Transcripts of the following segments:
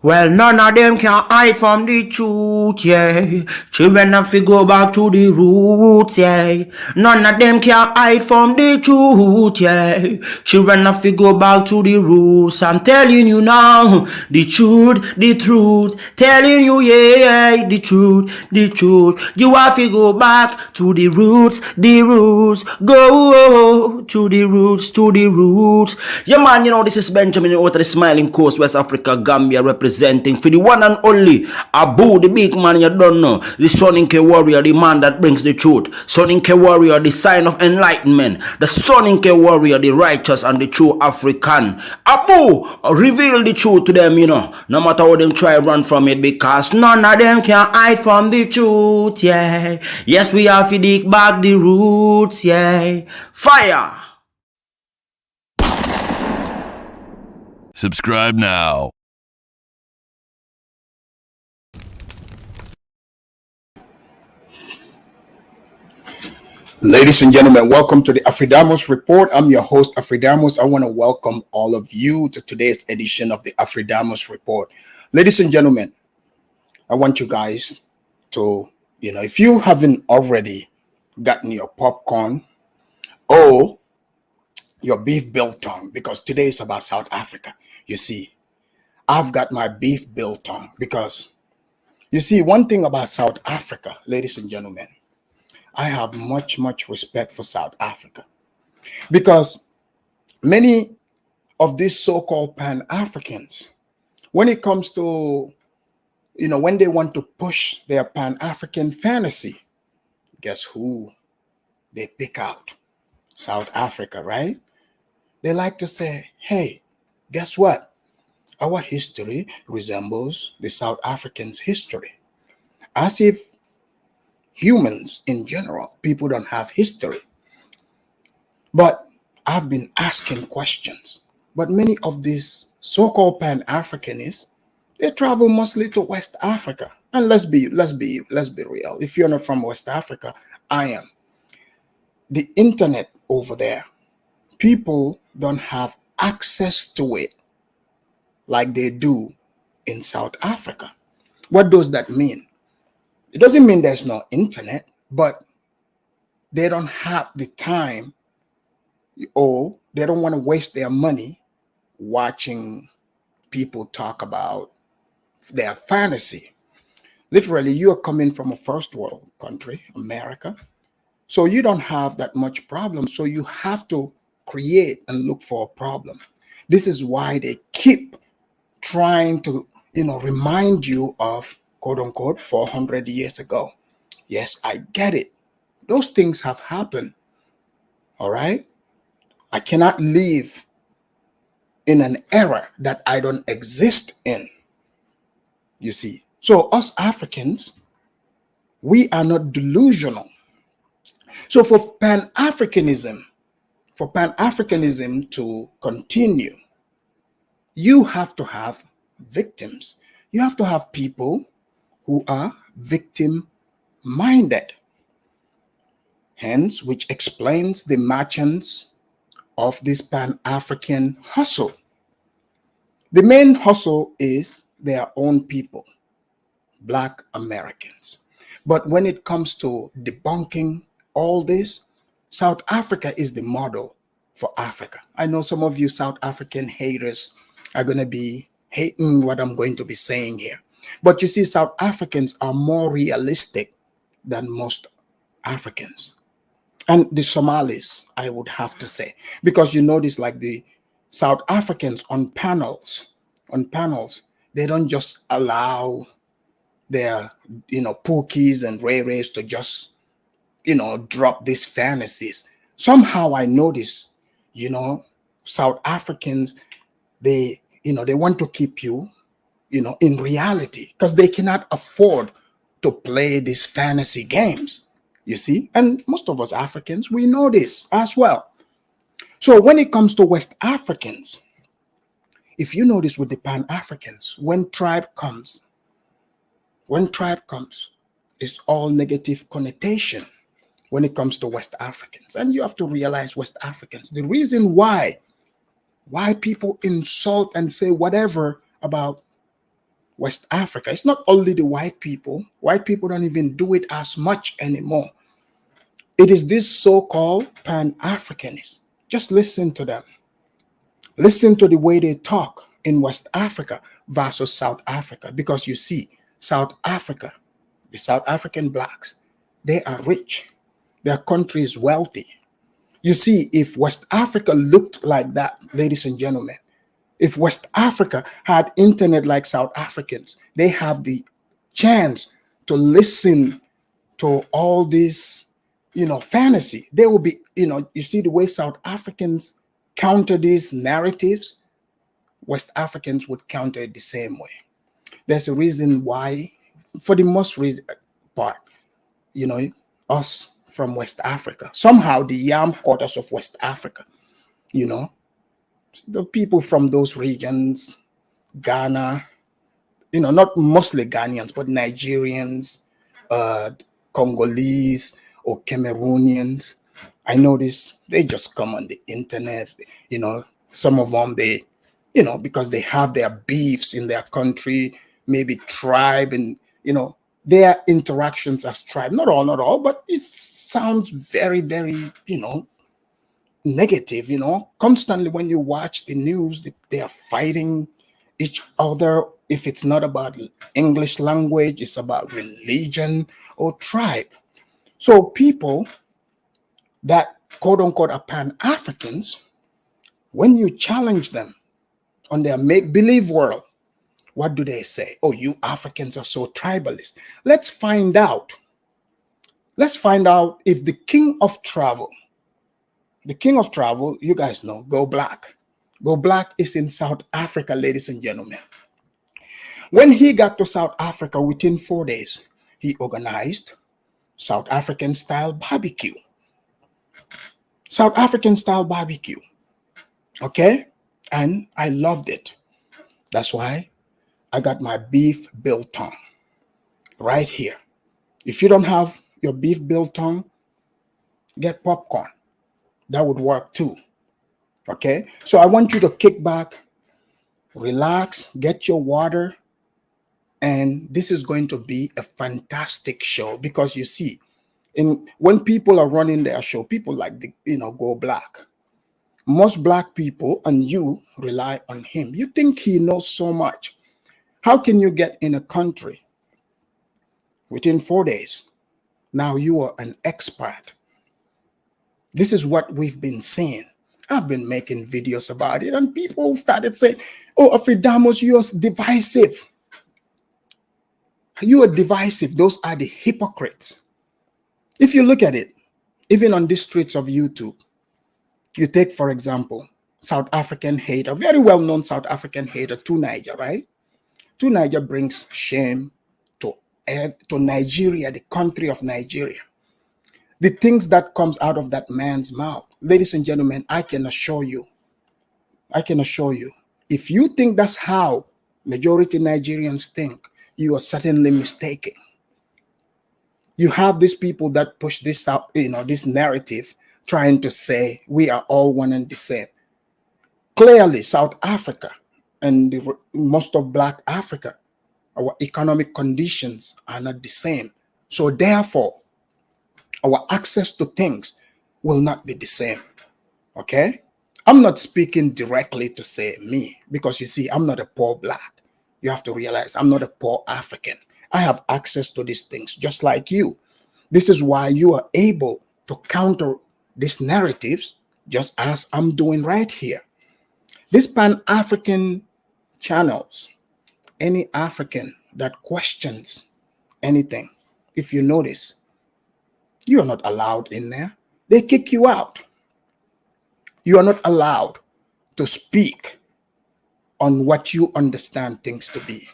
Well, none of them can hide from the truth, yeah. Children have to go back to the roots, yeah. None of them can hide from the truth, yeah. Children have to go back to the roots. I'm telling you now, the truth, the truth. Telling you, yeah, the truth, the truth. You have to go back to the roots, the roots. Go to the roots, to the roots. Yeah, man, this is Benjamin out of the Smiling Coast, West Africa, Gambia, representing for the one and only Abu, the big man you don't know, the Soninke warrior, the man that brings the truth, Soninke warrior, the sign of enlightenment, the Soninke warrior, the righteous and the true African. Abu, reveal the truth to them, no matter how them try run from it, because none of them can hide from the truth, yeah. Yes, we have to dig back the roots, yeah. Fire! Subscribe now. Ladies and gentlemen, welcome to the Afridamos Report. I'm your host, Afridamos. I want to welcome all of you to today's edition of the Afridamos Report. Ladies and gentlemen, I want you guys to, if you haven't already gotten your popcorn or your beef biltong, because today is about South Africa. You see, I've got my beef biltong because, you see, one thing about South Africa, ladies and gentlemen, I have much respect for South Africa because many of these so-called Pan-Africans, when it comes to, when they want to push their Pan-African fantasy, guess who they pick out? South Africa, right? They like to say, hey, guess what? Our history resembles the South Africans' history. As if humans in general, people don't have history. But I've been asking questions. But many of these so-called Pan-Africanists, they travel mostly to West Africa. And let's be real. If you're not from West Africa, I am. The internet over there, people don't have access to it like they do in South Africa. What does that mean? It doesn't mean there's no internet, but they don't have the time or they don't want to waste their money watching people talk about their fantasy. Literally, you are coming from a first world country, America, so you don't have that much problem. So you have to create and look for a problem. This is why they keep trying to, remind you of quote unquote 400 years ago. Yes, I get it. Those things have happened. All right. I cannot live in an era that I don't exist in. You see, so us Africans, we are not delusional. So for Pan-Africanism to continue, you have to have victims. You have to have people who are victim-minded. Hence, which explains the merchants of this Pan-African hustle. The main hustle is their own people, Black Americans. But when it comes to debunking all this, South Africa is the model for Africa. I know some of you South African haters are going to be hating what I'm going to be saying here. But you see, South Africans are more realistic than most Africans. And the Somalis, I would have to say, because you notice like the South Africans on panels, they don't just allow their, Pookies and Ray Rays to just, drop these fantasies. Somehow I notice, South Africans, they want to keep you, in reality, because they cannot afford to play these fantasy games, you see. And most of us Africans, we know this as well. So when it comes to West Africans, if you notice with the Pan-Africans, when tribe comes, it's all negative connotation when it comes to West Africans. And you have to realize West Africans, the reason why people insult and say whatever about West Africa. It's not only the white people. White people don't even do it as much anymore. It is this so-called Pan-Africanists. Just listen to them. Listen to the way they talk in West Africa versus South Africa. Because you see, South Africa, the South African blacks, they are rich. Their country is wealthy. You see, if West Africa looked like that, ladies and gentlemen, if West Africa had internet like South Africans, they have the chance to listen to all this, fantasy. They will be, you see the way South Africans counter these narratives, West Africans would counter it the same way. There's a reason why, for the most reason part, us from West Africa, somehow the yam quarters of West Africa, the people from those regions, Ghana, not mostly Ghanaians, but Nigerians, Congolese or Cameroonians. I notice they just come on the internet, some of them, they, because they have their beefs in their country, maybe tribe, and, their interactions as tribe, not all, but it sounds very, very, negative, constantly when you watch the news, they are fighting each other. If it's not about English language, it's about religion or tribe. So people that quote unquote are Pan-Africans, when you challenge them on their make-believe world, what do they say? Oh, you Africans are so tribalist. Let's find out. Let's find out if the king of travel, you guys know, Go Black. Go Black is in South Africa, ladies and gentlemen. When he got to South Africa, within 4 days, he organized South African style barbecue. South African style barbecue. Okay? And I loved it. That's why I got my beef biltong right here. If you don't have your beef biltong, get popcorn. That would work too. Okay? So I want you to kick back, relax, get your water, and this is going to be a fantastic show because you see, when people are running their show, people like Go Black. Most black people, and you rely on him. You think he knows so much. How can you get in a country within 4 days? Now you are an expert. This is what we've been seeing. I've been making videos about it, and people started saying, oh, Afridamus, you're divisive. You are divisive. Those are the hypocrites. If you look at it, even on the streets of YouTube, you take, for example, South African hater, very well-known South African hater, to Niger, right? To Niger brings shame to Nigeria, the country of Nigeria. The things that comes out of that man's mouth, ladies and gentlemen, I can assure you, if you think that's how majority Nigerians think, you are certainly mistaken. You have these people that push this out, this narrative, trying to say we are all one and the same. Clearly, South Africa and most of Black Africa, our economic conditions are not the same. So therefore, our access to things will not be the same. Okay? I'm not speaking directly to say me, because you see, I'm not a poor Black. You have to realize I'm not a poor African. I have access to these things just like you. This is why you are able to counter these narratives just as I'm doing right here. These Pan-African channels, any African that questions anything, if you notice, you are not allowed in there. They kick you out. You are not allowed to speak on what you understand things to be.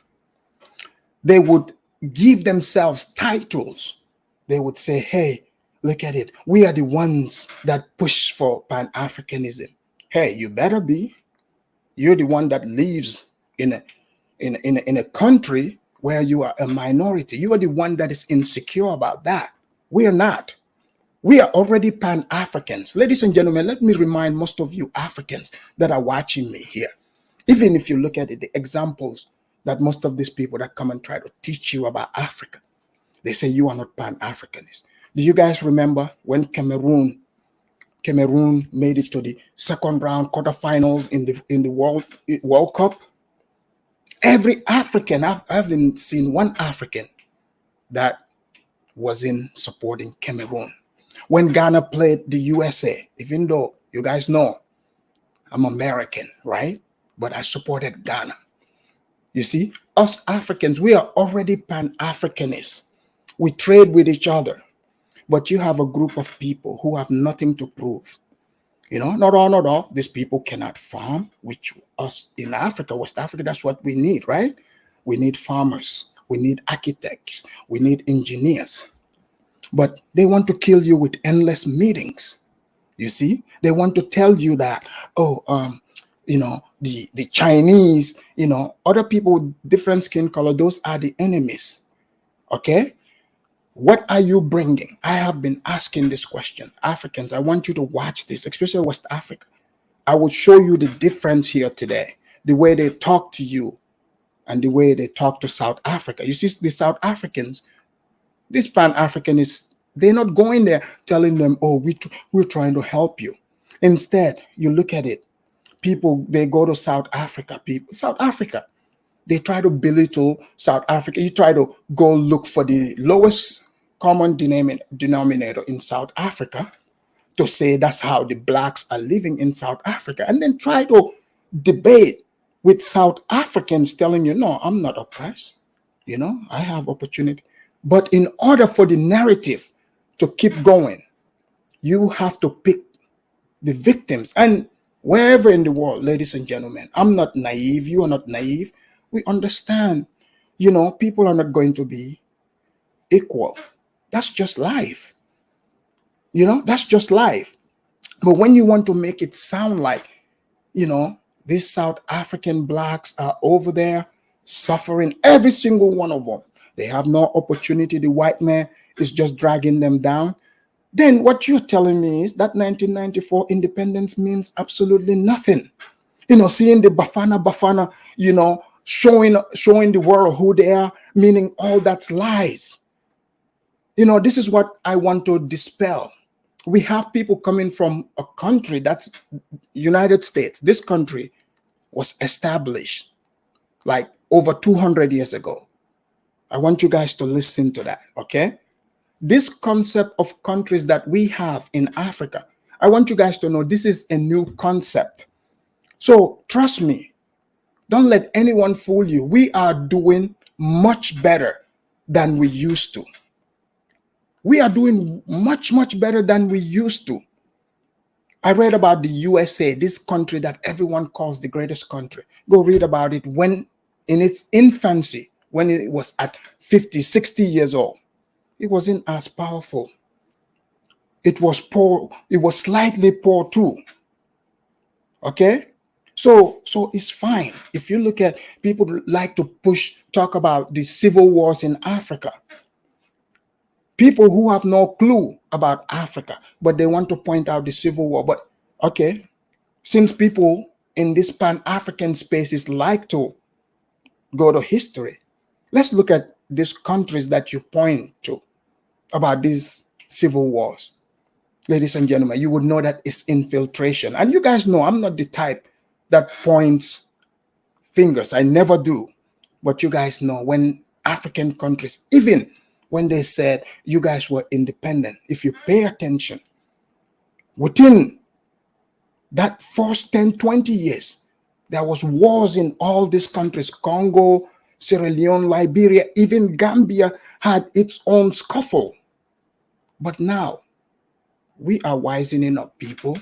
They would give themselves titles. They would say, hey, look at it. We are the ones that push for Pan-Africanism. Hey, you better be. You're the one that lives in a country where you are a minority. You are the one that is insecure about that. We are not. We are already Pan-Africans. Ladies and gentlemen, let me remind most of you Africans that are watching me here. Even if you look at it, the examples that most of these people that come and try to teach you about Africa, they say you are not Pan-Africanist. Do you guys remember when Cameroon made it to the second round quarterfinals in the World Cup? Every African, I haven't seen one African that was in supporting Cameroon. When Ghana played the USA, even though you guys know I'm American, right? But I supported Ghana. You see, us Africans, we are already Pan-Africanists. We trade with each other. But you have a group of people who have nothing to prove. You know, not all. These people cannot farm, which us in Africa, West Africa, that's what we need, right? We need farmers. We need architects. We need engineers. But they want to kill you with endless meetings. You see, they want to tell you that, the Chinese, other people with different skin color, those are the enemies. Okay. What are you bringing? I have been asking this question. Africans, I want you to watch this, especially West Africa. I will show you the difference here today, the way they talk to you and the way they talk to South Africa. You see, the South Africans, this Pan-Africanists, they're not going there telling them, oh, we're trying to help you. Instead, you look at it. People, they go to South Africa. South Africa, they try to belittle South Africa. You try to go look for the lowest common denominator in South Africa to say that's how the blacks are living in South Africa. And then try to debate with South Africans telling you, no, I'm not oppressed. I have opportunity. But in order for the narrative to keep going, you have to pick the victims. And wherever in the world, ladies and gentlemen, I'm not naive. You are not naive. We understand, people are not going to be equal. That's just life. That's just life. But when you want to make it sound like, these South African blacks are over there suffering, every single one of them, they have no opportunity. The white man is just dragging them down. Then what you're telling me is that 1994 independence means absolutely nothing. Seeing the Bafana, showing the world who they are, meaning all that's lies. This is what I want to dispel. We have people coming from a country that's United States. This country was established like over 200 years ago. I want you guys to listen to that, okay? This concept of countries that we have in Africa, I want you guys to know this is a new concept. So trust me, don't let anyone fool you. We are doing much better than we used to. We are doing much, much better than we used to. I read about the USA, this country that everyone calls the greatest country. Go read about it when in its infancy, when it was at 50, 60 years old. It wasn't as powerful. It was poor. It was slightly poor too. Okay? So it's fine. If you look at people like to talk about the civil wars in Africa. People who have no clue about Africa, but they want to point out the civil war. But okay, since people in this Pan-African spaces like to go to history, let's look at these countries that you point to about these civil wars. Ladies and gentlemen, you would know that it's infiltration. And you guys know I'm not the type that points fingers. I never do. But you guys know when African countries, even when they said you guys were independent, if you pay attention, within that first 10, 20 years, there was wars in all these countries. Congo, Sierra Leone, Liberia, even Gambia had its own scuffle. But now, we are wisening up, people.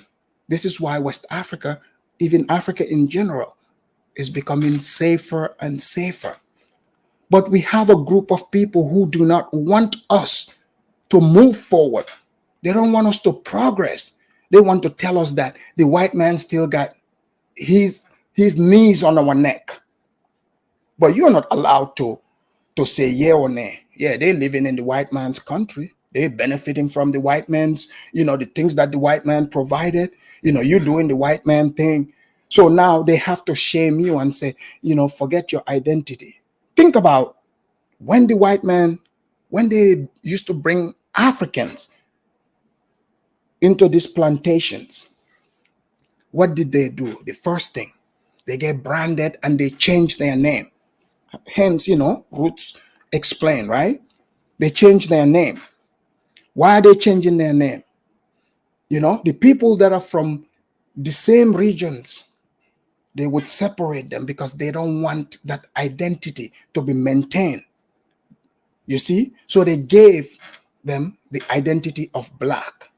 This is why West Africa, even Africa in general, is becoming safer and safer. But we have a group of people who do not want us to move forward. They don't want us to progress. They want to tell us that the white man still got his knees on our neck. But you're not allowed to say yeah or nay. Yeah, they're living in the white man's country. They're benefiting from the white man's, the things that the white man provided. You're doing the white man thing. So now they have to shame you and say, forget your identity. Think about when the white man, when they used to bring Africans into these plantations, what did they do? The first thing, they get branded and they change their name. Hence, Roots explain, right? They change their name. Why are they changing their name? The people that are from the same regions, they would separate them because they don't want that identity to be maintained. You see? So they gave them the identity of Black.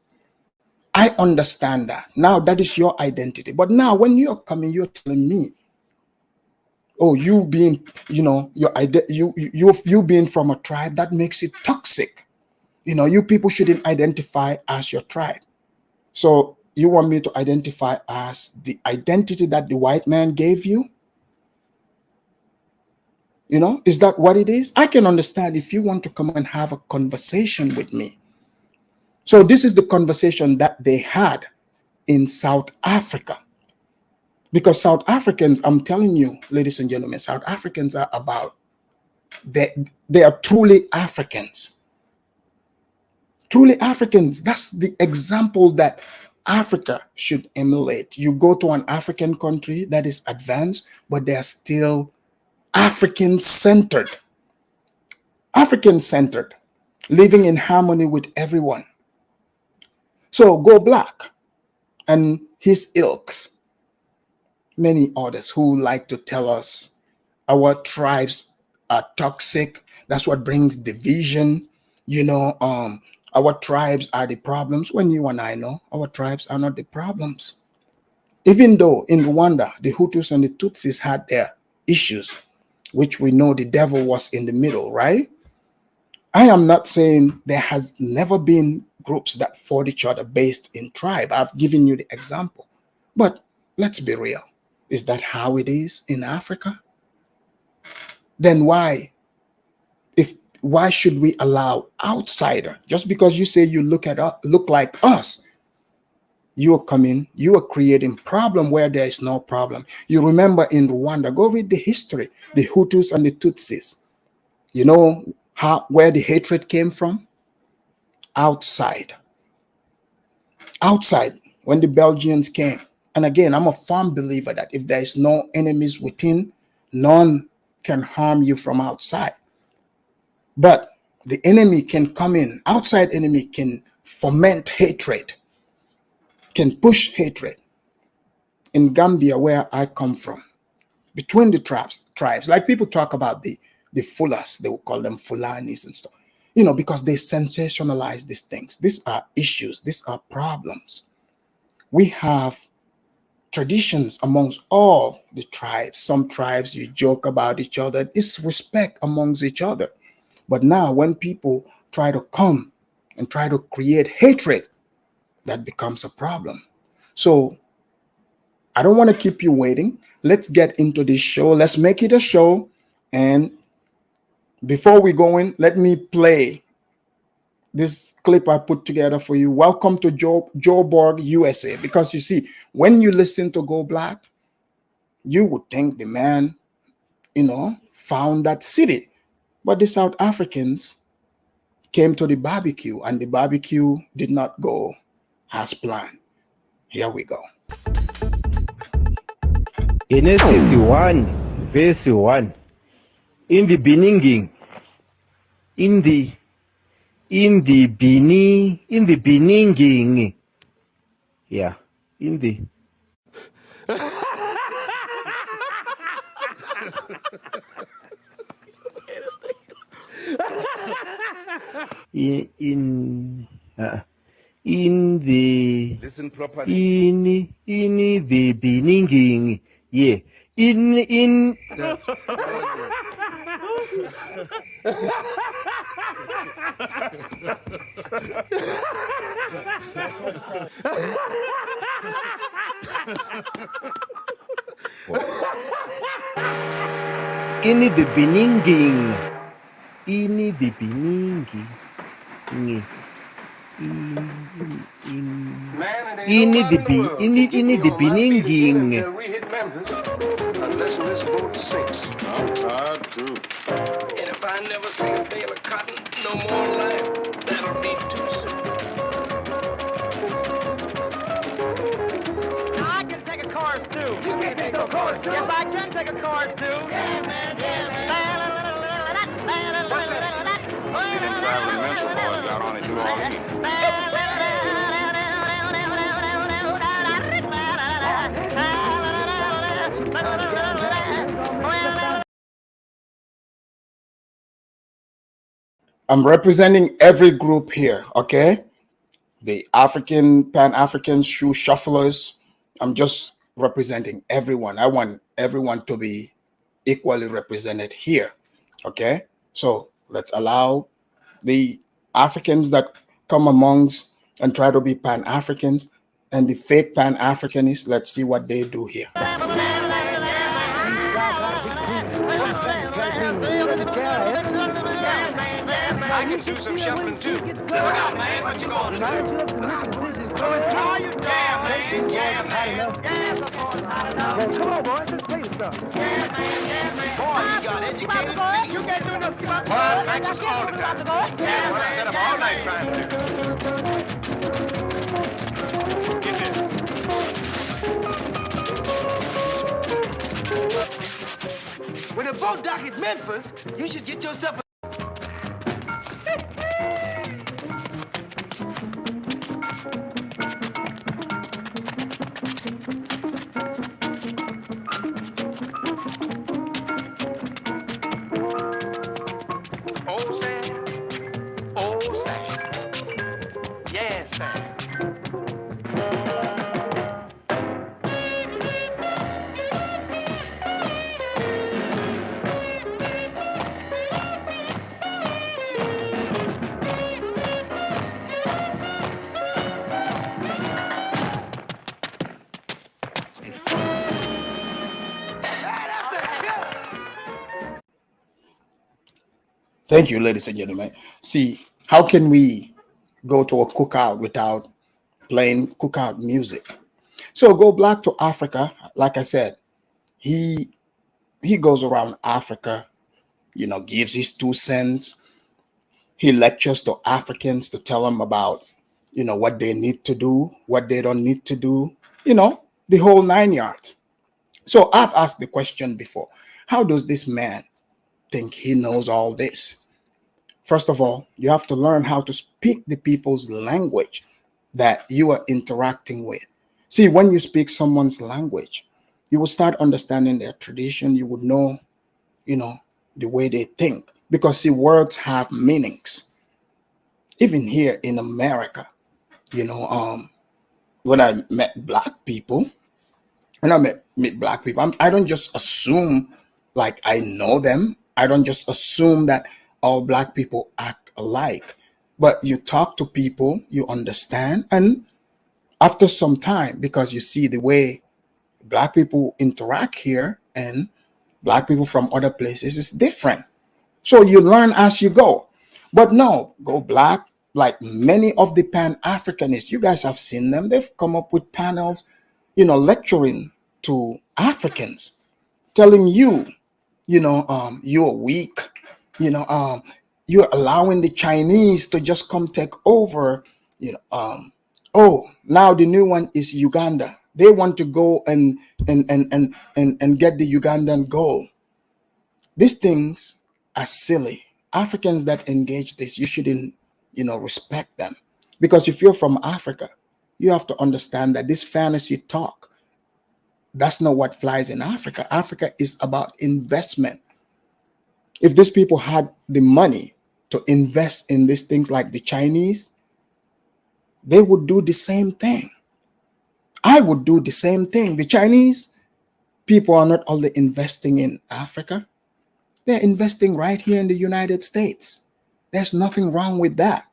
I understand that. Now that is your identity. But now when you're coming, you're telling me, oh, you being, you being from a tribe, that makes it toxic. You people shouldn't identify as your tribe. So you want me to identify as the identity that the white man gave you? Is that what it is? I can understand if you want to come and have a conversation with me. So this is the conversation that they had in South Africa. Because South Africans, I'm telling you, ladies and gentlemen, South Africans are about, they are truly Africans. Truly Africans. That's the example that Africa should emulate. You go to an African country that is advanced, but they are still African-centered. African-centered, living in harmony with everyone. So Go Black and his ilks, many others who like to tell us our tribes are toxic. That's what brings division. Our tribes are the problems, when you and I know our tribes are not the problems. Even though in Rwanda, the Hutus and the Tutsis had their issues, which we know the devil was in the middle, right? I am not saying there has never been groups that fought each other based in tribe. I've given you the example. But let's be real. Is that how it is in Africa? Then why should we allow outsider, just because you say you look like us, you are creating problem where there is no problem. You remember in Rwanda, go read the history, the Hutus and the Tutsis. You know where the hatred came from? Outside, when the Belgians came. And again, I'm a firm believer that if there is no enemies within, none can harm you from outside. But the enemy can come in, outside enemy can foment hatred, can push hatred. In Gambia, where I come from, between the tribes, like people talk about the Fulas, they will call them Fulanis and stuff, because they sensationalize these things. These are issues, these are problems. We have traditions amongst all the tribes. Some tribes, you joke about each other. It's respect amongst each other. But now when people try to come and try to create hatred, that becomes a problem. So I don't want to keep you waiting. Let's get into this show. Let's make it a show. And before we go in, let me play this clip I put together for you. Welcome to Joburg, USA. Because you see, when you listen to Go Black, you would think the man, found that city. But the South Africans came to the barbecue, and the barbecue did not go as planned. Here we go. Genesis 1, verse 1. In the beginning, in the beginning, yeah, in the. In the. Listen properly. In the beginning, yeah. In. In the beginning. In the beginning. Ini the beninging. Unless this boat sinks. I'm tired too. And if I never see a bale of cotton no more in life, that'll be too soon. Now I can take a chorus too. You can't take no chorus too. Yes, I can take a chorus too. Yeah, man, yeah, man. You didn't travel mental boys got on it, you all eat. I'm representing every group here, okay? The African, Pan-African shoe shufflers. I'm just representing everyone. I want everyone to be equally represented here, okay? So let's allow the Africans that come amongst and try to be Pan-Africans and the fake Pan-Africanists. Let's see what they do here. I can do some shuffling too. Look out, man. What you gonna do? Oh, you damn, man. Yeah, man. Come on, boys, let's play the stuff. Boy, you got educated. You can't do nothing about the Well, practice all the time. Yeah, what I said I'm all night trying to do. Get this. When the boat dock at Memphis, you should get yourself a Old Sam. Old Sam. Yes, Sam. Thank you, ladies and gentlemen. See, how can we go to a cookout without playing cookout music? So Go Black to Africa, like I said, he goes around Africa, gives his 2 cents. He lectures to Africans to tell them about, what they need to do, what they don't need to do, the whole 9 yards. So I've asked the question before, how does this man think he knows all this? First of all, you have to learn how to speak the people's language that you are interacting with. See, when you speak someone's language, you will start understanding their tradition. You would know, the way they think. Because, see, words have meanings. Even here in America, when I met black people, I don't just assume like I know them. I don't just assume that all black people act alike. But you talk to people, you understand, and after some time, because you see the way black people interact here and black people from other places is different. So you learn as you go. But no, Go Black, like many of the Pan-Africanists, you guys have seen them. They've come up with panels, lecturing to Africans, telling you, you're weak, you're allowing the Chinese to just come take over, oh, now the new one is Uganda. They want to go and get the Ugandan gold. These things are silly. Africans that engage this, you shouldn't, respect them. Because if you're from Africa, you have to understand that this fantasy talk, that's not what flies in Africa. Africa is about investment. If these people had the money to invest in these things like the Chinese, they would do the same thing. I would do the same thing. The Chinese people are not only investing in Africa, they're investing right here in the United States. There's nothing wrong with that.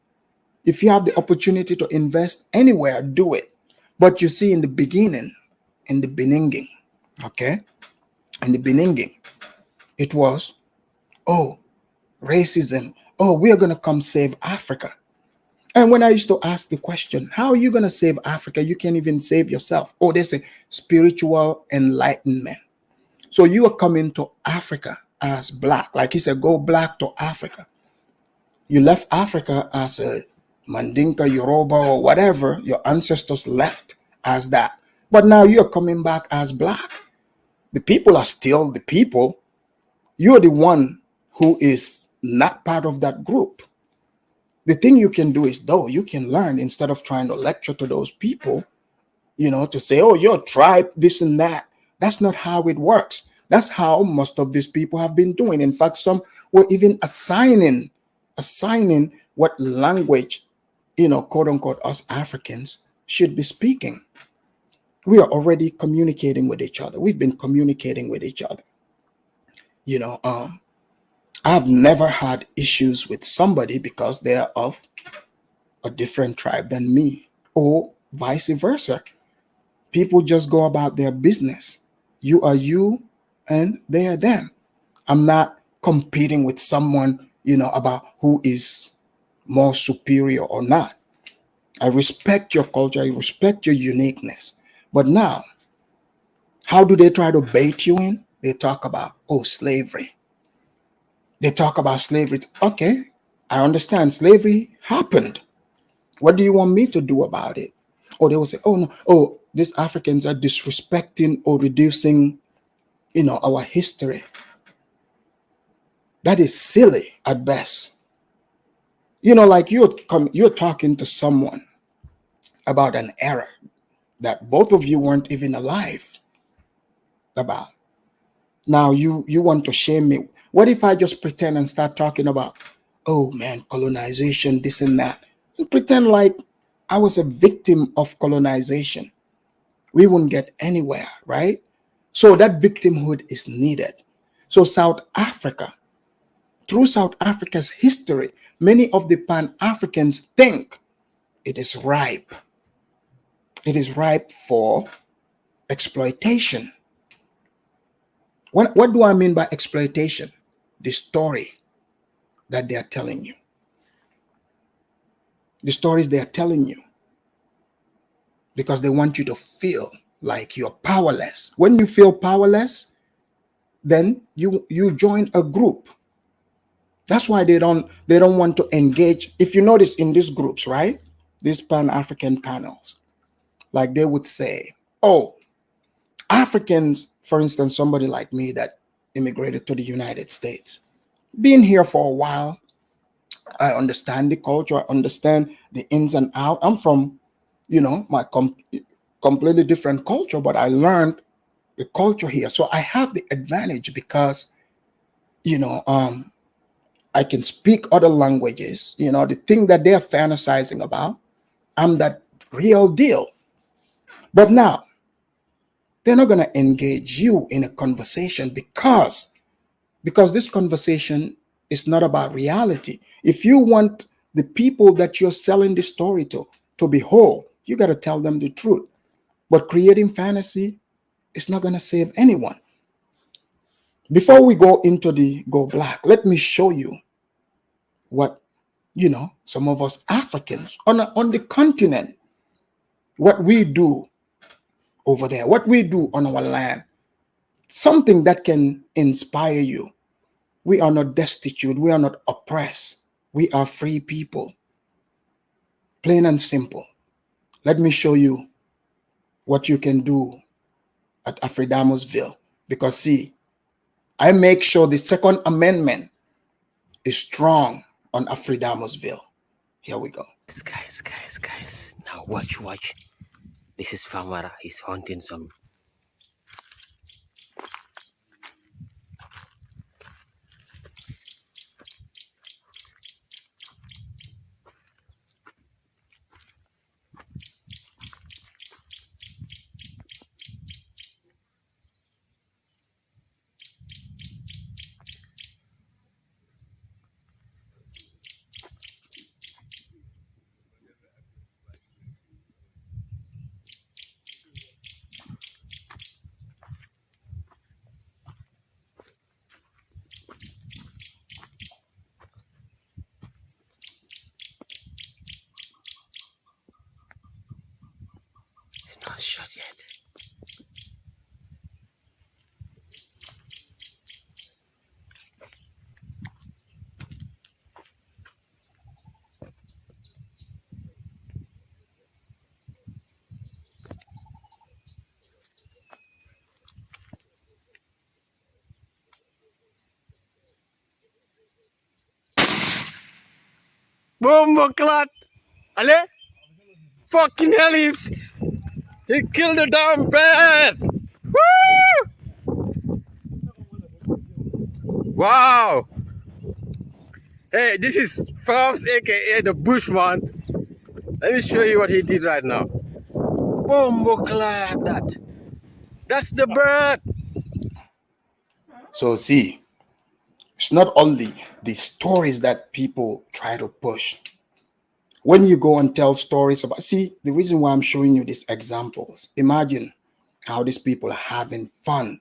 If you have the opportunity to invest anywhere, do it. But you see, in the beginning, okay? In the beginning, it was, oh, racism. Oh, we are going to come save Africa. And when I used to ask the question, how are you going to save Africa? You can't even save yourself. Oh, there's a spiritual enlightenment. So you are coming to Africa as black. Like he said, go black to Africa. You left Africa as a Mandinka, Yoruba, or whatever. Your ancestors left as that. But now you're coming back as black. The people are still the people. You're the one who is not part of that group. The thing you can do is, though, you can learn instead of trying to lecture to those people, to say, oh, your tribe, this and that. That's not how it works. That's how most of these people have been doing. In fact, some were even assigning what language, quote unquote, us Africans should be speaking. We are already communicating with each other. We've been communicating with each other. I've never had issues with somebody because they're of a different tribe than me, or vice versa. People just go about their business. You are you and they are them. I'm not competing with someone, about who is more superior or not. I respect your culture, I respect your uniqueness. But now, how do they try to bait you in? They talk about, oh, slavery. They talk about slavery. Okay, I understand slavery happened. What do you want me to do about it? Or they will say, oh, no, oh, these Africans are disrespecting or reducing, our history. That is silly at best. Like you're talking to someone about an era that both of you weren't even alive about. Now you want to shame me. What if I just pretend and start talking about, oh man, colonization, this and that, and pretend like I was a victim of colonization? We wouldn't get anywhere, right? So that victimhood is needed. So South Africa, through South Africa's history, many of the Pan-Africans think it is ripe. It is ripe for exploitation. What do I mean by exploitation? The story that they are telling you. The stories they are telling you. Because they want you to feel like you're powerless. When you feel powerless, then you join a group. That's why they don't want to engage. If you notice in these groups, right? These Pan-African panels, like they would say, oh, Africans, for instance, somebody like me that immigrated to the United States, being here for a while, I understand the culture, I understand the ins and outs. I'm from, my completely different culture, but I learned the culture here. So I have the advantage because, I can speak other languages, the thing that they're fantasizing about, I'm that real deal. But now, they're not going to engage you in a conversation because this conversation is not about reality. If you want the people that you're selling the story to be whole, you got to tell them the truth. But creating fantasy is not going to save anyone. Before we go into the go black, let me show you what, some of us Africans on the continent, what we do over there, what we do on our land, something that can inspire you. We are not destitute. We are not oppressed. We are free people. Plain and simple. Let me show you what you can do at Afridamusville. Because see, I make sure the Second Amendment is strong on Afridamusville. Here we go. Guys. Now watch. This is Famara. He's hunting some. shot yet. Boom, clot! Ale? Fucking hell, he killed the damn bird! Woo! Wow! Hey, this is Farms aka the Bushman. Let me show you what he did right now. Boom, clot! That's the bird! So see, it's not only the stories that people try to push. When you go and tell stories about, see, the reason why I'm showing you these examples, imagine how these people are having fun,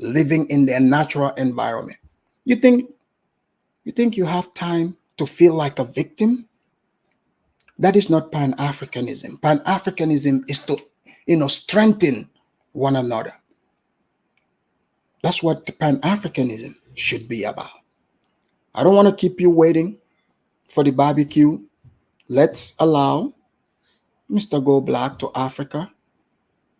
living in their natural environment. You think you have time to feel like a victim? That is not Pan-Africanism. Pan-Africanism is to, strengthen one another. That's what the Pan-Africanism should be about. I don't want to keep you waiting for the barbecue. Let's allow Mr. Go Black to Africa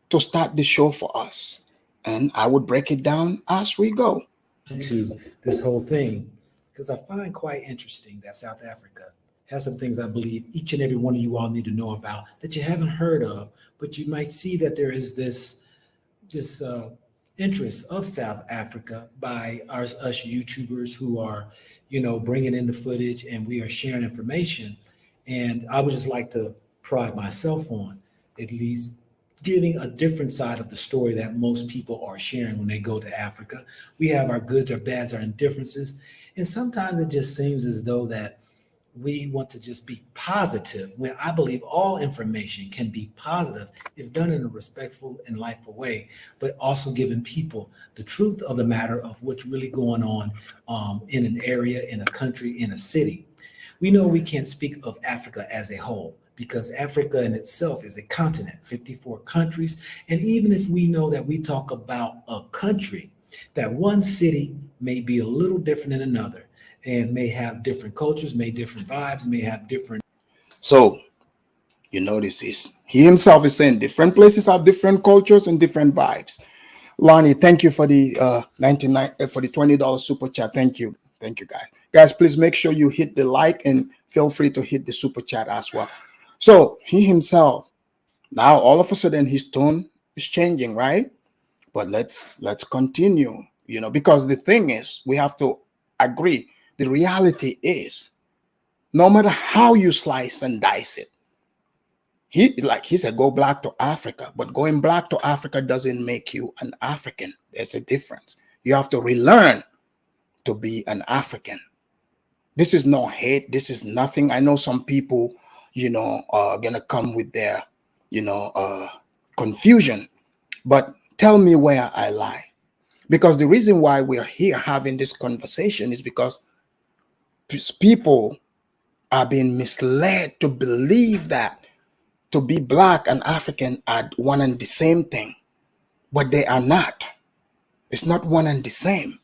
to start the show for us. And I would break it down as we go. To this whole thing, because I find quite interesting that South Africa has some things I believe each and every one of you all need to know about that you haven't heard of, but you might see that there is this interest of South Africa by us YouTubers who are, bringing in the footage, and we are sharing information. And I would just like to pride myself on at least giving a different side of the story that most people are sharing when they go to Africa. We have our goods, our bads, our indifferences, and sometimes it just seems as though that we want to just be positive, when I believe all information can be positive if done in a respectful and lightful way, but also giving people the truth of the matter of what's really going on in an area, in a country, in a city. We know we can't speak of Africa as a whole, because Africa in itself is a continent, 54 countries. And even if we know that we talk about a country, that one city may be a little different than another, and may have different cultures, may different vibes, may have different. So, this is, he himself is saying different places have different cultures and different vibes. Lonnie, thank you for the for the $20 super chat. Thank you, guys. Guys, please make sure you hit the like and feel free to hit the super chat as well. So he himself, now all of a sudden his tone is changing, right? But let's continue, because the thing is, we have to agree. The reality is, no matter how you slice and dice it, he said, go black to Africa, but going black to Africa doesn't make you an African. There's a difference. You have to relearn to be an African. This is no hate. This is nothing. I know some people, are gonna come with their, confusion, but tell me where I lie. Because the reason why we're here having this conversation is because people are being misled to believe that to be black and African are one and the same thing, but they are not. It's not one and the same.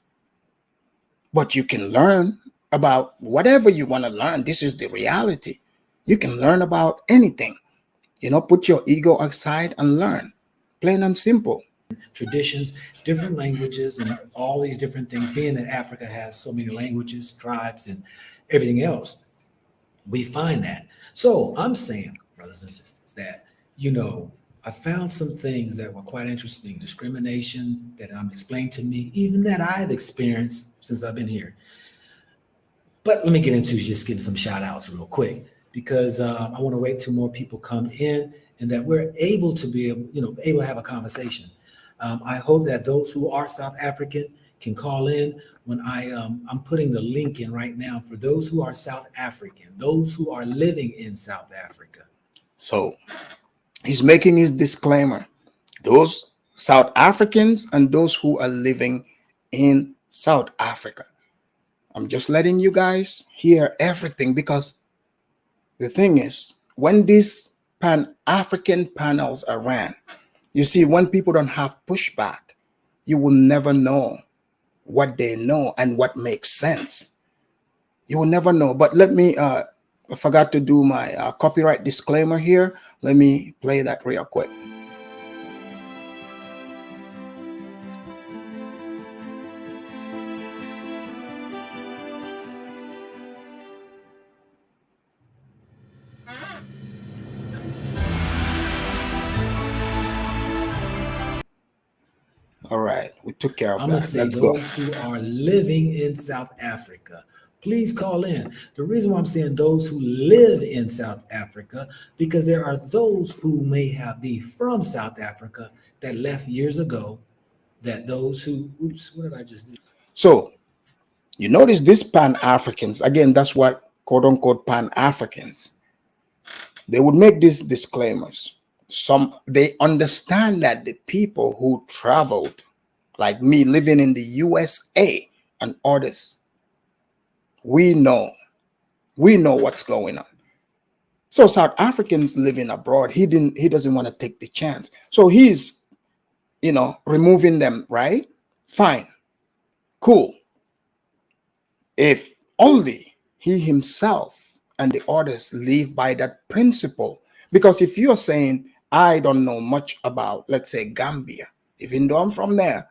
But you can learn about whatever you want to learn. This is the reality. You can learn about anything. Put your ego aside and learn. Plain and simple. Traditions, different languages, and all these different things. Being that Africa has so many languages, tribes, and everything else, we find that. So I'm saying, brothers and sisters, that, I found some things that were quite interesting. Discrimination that explained to me, even that I've experienced since I've been here. But let me get into just giving some shout outs real quick, because I want to wait till more people come in and that we're able to be able to have a conversation. I hope that those who are South African can call in when I'm putting the link in right now for those who are South African, those who are living in South Africa. So he's making his disclaimer. Those South Africans and those who are living in South Africa. I'm just letting you guys hear everything, because the thing is, when these Pan-African panels are ran, You see, when people don't have pushback, you will never know what they know and what makes sense. You will never know. But let me, I forgot to do my copyright disclaimer here. Let me play that real quick. All right, we took care of I'm gonna that. say Let's go. those who are living in South Africa, please call in. The reason why I'm saying those who live in South Africa, because there are those who may have be from South Africa that left years ago, that those who, oops, what did I just do? So you notice this Pan-Africans, again, that's what quote unquote Pan-Africans, they would make these disclaimers. They understand that the people who traveled, like me living in the USA and others, we know what's going on. So South Africans living abroad, he doesn't want to take the chance. So he's, removing them, right? Fine, cool. If only he himself and the others live by that principle. Because if you're saying, I don't know much about, let's say, Gambia, even though I'm from there,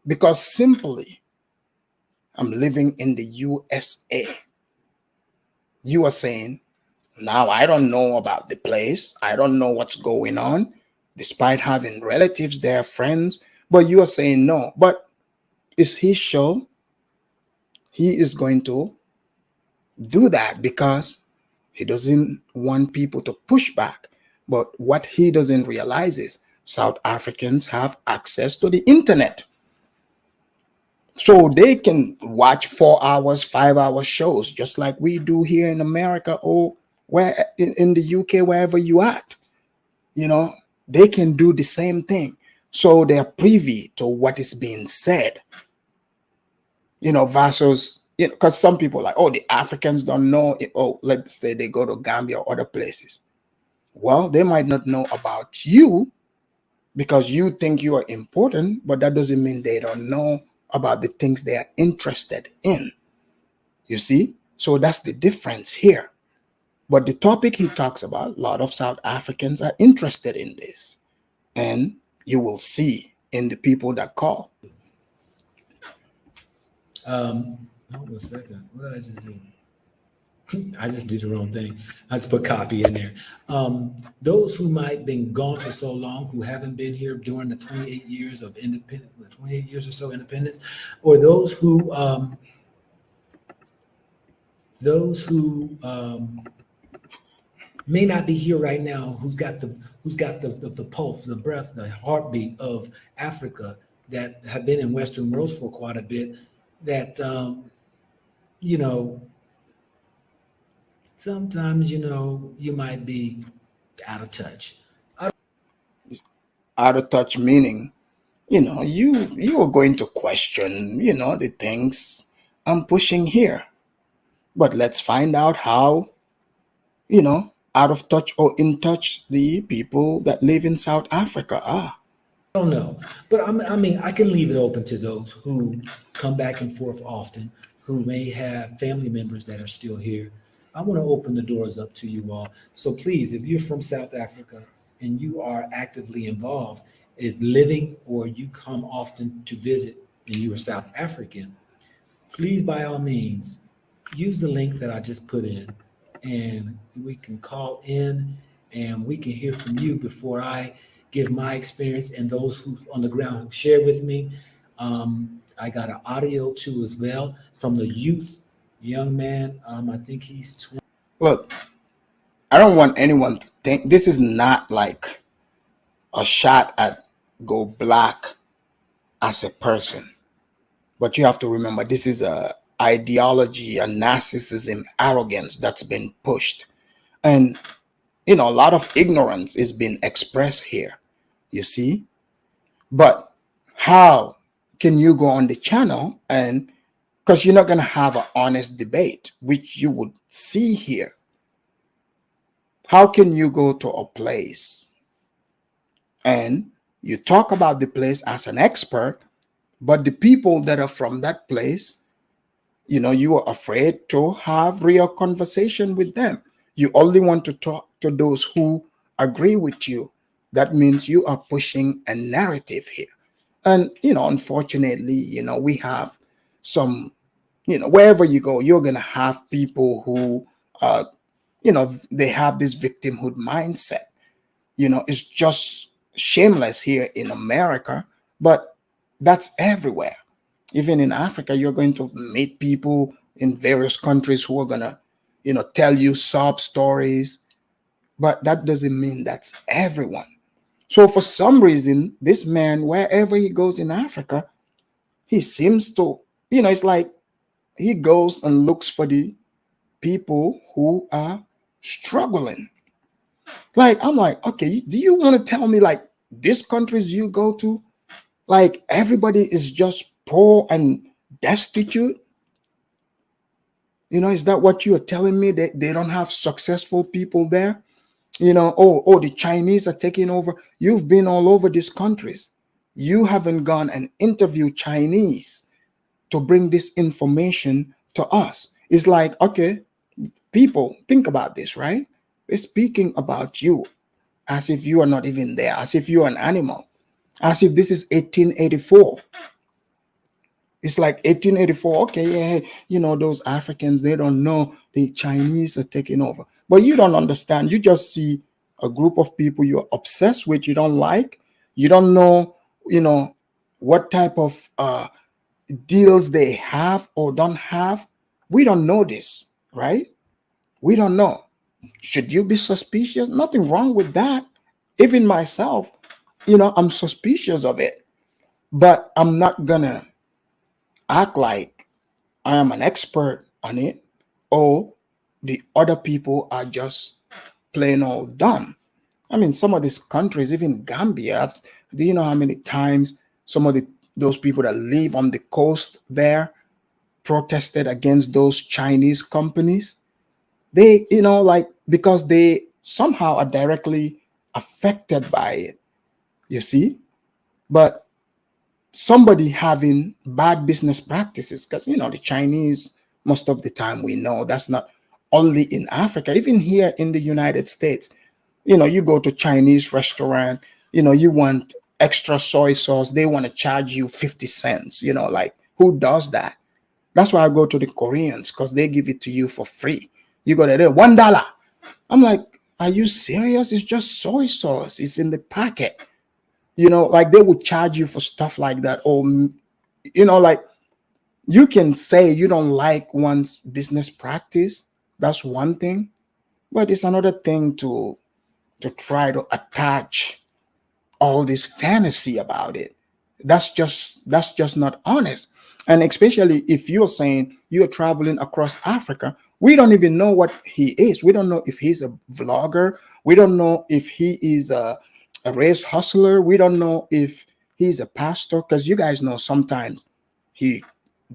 because simply I'm living in the USA, you are saying, now I don't know about the place, I don't know what's going on, despite having relatives there, friends, but you are saying no. But it's his show. He is going to do that because he doesn't want people to push back. But what he doesn't realize is South Africans have access to the internet. So they can watch 4 hours, 5 hour shows, just like we do here in America or where in the UK, wherever you at. They can do the same thing. So they are privy to what is being said, versus, because some people are like, oh, the Africans don't know it. Oh, let's say they go to Gambia or other places. Well, they might not know about you because you think you are important, but that doesn't mean they don't know about the things they are interested in. You see? So that's the difference here. But the topic he talks about, a lot of South Africans are interested in this. And you will see in the people that call. Hold on a second. What did I just do? I just did the wrong thing. I just put copy in there. Those who might have been gone for so long, who haven't been here during the 28 years of independence, 28 years or so independence, or those who may not be here right now, who's got the pulse, the breath, the heartbeat of Africa, that have been in Western worlds for quite a bit, that you know, sometimes you might be out of touch. Out of touch meaning, you are going to question, the things I'm pushing here. But let's find out how, out of touch or in touch the people that live in South Africa are. I don't know, but I mean, I can leave it open to those who come back and forth often, who may have family members that are still here. I want to open the doors up to you all. So please, if you're from South Africa and you are actively involved in living, or you come often to visit and you are South African, please, by all means, use the link that I just put in, and we can call in and we can hear from you before I give my experience and those who on the ground who share with me. I got an audio too as well from the youth, young man. I think he's 20. Look, I don't want anyone to think this is not like a shot at Go Black as a person. But you have to remember, this is a ideology, a narcissism, arrogance that's been pushed. And, a lot of ignorance is being expressed here, you see? But how can you go on the channel and, because you're not going to have an honest debate, which you would see here. How can you go to a place and You talk about the place as an expert, but the people that are from that place, you are afraid to have real conversation with them. You only want to talk to those who agree with you. That means you are pushing a narrative here. And, unfortunately, we have some, wherever you go, you're going to have people who, they have this victimhood mindset. It's just shameless here in America, but that's everywhere. Even in Africa, you're going to meet people in various countries who are going to, tell you sob stories, but that doesn't mean that's everyone. So for some reason, this man, wherever he goes in Africa, he seems to, it's like he goes and looks for the people who are struggling. Like, I'm like, okay, do you want to tell me, like, these countries you go to, like, everybody is just poor and destitute? Is that what you are telling me? That they don't have successful people there? Oh, the Chinese are taking over. You've been all over these countries. You haven't gone and interviewed Chinese to bring this information to us. It's like, okay, people, think about this, right? They're speaking about you as if you are not even there, as if you're an animal, as if this is 1884. It's like 1884. Okay, yeah, those Africans, they don't know the Chinese are taking over. But you don't understand. You just see a group of people you're obsessed with, you don't like. You don't know, what type of deals they have or don't have. We don't know this, right? We don't know. Should you be suspicious? Nothing wrong with that. Even myself, I'm suspicious of it. But I'm not gonna act like I am an expert on it, or the other people are just plain old dumb. I mean, some of these countries, even Gambia, do you know how many times some of those people that live on the coast there protested against those Chinese companies? They, like, because they somehow are directly affected by it, you see? But somebody having bad business practices, because the Chinese, most of the time, we know that's not only in Africa, even here in the United States. You go to Chinese restaurant, you want extra soy sauce, they want to charge you 50 cents. Like, who does that? That's why I go to the Koreans, because they give it to you for free. You go there, $1. I'm like, are you serious? It's just soy sauce, it's in the packet. Like, they would charge you for stuff like that. Or, like, you can say you don't like one's business practice. That's one thing. But it's another thing to try to attach all this fantasy about it. That's just not honest. And especially if you're saying you're traveling across Africa, we don't even know what he is. We don't know if he's a vlogger. We don't know if he is a race hustler. We don't know if he's a pastor, because you guys know sometimes he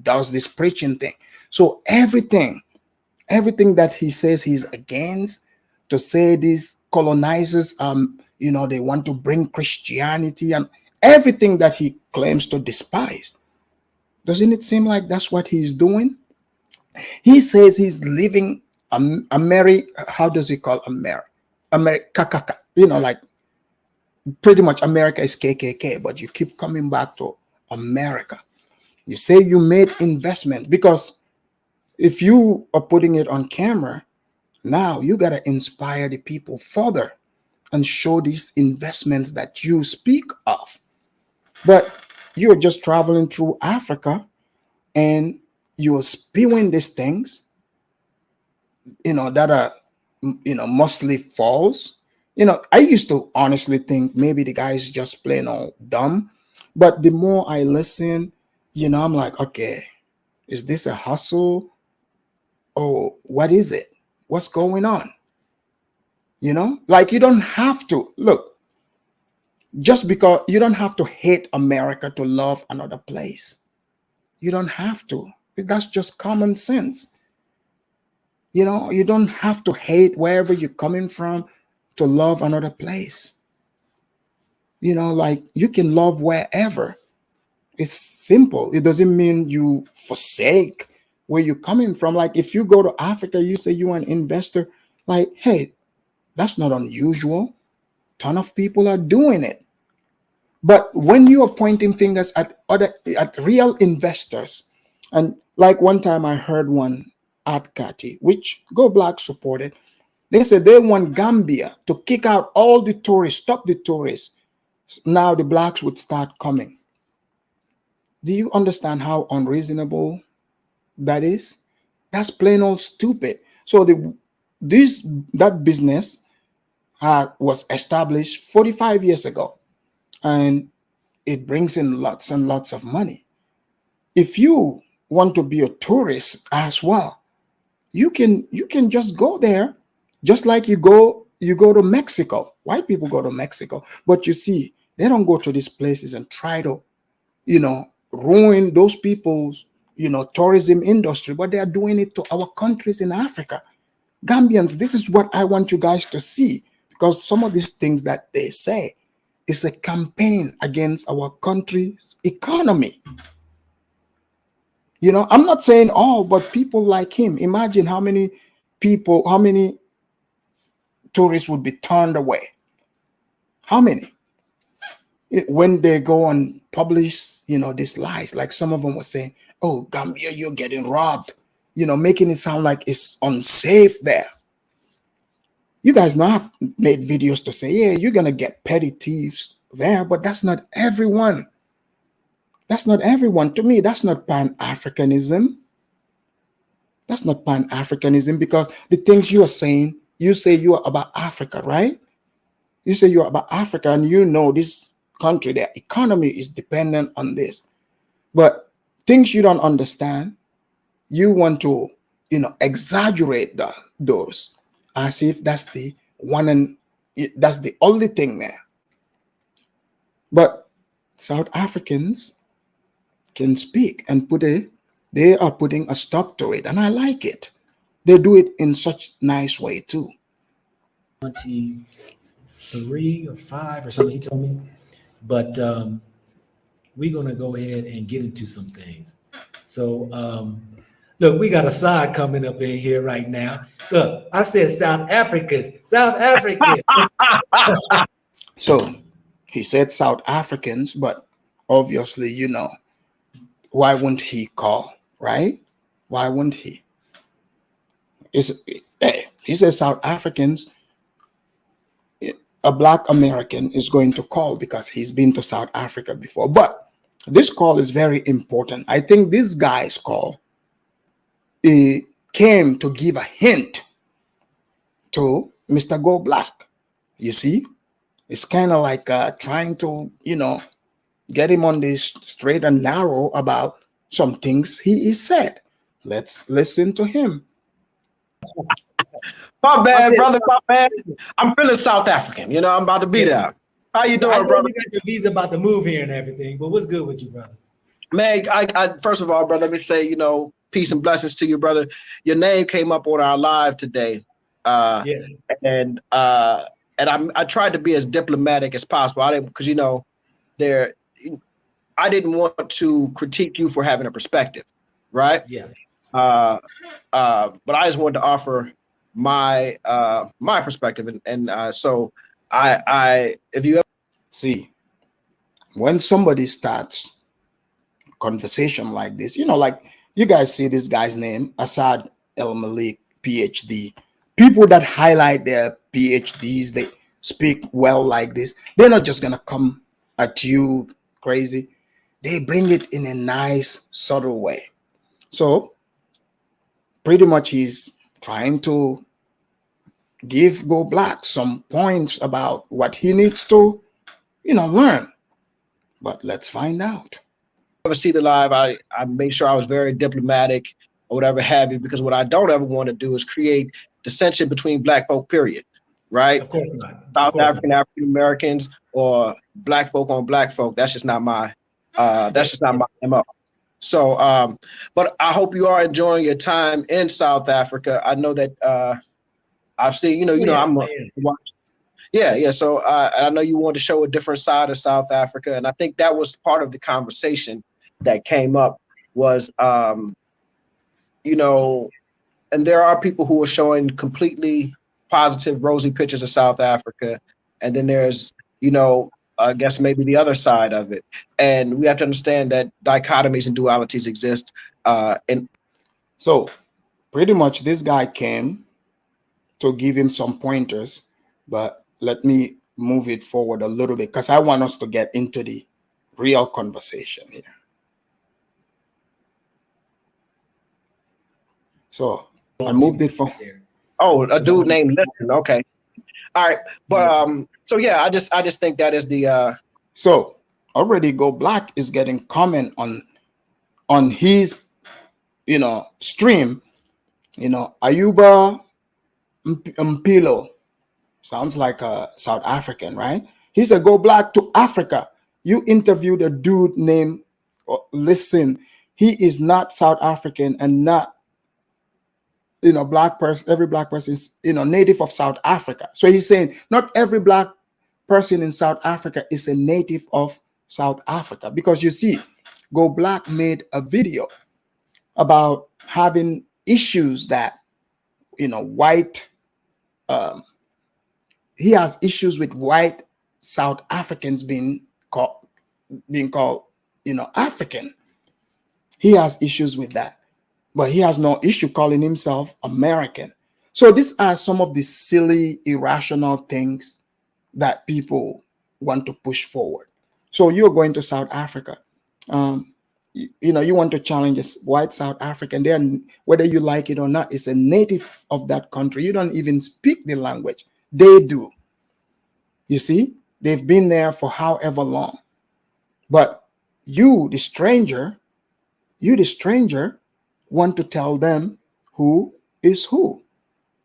does this preaching thing. So everything that he says he's against, to say these colonizers, they want to bring Christianity, and everything that he claims to despise, doesn't it seem like that's what he's doing? He says he's living how does he call America? Like, pretty much America is KKK, but you keep coming back to America. You say you made investment, because if you are putting it on camera, now you got to inspire the people further and show these investments that you speak of. But you're just traveling through Africa and you're spewing these things, that are, mostly false. I used to honestly think maybe the guy is just plain old dumb. But the more I listen, I'm like, okay, is this a hustle? Or what is it? What's going on? Like, you don't have to look, just because you don't have to hate America to love another place. You don't have to. That's just common sense. You don't have to hate wherever you're coming from to love another place. You know, like you can love wherever. It's simple. It doesn't mean you forsake where you're coming from. Like if you go to Africa, you say you're an investor, like, hey, that's not unusual. Ton of people are doing it. But when you are pointing fingers at real investors, and like one time I heard one at Kati, which Go Black supported, they said they want Gambia to kick out all the tourists, stop the tourists. Now the blacks would start coming. Do you understand how unreasonable that is? That's plain old stupid. So that business was established 45 years ago, and it brings in lots and lots of money. If you want to be a tourist as well, you can just go there, just like you go to Mexico. White people go to Mexico, but you see, they don't go to these places and try to, ruin those people's, tourism industry, but they are doing it to our countries in Africa. Gambians, this is what I want you guys to see, because some of these things that they say is a campaign against our country's economy. I'm not saying all, but people like him. Imagine how many tourists would be turned away. How many? When they go and publish, these lies, like some of them were saying, oh, Gambia, you're getting robbed, making it sound like it's unsafe there. You guys now have made videos to say, yeah, you're going to get petty thieves there, but that's not everyone. That's not everyone. To me, that's not Pan-Africanism. That's not Pan-Africanism, because the things you are saying, you say you are about Africa, right? You say you're about Africa, and this country, their economy is dependent on this. But things you don't understand, you want to, exaggerate those as if that's the one and that's the only thing there. But South Africans can speak and they are putting a stop to it, and I like it. They do it in such nice way too. 23 or 5 or something, he told me. But we're going to go ahead and get into some things. So, look, we got a side coming up in here right now. Look, I said South Africans. So he said South Africans, but obviously, why wouldn't he call, right? Why wouldn't he? He says South Africans. A Black American is going to call because he's been to South Africa before. But this call is very important. I think this guy's call came to give a hint to Mr. Go Black. You see, it's kind of like trying to, get him on this straight and narrow about some things he said. Let's listen to him. My bad, brother. My bad. I'm feeling South African. I'm about to be there. How you doing, brother? You got your visa about to move here and everything, but what's good with you, brother? Man, I first of all, brother, let me say, peace and blessings to you, brother. Your name came up on our live today. And I tried to be as diplomatic as possible. I didn't, because I didn't want to critique you for having a perspective, right? Yeah. But I just wanted to offer my perspective, and so I if you ever see, when somebody starts conversation like this, like you guys see this guy's name, Assad El Malik, PhD. People that highlight their PhDs, they speak well like this. They're not just gonna come at you crazy. They bring it in a nice, subtle way. So pretty much he's trying to give Go Black some points about what he needs to, learn. But let's find out. ever see the live, I made sure I was very diplomatic or whatever have you, because what I don't ever want to do is create dissension between Black folk, period. Right? Of course not. South African, African Americans, or Black folk on Black folk. That's just not my my MO. So, but I hope you are enjoying your time in South Africa. I know that I've seen, I'm Yeah. So I know you wanted to show a different side of South Africa, and I think that was part of the conversation that came up was, you know, and there are people who are showing completely positive, rosy pictures of South Africa, and then there's, you know, I guess maybe the other side of it, and we have to understand that dichotomies and dualities exist. And so pretty much this guy came to give him some pointers, but let me move it forward a little bit because I want us to get into the real conversation here. So I moved it from there. Oh, a dude named Lipton. Okay. All right. But so yeah, I just think that is the so already Go Black is getting comment on his, you know, stream, you know, Ayuba Mpilo, sounds like a South African, right? He said, Go Black to Africa. You interviewed a dude named, listen, he is not South African and not, you know, black person. Every black person is, you know, native of South Africa. So he's saying not every black person in South Africa is a native of South Africa, because you see, Go Black made a video about having issues that, you know, white, he has issues with white South Africans being called, you know, African. He has issues with that, but he has no issue calling himself American. So these are some of the silly, irrational things that people want to push forward. So you're going to South Africa. You know, you want to challenge a white South African. They're, whether you like it or not, is a native of that country. You don't even speak the language. They do. You see, they've been there for however long. But you, the stranger, want to tell them who is who.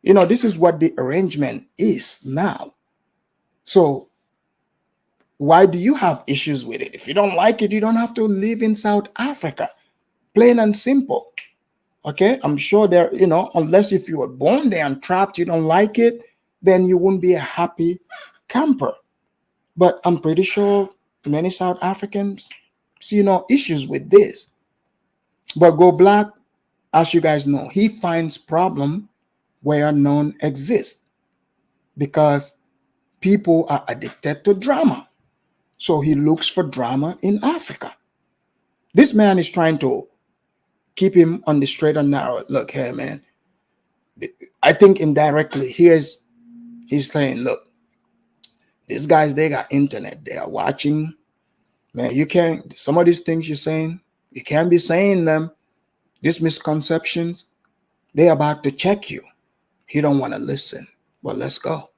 You know, this is what the arrangement is now. So why do you have issues with it? If you don't like it, you don't have to live in South Africa. Plain and simple. Okay, I'm sure there, you know, unless if you were born there and trapped, you don't like it, then you wouldn't be a happy camper. But I'm pretty sure many South Africans see no issues with this. But Go Black, as you guys know, he finds problem where none exist, because people are addicted to drama. So he looks for drama in Africa. This man is trying to keep him on the straight and narrow. Look here, man. I think indirectly he's saying, look, these guys, they got internet. They are watching. Man, you can't, some of these things you're saying, you can't be saying them. These misconceptions, they're about to check you. You don't want to listen. Well, let's go.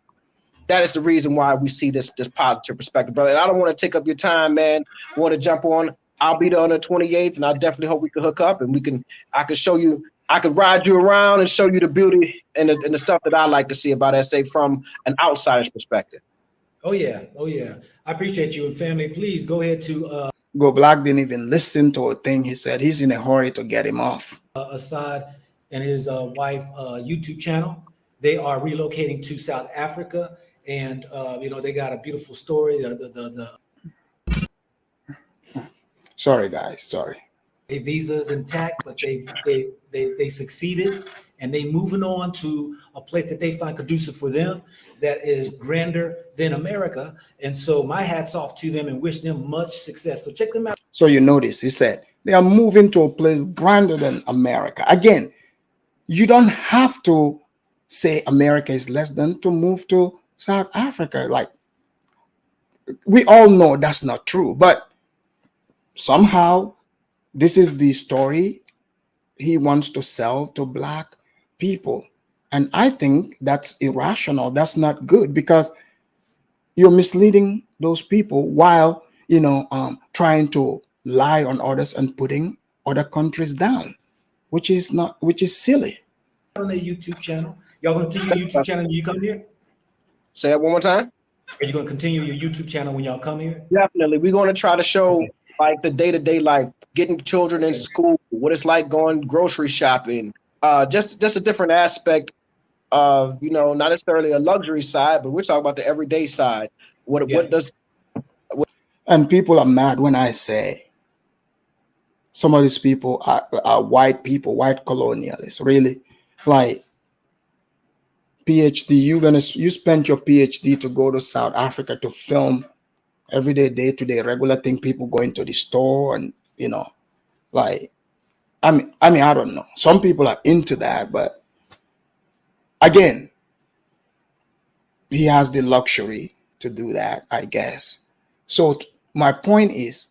That is the reason why we see this positive perspective, brother. And I don't want to take up your time, man. I want to jump on. I'll be there on the 28th, and I definitely hope we can hook up and I can show you, I could ride you around and show you the beauty and the stuff that I like to see about SA from an outsider's perspective. Oh yeah. I appreciate you, and family, please go ahead to Go Black didn't even listen to a thing he said. He's in a hurry to get him off. Assad and his wife YouTube channel. They are relocating to South Africa, and you know, they got a beautiful story. Sorry, guys. Sorry. Visa's intact, but they succeeded, and they moving on to a place that they find conducive for them, that is grander than America. And so my hat's off to them and wish them much success. So check them out. So you notice he said they are moving to a place grander than America. Again, you don't have to say America is less than to move to South Africa. Like, we all know that's not true, but somehow this is the story he wants to sell to black people. And I think that's irrational. That's not good, because you're misleading those people while, you know, trying to lie on others and putting other countries down, which is silly. On their YouTube channel. Y'all gonna continue your YouTube channel when you come here? Say that one more time. Are you gonna continue your YouTube channel when y'all come here? Definitely. We're going to try to show like the day-to-day life, getting children in school, what it's like going grocery shopping, just a different aspect of, you know, not necessarily a luxury side, but we're talking about the everyday side. What does And people are mad when I say some of these people are white people, white colonialists. Really, like PhD. You spent your PhD to go to South Africa to film everyday, day to day, regular thing. People going to the store and like I don't know. Some people are into that, but again, he has the luxury to do that, I guess. So my point is,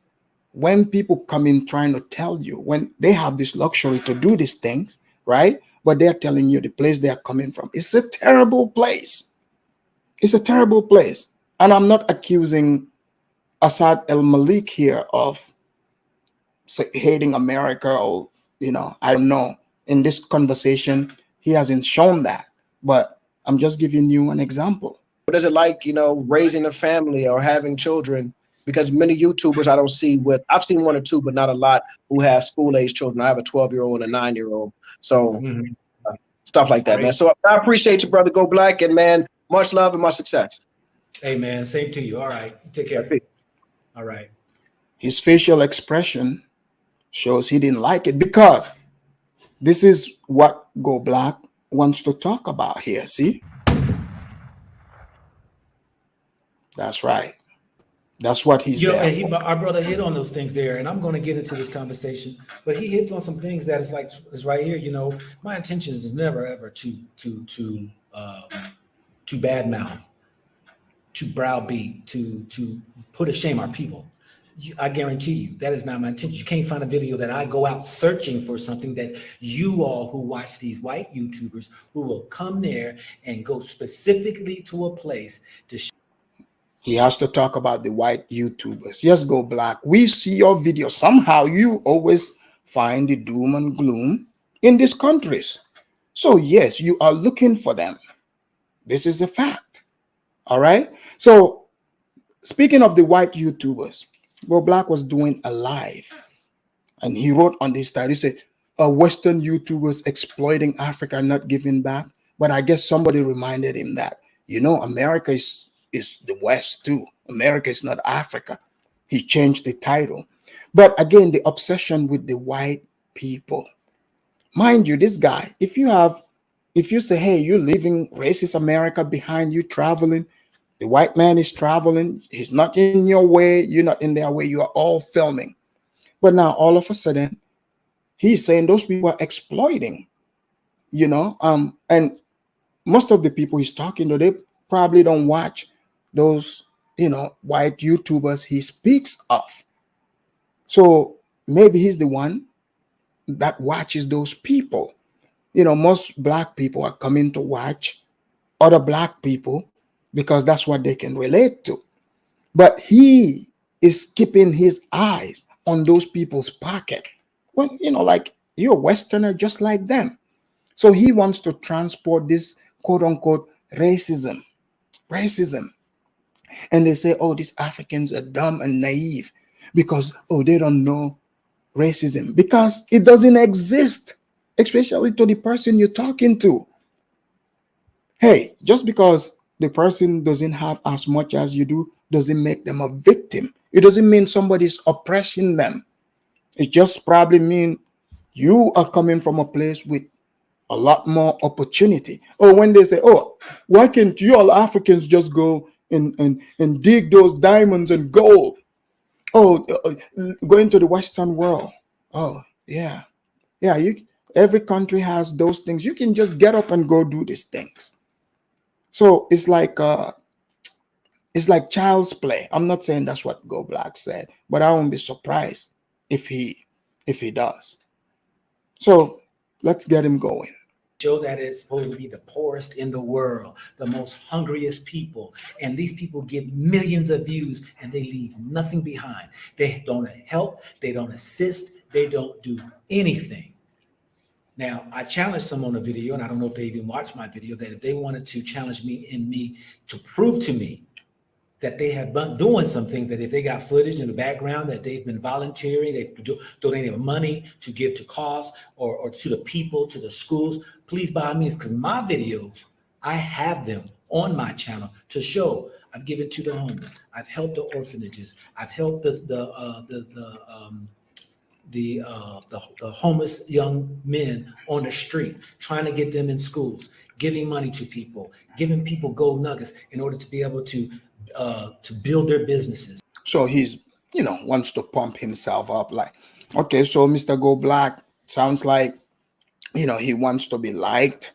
when people come in trying to tell you, when they have this luxury to do these things, right? But they're telling you the place they are coming from, it's a terrible place. It's a terrible place. And I'm not accusing Assad El Malik here of hating America or, I don't know. In this conversation, he hasn't shown that. But I'm just giving you an example. what is it like, you know, raising a family or having children? Because many YouTubers I don't see I've seen one or two, but not a lot, who have school-age children. I have a 12-year-old and a 9-year-old. So stuff like that, man. So I appreciate you, brother. Go Black, and man, much love and much success. Hey, man, same to you. All right, take care. All right. His facial expression shows he didn't like it, because this is what Go Black wants to talk about here. See? That's right. That's what he's there. And our brother hit on those things there, and I'm going to get into this conversation, but he hits on some things that is right here. You know, my intentions is never ever to badmouth, to browbeat, to put to shame our people. I guarantee you that is not my intention. You can't find a video that I go out searching for something that you all who watch these white YouTubers who will come there and go specifically to a place to. He has to talk about the white YouTubers. Yes, Go Black. We see your video. Somehow you always find the doom and gloom in these countries. So yes, you are looking for them. This is a fact. All right. So speaking of the white YouTubers, Go Black was doing a live, and he wrote on this side, he said, Western YouTubers exploiting Africa, not giving back. But I guess somebody reminded him that, America is the West too. America is not Africa. He changed the title. But again, the obsession with the white people. Mind you, this guy, if you say, hey, you're leaving racist America behind, you traveling, the white man is traveling, he's not in your way, you're not in their way, you are all filming. But now all of a sudden, he's saying those people are exploiting, and most of the people he's talking to, they probably don't watch those, white YouTubers he speaks of. So maybe he's the one that watches those people. Most black people are coming to watch other black people because that's what they can relate to. But he is keeping his eyes on those people's pocket. Well, like you're a Westerner just like them. So he wants to transport this quote unquote racism. And they say, oh, these Africans are dumb and naive because, they don't know racism, because it doesn't exist, especially to the person you're talking to. Hey, just because the person doesn't have as much as you do doesn't make them a victim. It doesn't mean somebody's oppressing them. It just probably means you are coming from a place with a lot more opportunity. Or when they say, oh, why can't you all Africans just go and dig those diamonds and gold? Oh, going to the Western world. Oh, yeah. Yeah, every country has those things. You can just get up and go do these things. So it's like child's play. I'm not saying that's what Go Black said, but I won't be surprised if he does. So let's get him going. Show that it's supposed to be the poorest in the world, the most hungriest people. And these people get millions of views and they leave nothing behind. They don't help, they don't assist, they don't do anything. Now, I challenged some on the video, and I don't know if they even watched my video, that if they wanted to challenge me to prove to me that they have been doing some things, that if they got footage in the background, that they've been volunteering, they've donated money to give to cause or to the people, to the schools, please by all means, because my videos I have them on my channel to show I've given to the homeless. I've helped the orphanages. I've helped the homeless young men on the street, trying to get them in schools, giving money to people, giving people gold nuggets in order to be able to build their businesses. So he's, wants to pump himself up like, okay, so Mr. Go Black sounds like, he wants to be liked.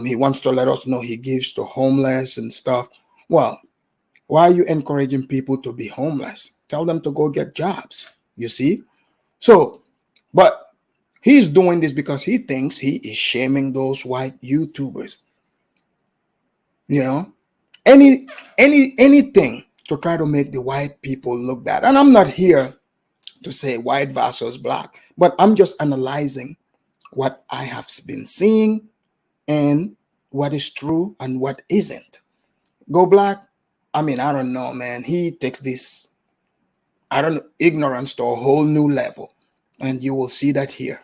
He wants to let us know he gives to homeless and stuff. Well, why are you encouraging people to be homeless? Tell them to go get jobs, you see? So, but he's doing this because he thinks he is shaming those white YouTubers. Anything to try to make the white people look bad. And I'm not here to say white versus black, but I'm just analyzing what I have been seeing and what is true and what isn't. Go Black, I don't know, man. He takes this, ignorance to a whole new level. And you will see that here.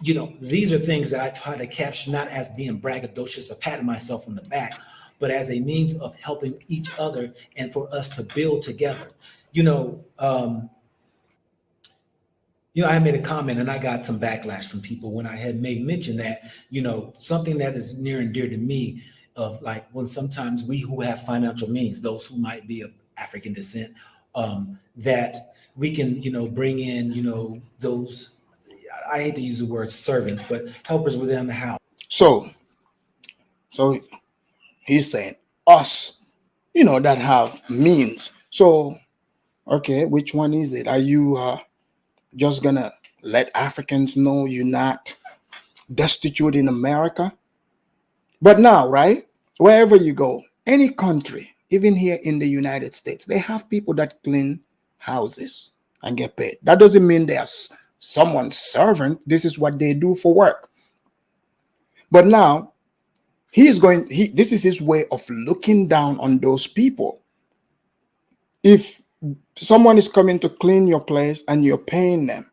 These are things that I try to capture, not as being braggadocious or patting myself on the back, but as a means of helping each other and for us to build together. I made a comment and I got some backlash from people when I had made mention that, something that is near and dear to me, of like when sometimes we who have financial means, those who might be of African descent, that we can, bring in, those, I hate to use the word servants, but helpers within the house. So he's saying us, that have means. So, okay, which one is it? Are you just gonna let Africans know you're not destitute in America? But now, right, wherever you go, any country, even here in the United States, they have people that clean houses and get paid. That doesn't mean they are someone's servant. This is what they do for work. But now this is his way of looking down on those people. If someone is coming to clean your place and you're paying them,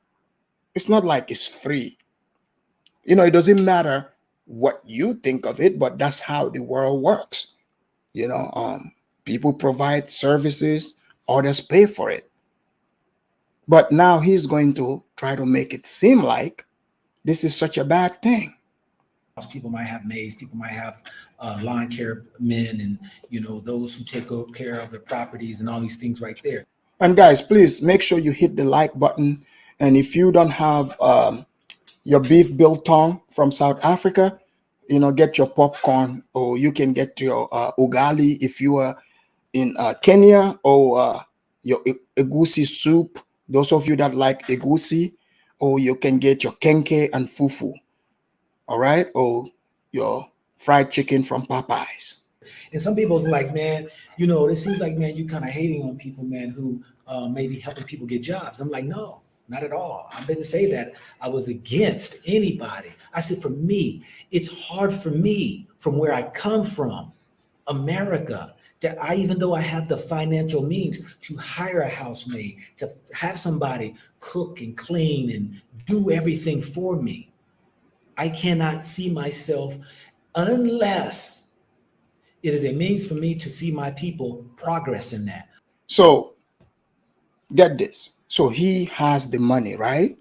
it's not like it's free. It doesn't matter what you think of it, but that's how the world works. People provide services, others pay for it. But now he's going to try to make it seem like this is such a bad thing. People might have maids, people might have lawn care men, and those who take care of their properties and all these things right there. And guys, please make sure you hit the like button. And if you don't have your beef biltong from South Africa, get your popcorn, or you can get your ugali if you are in Kenya, or your egusi soup, those of you that like egusi, or you can get your kenke and fufu, all right, or your fried chicken from Popeyes. And some people's like, man, it seems like, man, you kind of hating on people, man, who maybe helping people get jobs. I'm like, no, not at all. I didn't say that I was against anybody. I said, for me, it's hard for me from where I come from, America, that even though I have the financial means to hire a housemaid, to have somebody cook and clean and do everything for me, I cannot see myself unless it is a means for me to see my people progress in that. So get this. So he has the money, right,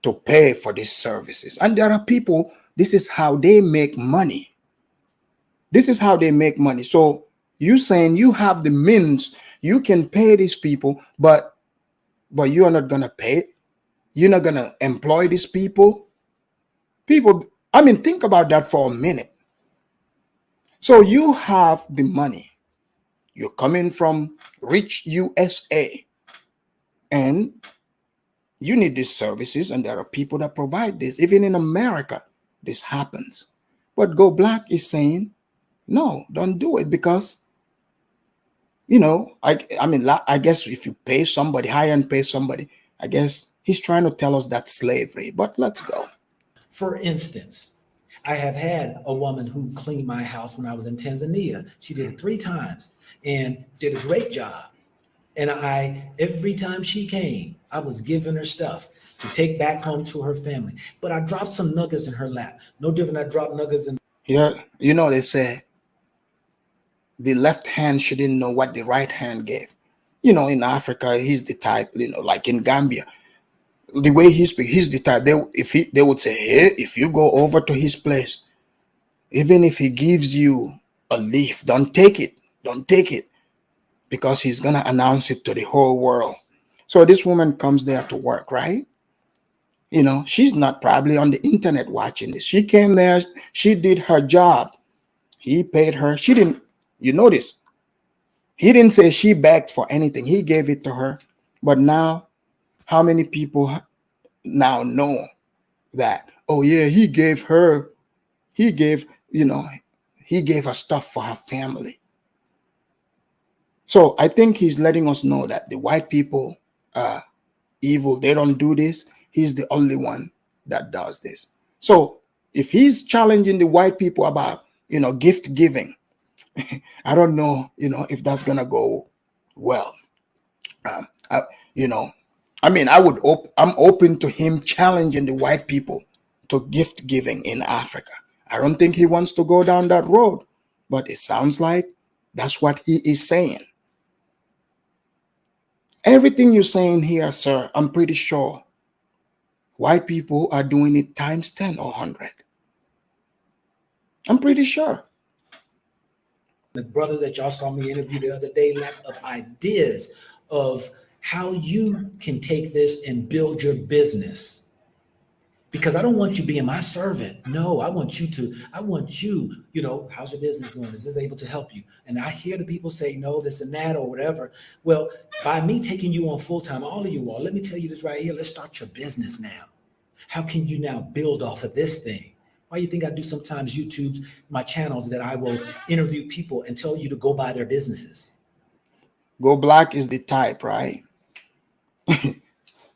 to pay for these services. And there are people, this is how they make money. This is how they make money. So you saying you have the means, you can pay these people, but you are not going to pay it. You're not going to employ these people. Think about that for a minute. So you have the money. You're coming from rich USA, and you need these services, and there are people that provide this. Even in America, this happens. But Go Black is saying, no, don't do it, because I guess if you pay somebody, hire and pay somebody, I guess he's trying to tell us that's slavery. But let's go. For instance, I have had a woman who cleaned my house when I was in Tanzania. She did it 3 times and did a great job. And every time she came, I was giving her stuff to take back home to her family. But I dropped some nuggets in her lap. No different. I dropped nuggets in. Yeah, you know, they say the left hand shouldn't know what the right hand gave. You know, in Africa, he's the type, you know, like in Gambia, the way he speaks, he's the type. They would say, hey, if you go over to his place, even if he gives you a leaf, don't take it. Don't take it, because he's gonna announce it to the whole world. So this woman comes there to work, right? You know, she's not probably on the internet watching this. She came there, she did her job. He paid her. She didn't, you notice, he didn't say she begged for anything. He gave it to her. But now, how many people now know that, oh yeah, he gave, you know, he gave her stuff for her family. So I think he's letting us know that the white people are evil. They don't do this. He's the only one that does this. So if he's challenging the white people about, you know, gift giving, I don't know, you know, if that's gonna go well. I, you know, I mean, I'm open to him challenging the white people to gift giving in Africa. I don't think he wants to go down that road, but it sounds like that's what he is saying. Everything you're saying here, sir, I'm pretty sure white people are doing it times 10 or 100. I'm pretty sure. The brothers that y'all saw me interview the other day lack of ideas of how you can take this and build your business. Because I don't want you being my servant. No, I want you, you know, how's your business doing? Is this able to help you? And I hear the people say no, this and that, or whatever. Well, by me taking you on full time, all of you all, let me tell you this right here. Let's start your business now. How can you now build off of this thing? Why do you think I do sometimes YouTube, my channels, that I will interview people and tell you to go buy their businesses? Go Black is the type, right?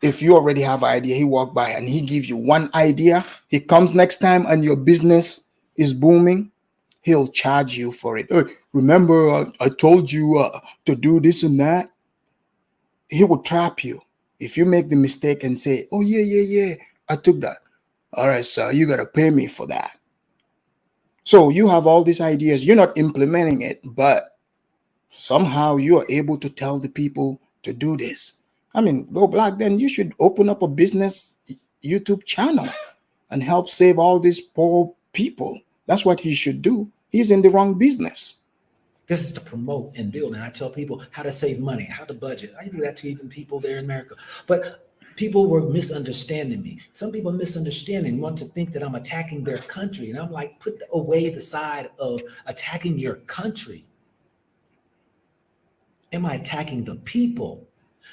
If you already have an idea, he walk by and he gives you one idea, he comes next time and your business is booming, he'll charge you for it. Hey, remember, I told you to do this and that. He will trap you. If you make the mistake and say, oh, yeah, I took that. All right, sir, you got to pay me for that. So you have all these ideas. You're not implementing it, but somehow you are able to tell the people to do this. I mean, Go Black, then you should open up a business YouTube channel and help save all these poor people. That's what he should do. He's in the wrong business. This is to promote and build. And I tell people how to save money, how to budget. I do that to even people there in America. But people were misunderstanding me. Some people misunderstanding want to think that I'm attacking their country. And I'm like, put away the side of attacking your country. Am I attacking the people?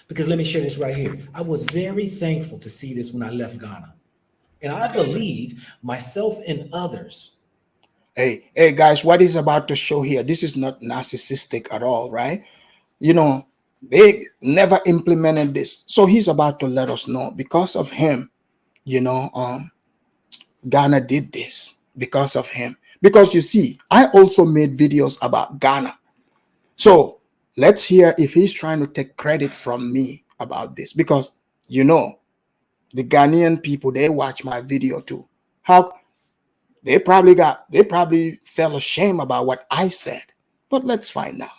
Because let me share this right here. I was very thankful to see this when I left Ghana. And I believe myself and others. Hey, guys, what is about to show here? This is not narcissistic at all, right? You know, they never implemented this. So he's about to let us know because of him, you know, Ghana did this because of him. Because you see, I also made videos about Ghana. So let's hear if he's trying to take credit from me about this, because you know the Ghanaian people, they watch my video too. How they probably felt ashamed about what I said. But let's find out.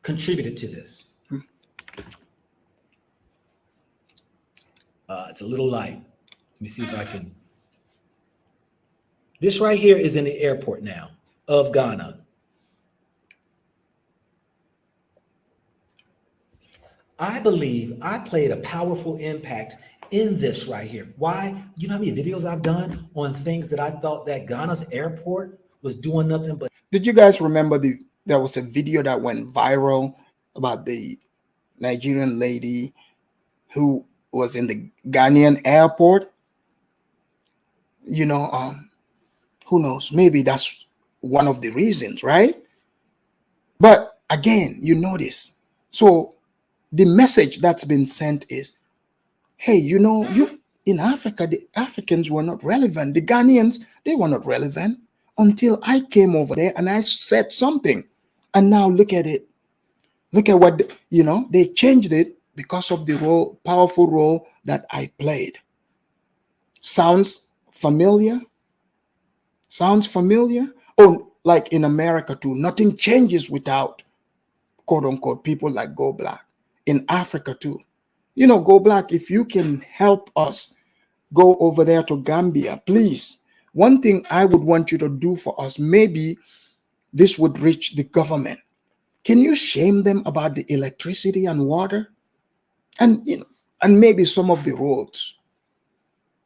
Contributed to this. It's a little light. Let me see if I can. This right here is in the airport now of Ghana. I believe I played a powerful impact in this right here. Why? You know how many videos I've done on things that I thought that Ghana's airport was doing nothing but. Did you guys remember there was a video that went viral about the Nigerian lady who was in the Ghanaian airport? You know, who knows? Maybe that's one of the reasons, right? But again, you notice. So the message that's been sent is, hey, you know, you in Africa, the Africans were not relevant. The Ghanaians, they were not relevant until I came over there and I said something. And now look at it. Look at what, you know, they changed it because of the powerful role that I played. Sounds familiar? Sounds familiar? Oh, like in America too, nothing changes without quote unquote people like Go Black. In Africa too, Go Black, if you can help us go over there to Gambia, please. One thing I would want you to do for us, maybe this would reach the government. Can you shame them about the electricity and water? And and maybe some of the roads.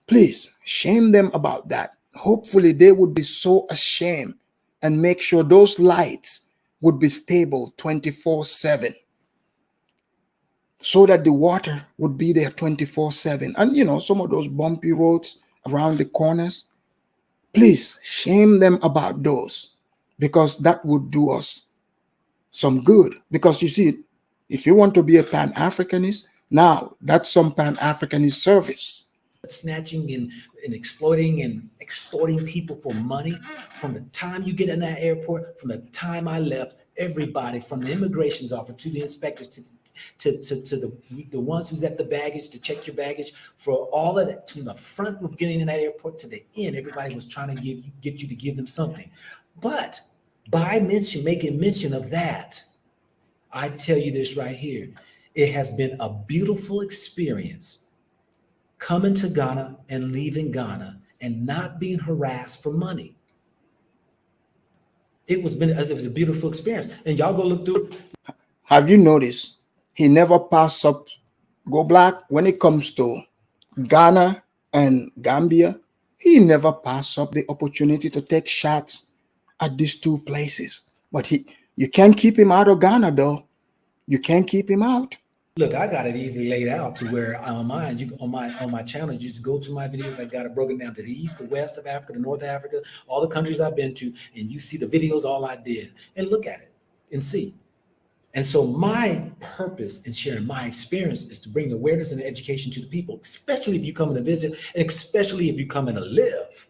Please shame them about that. Hopefully they would be so ashamed and make sure those lights would be stable 24/7 so that the water would be there 24/7. And some of those bumpy roads around the corners, please shame them about those, because that would do us some good. Because you see, if you want to be a Pan-Africanist, now that's some Pan-Africanist service. Snatching and exploiting and extorting people for money. From the time you get in that airport, from the time I left, everybody from the immigration's office to the inspectors to the ones who's at the baggage to check your baggage, for all of that, from the front of getting in that airport to the end, everybody was trying to get you to give them something. But by making mention of that, I tell you this right here, it has been a beautiful experience coming to Ghana and leaving Ghana and not being harassed for money. It was a beautiful experience. And y'all go look through. Have you noticed he never passed up Go Black when it comes to Ghana and Gambia? He never passed up the opportunity to take shots at these two places. But you can't keep him out of Ghana, though. You can't keep him out. Look, I got it easily laid out to where on my channel, you just go to my videos. I got it broken down to the east, the west of Africa, the north of Africa, all the countries I've been to, and you see the videos, all I did, and look at it and see. And so my purpose in sharing my experience is to bring awareness and education to the people, especially if you come in to visit, and especially if you come in to live.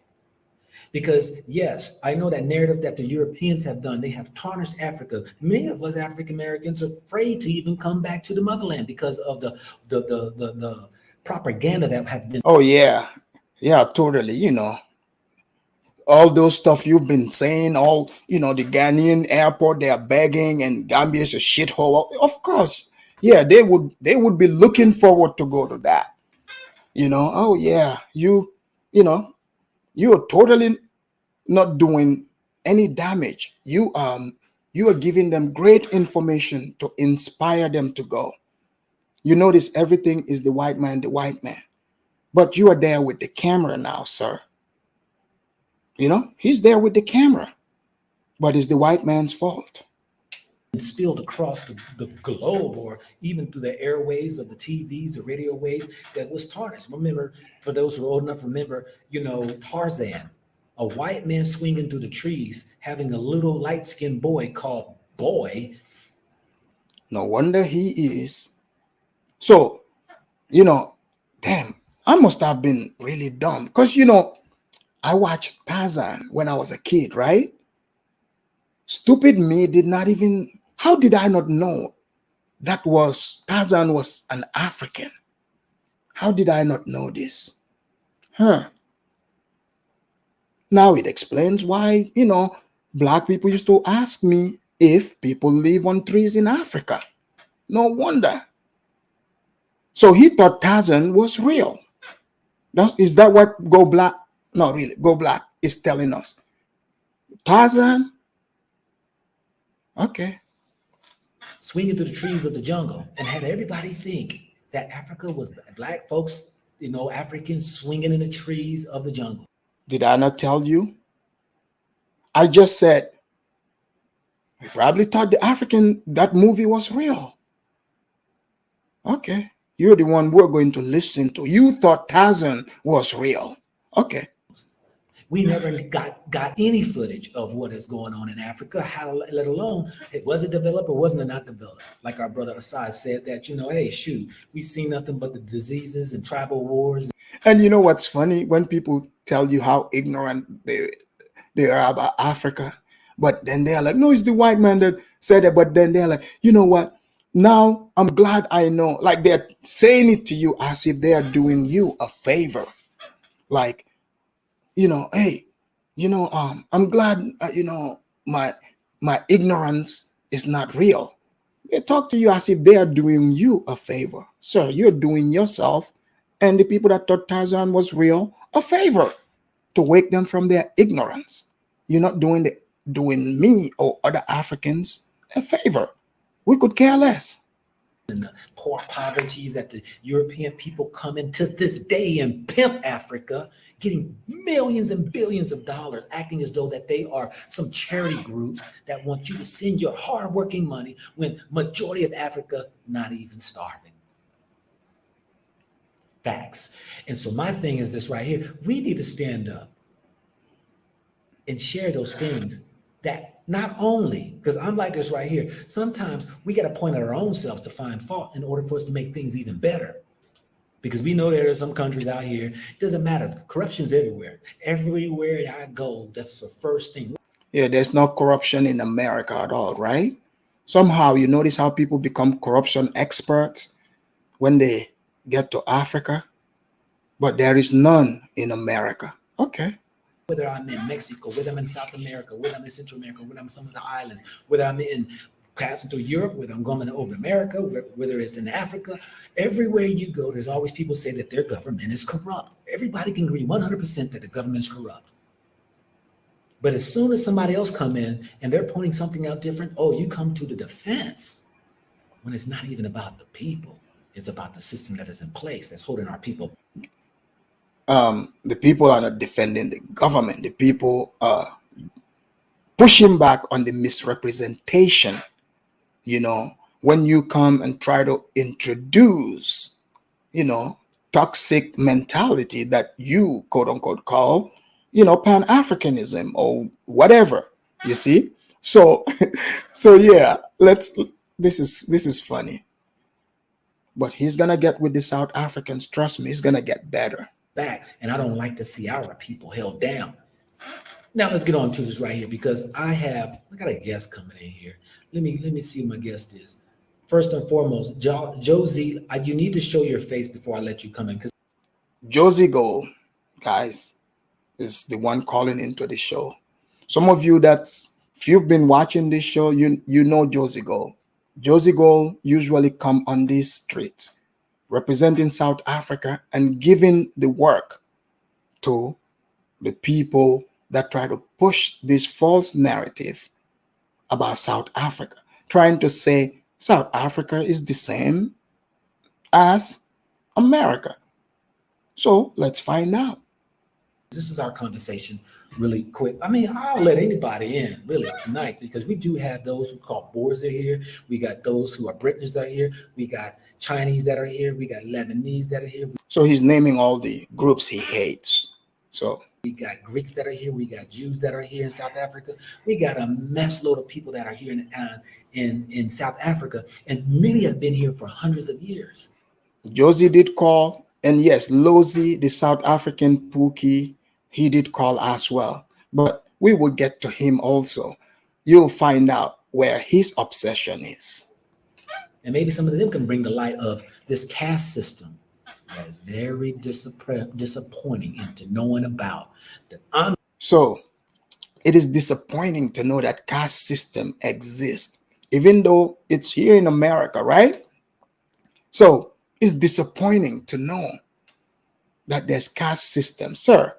Because yes, I know that narrative that the Europeans have done, they have tarnished Africa. Many of us African Americans are afraid to even come back to the motherland because of the propaganda that has been. Oh yeah, totally. All those stuff you've been saying, all the Ghanaian airport, they are begging, and Gambia is a shithole. Of course, yeah, they would be looking forward to go to that. Oh yeah, you're totally not doing any damage. You are giving them great information to inspire them to go. You notice everything is the white man, but you are there with the camera now, sir. He's there with the camera, but it's the white man's fault. Spilled across the globe, or even through the airways of the TVs, the radio waves, that was tarnished. Remember, for those who are old enough, remember, Tarzan, a white man swinging through the trees, having a little light-skinned boy called Boy. No wonder he is. So, damn, I must have been really dumb, because, I watched Tarzan when I was a kid, right? Stupid me did not even, how did I not know Tarzan was an African? How did I not know this? Now it explains why, Black people used to ask me if people live on trees in Africa. No wonder. So he thought Tarzan was real. Is that what Go Black? No, really, Go Black is telling us. Tarzan? Okay. Swinging through the trees of the jungle, and had everybody think that Africa was Black folks, Africans swinging in the trees of the jungle. Did I not tell you? I just said, we probably thought that movie was real. Okay. You're the one we're going to listen to. You thought Tarzan was real. Okay. We never got any footage of what is going on in Africa, let alone was it developed or wasn't it not developed? Like our brother Asad said that, hey, shoot, we've seen nothing but the diseases and tribal wars. And you know what's funny? When people tell you how ignorant they are about Africa, but then they're like, no, it's the white man that said it. But then they're like, you know what? Now I'm glad I know. Like they're saying it to you as if they are doing you a favor. Like, hey, I'm glad, my ignorance is not real. They talk to you as if they are doing you a favor. Sir, you're doing yourself and the people that thought Tarzan was real a favor to wake them from their ignorance. You're not doing me or other Africans a favor. We could care less. And the poor poverties that the European people come into this day and pimp Africa, getting millions and billions of dollars, acting as though that they are some charity groups that want you to send your hardworking money when majority of Africa not even starving. Facts. And so my thing is this right here. We need to stand up and share those things that not only, because I'm like this right here, sometimes we got to point at our own selves to find fault in order for us to make things even better. Because we know there are some countries out here, it doesn't matter. Corruption's everywhere. Everywhere I go, that's the first thing. Yeah, there's no corruption in America at all, right? Somehow you notice how people become corruption experts when they get to Africa, but there is none in America. Okay. Whether I'm in Mexico, whether I'm in South America, whether I'm in Central America, whether I'm in some of the islands, whether I'm in passing through Europe, whether I'm going over America, whether it's in Africa, everywhere you go, there's always people say that their government is corrupt. Everybody can agree 100% that the government is corrupt. But as soon as somebody else come in and they're pointing something out different, oh, you come to the defense when it's not even about the people. It's about the system that is in place that's holding our people. The people are not defending the government. The people are pushing back on the misrepresentation. When you come and try to introduce, toxic mentality that you quote unquote call, Pan Africanism or whatever, you see? So, yeah, this is funny. But he's going to get with the South Africans. Trust me, he's going to get better. Back, and I don't like to see our people held down. Now let's get on to this right here because I got a guest coming in here. Let me see who my guest is. First and foremost, Josie, you need to show your face before I let you come in. Because Josie Gold, guys, is the one calling into the show. Some of you if you've been watching this show, you know Josie Gold. Josie Gold usually come on these streets representing South Africa and giving the work to the people that try to push this false narrative about South Africa, trying to say South Africa is the same as America. So let's find out. This is our conversation really quick. I mean, I'll let anybody in really tonight because we do have those who call Boers are here. We got those who are British that are here. We got Chinese that are here. We got Lebanese that are here. So he's naming all the groups he hates. So we got Greeks that are here. We got Jews that are here in South Africa. We got a mess load of people that are here in South Africa, and many have been here for hundreds of years. Josie did call, and yes, Lozi, the South African Pookie, he did call as well. But we will get to him also. You'll find out where his obsession is. And maybe some of them can bring the light of this caste system that is very disappointing into knowing about. So it is disappointing to know that caste system exists, even though it's here in America, right? So it's disappointing to know that there's caste system. Sir,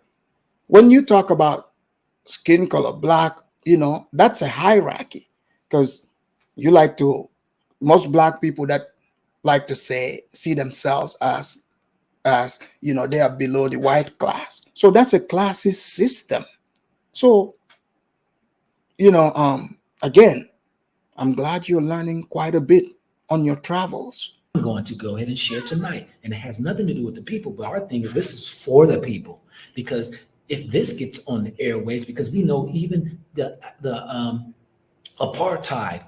when you talk about skin color, black, that's a hierarchy because most black people that like to see themselves as they are below the white class. So that's a classist system. So, again, I'm glad you're learning quite a bit on your travels. I'm going to go ahead and share tonight, and it has nothing to do with the people, but our thing is this is for the people, because if this gets on the airways, because we know even the apartheid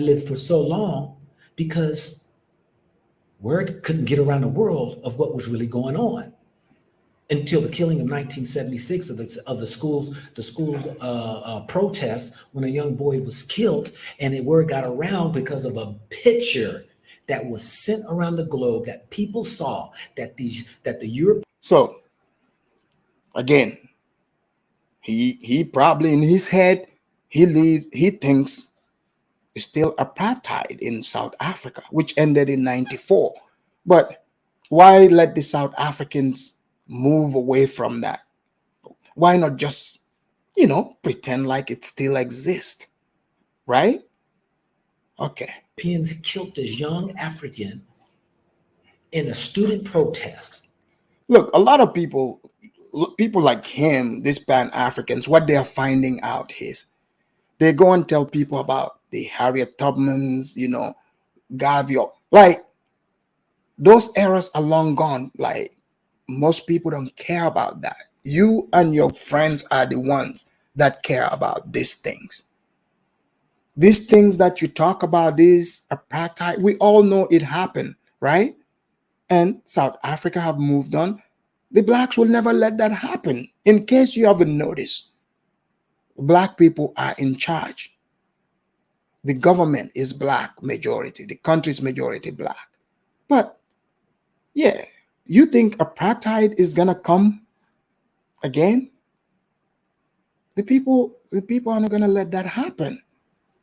lived for so long because word couldn't get around the world of what was really going on until the killing of 1976 of the schools protest when a young boy was killed, and the word got around because of a picture that was sent around the globe that people saw that the Europe. So again, He probably in his head, he thinks it's still apartheid in South Africa, which ended in 94. But why let the South Africans move away from that? Why not just, pretend like it still exists? Right? Okay. Europeans killed this young African in a student protest. Look, a lot of people like him, these Pan-Africans, what they are finding out is they go and tell people about the Harriet Tubmans, Gavio. Like, those eras are long gone. Like, most people don't care about that. You and your friends are the ones that care about these things. These things that you talk about, this apartheid, we all know it happened, right? And South Africa have moved on. The blacks will never let that happen. In case you haven't noticed, black people are in charge. The government is black majority. The country is majority black. But yeah, you think apartheid is gonna come again? The people are not gonna let that happen.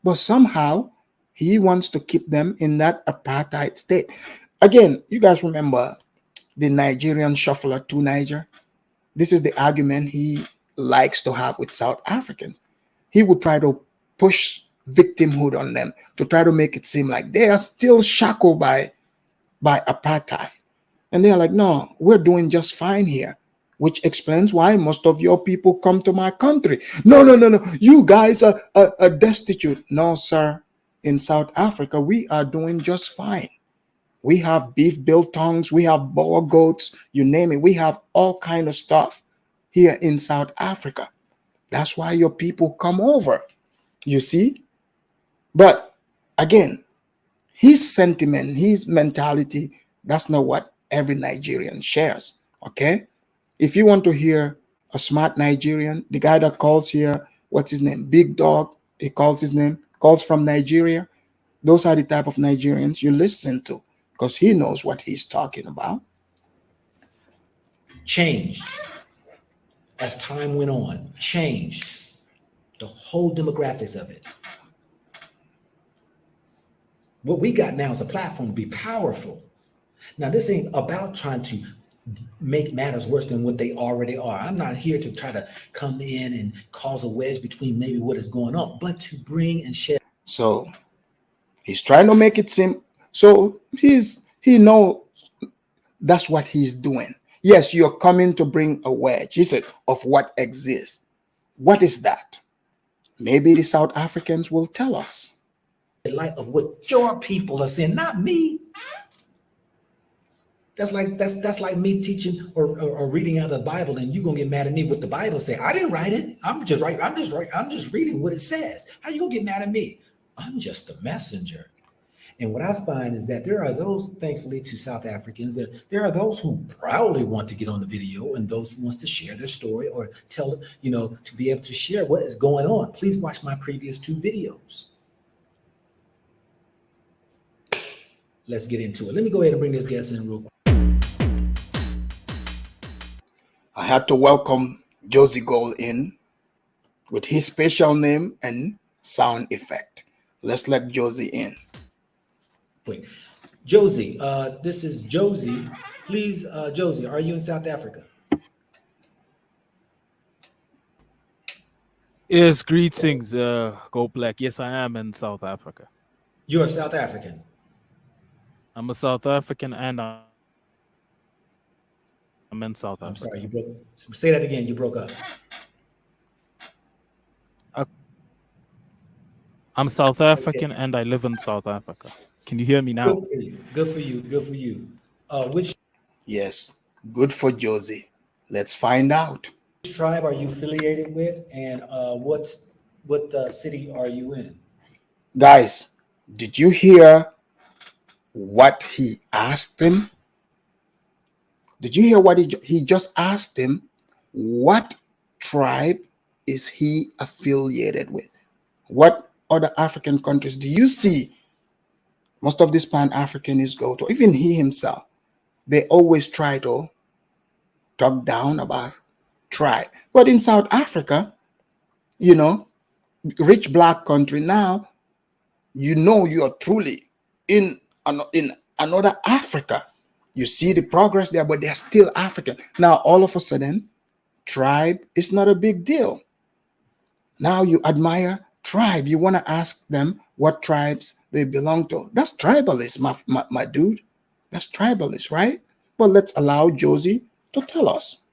But somehow he wants to keep them in that apartheid state. Again, you guys remember the Nigerian shuffler to Niger? This is the argument he likes to have with South Africans. He would try to push victimhood on them to try to make it seem like they are still shackled by apartheid. And they're like, no, we're doing just fine here, which explains why most of your people come to my country. No. You guys are destitute. No, sir. In South Africa, we are doing just fine. We have beef biltongs, we have boer goats, you name it. We have all kind of stuff here in South Africa. That's why your people come over, you see? But again, his sentiment, his mentality, that's not what every Nigerian shares, okay? If you want to hear a smart Nigerian, the guy that calls here, what's his name? Big Dog, he calls his name, calls from Nigeria. Those are the type of Nigerians you listen to because he knows what he's talking about. Changed as time went on, changed the whole demographics of it. What we got now is a platform to be powerful. Now, this ain't about trying to make matters worse than what they already are. I'm not here to try to come in and cause a wedge between maybe what is going on, but to bring and share. So he's trying to make it seem, so he knows that's what he's doing. Yes, you're coming to bring a wedge, he said, of what exists. What is that? Maybe the South Africans will tell us. The light of what your people are saying, not me. That's like me teaching or reading out of the Bible, and you're gonna get mad at me what the Bible say. I didn't write it. I'm just reading what it says. How you gonna get mad at me? I'm just the messenger. And what I find is that there are those, thankfully to South Africans, there are those who proudly want to get on the video and those who wants to share their story or tell, to be able to share what is going on. Please watch my previous 2 videos. Let's get into it. Let me go ahead and bring this guest in real quick. I had to welcome Josie Gold in with his special name and sound effect. Let's let Josie in. Wait, Josie, this is Josie. Please, Josie, are you in South Africa? Yes, greetings, Go Black. Yes, I am in South Africa. You're a South African. I'm a South African and I'm in South Africa. I'm sorry, you broke. Say that again. You broke up. I'm South African and I live in South Africa. Can you hear me now? Good for you. Good for you. Good for you. Which? Yes, good for Josie. Let's find out. Which tribe are you affiliated with, and what city are you in? Guys, did you hear what he asked him? Did you hear what he just asked him? What tribe is he affiliated with? What other African countries do you see most of these Pan-Africanists go to? Even he himself, they always try to talk down about tribe. But in South Africa, rich black country now, you are truly in another Africa. You see the progress there, but they're still African. Now, all of a sudden, tribe is not a big deal. Now you admire tribe. You want to ask them what tribes they belong to. That's tribalist, my dude. That's tribalist, right? But let's allow Josie to tell us.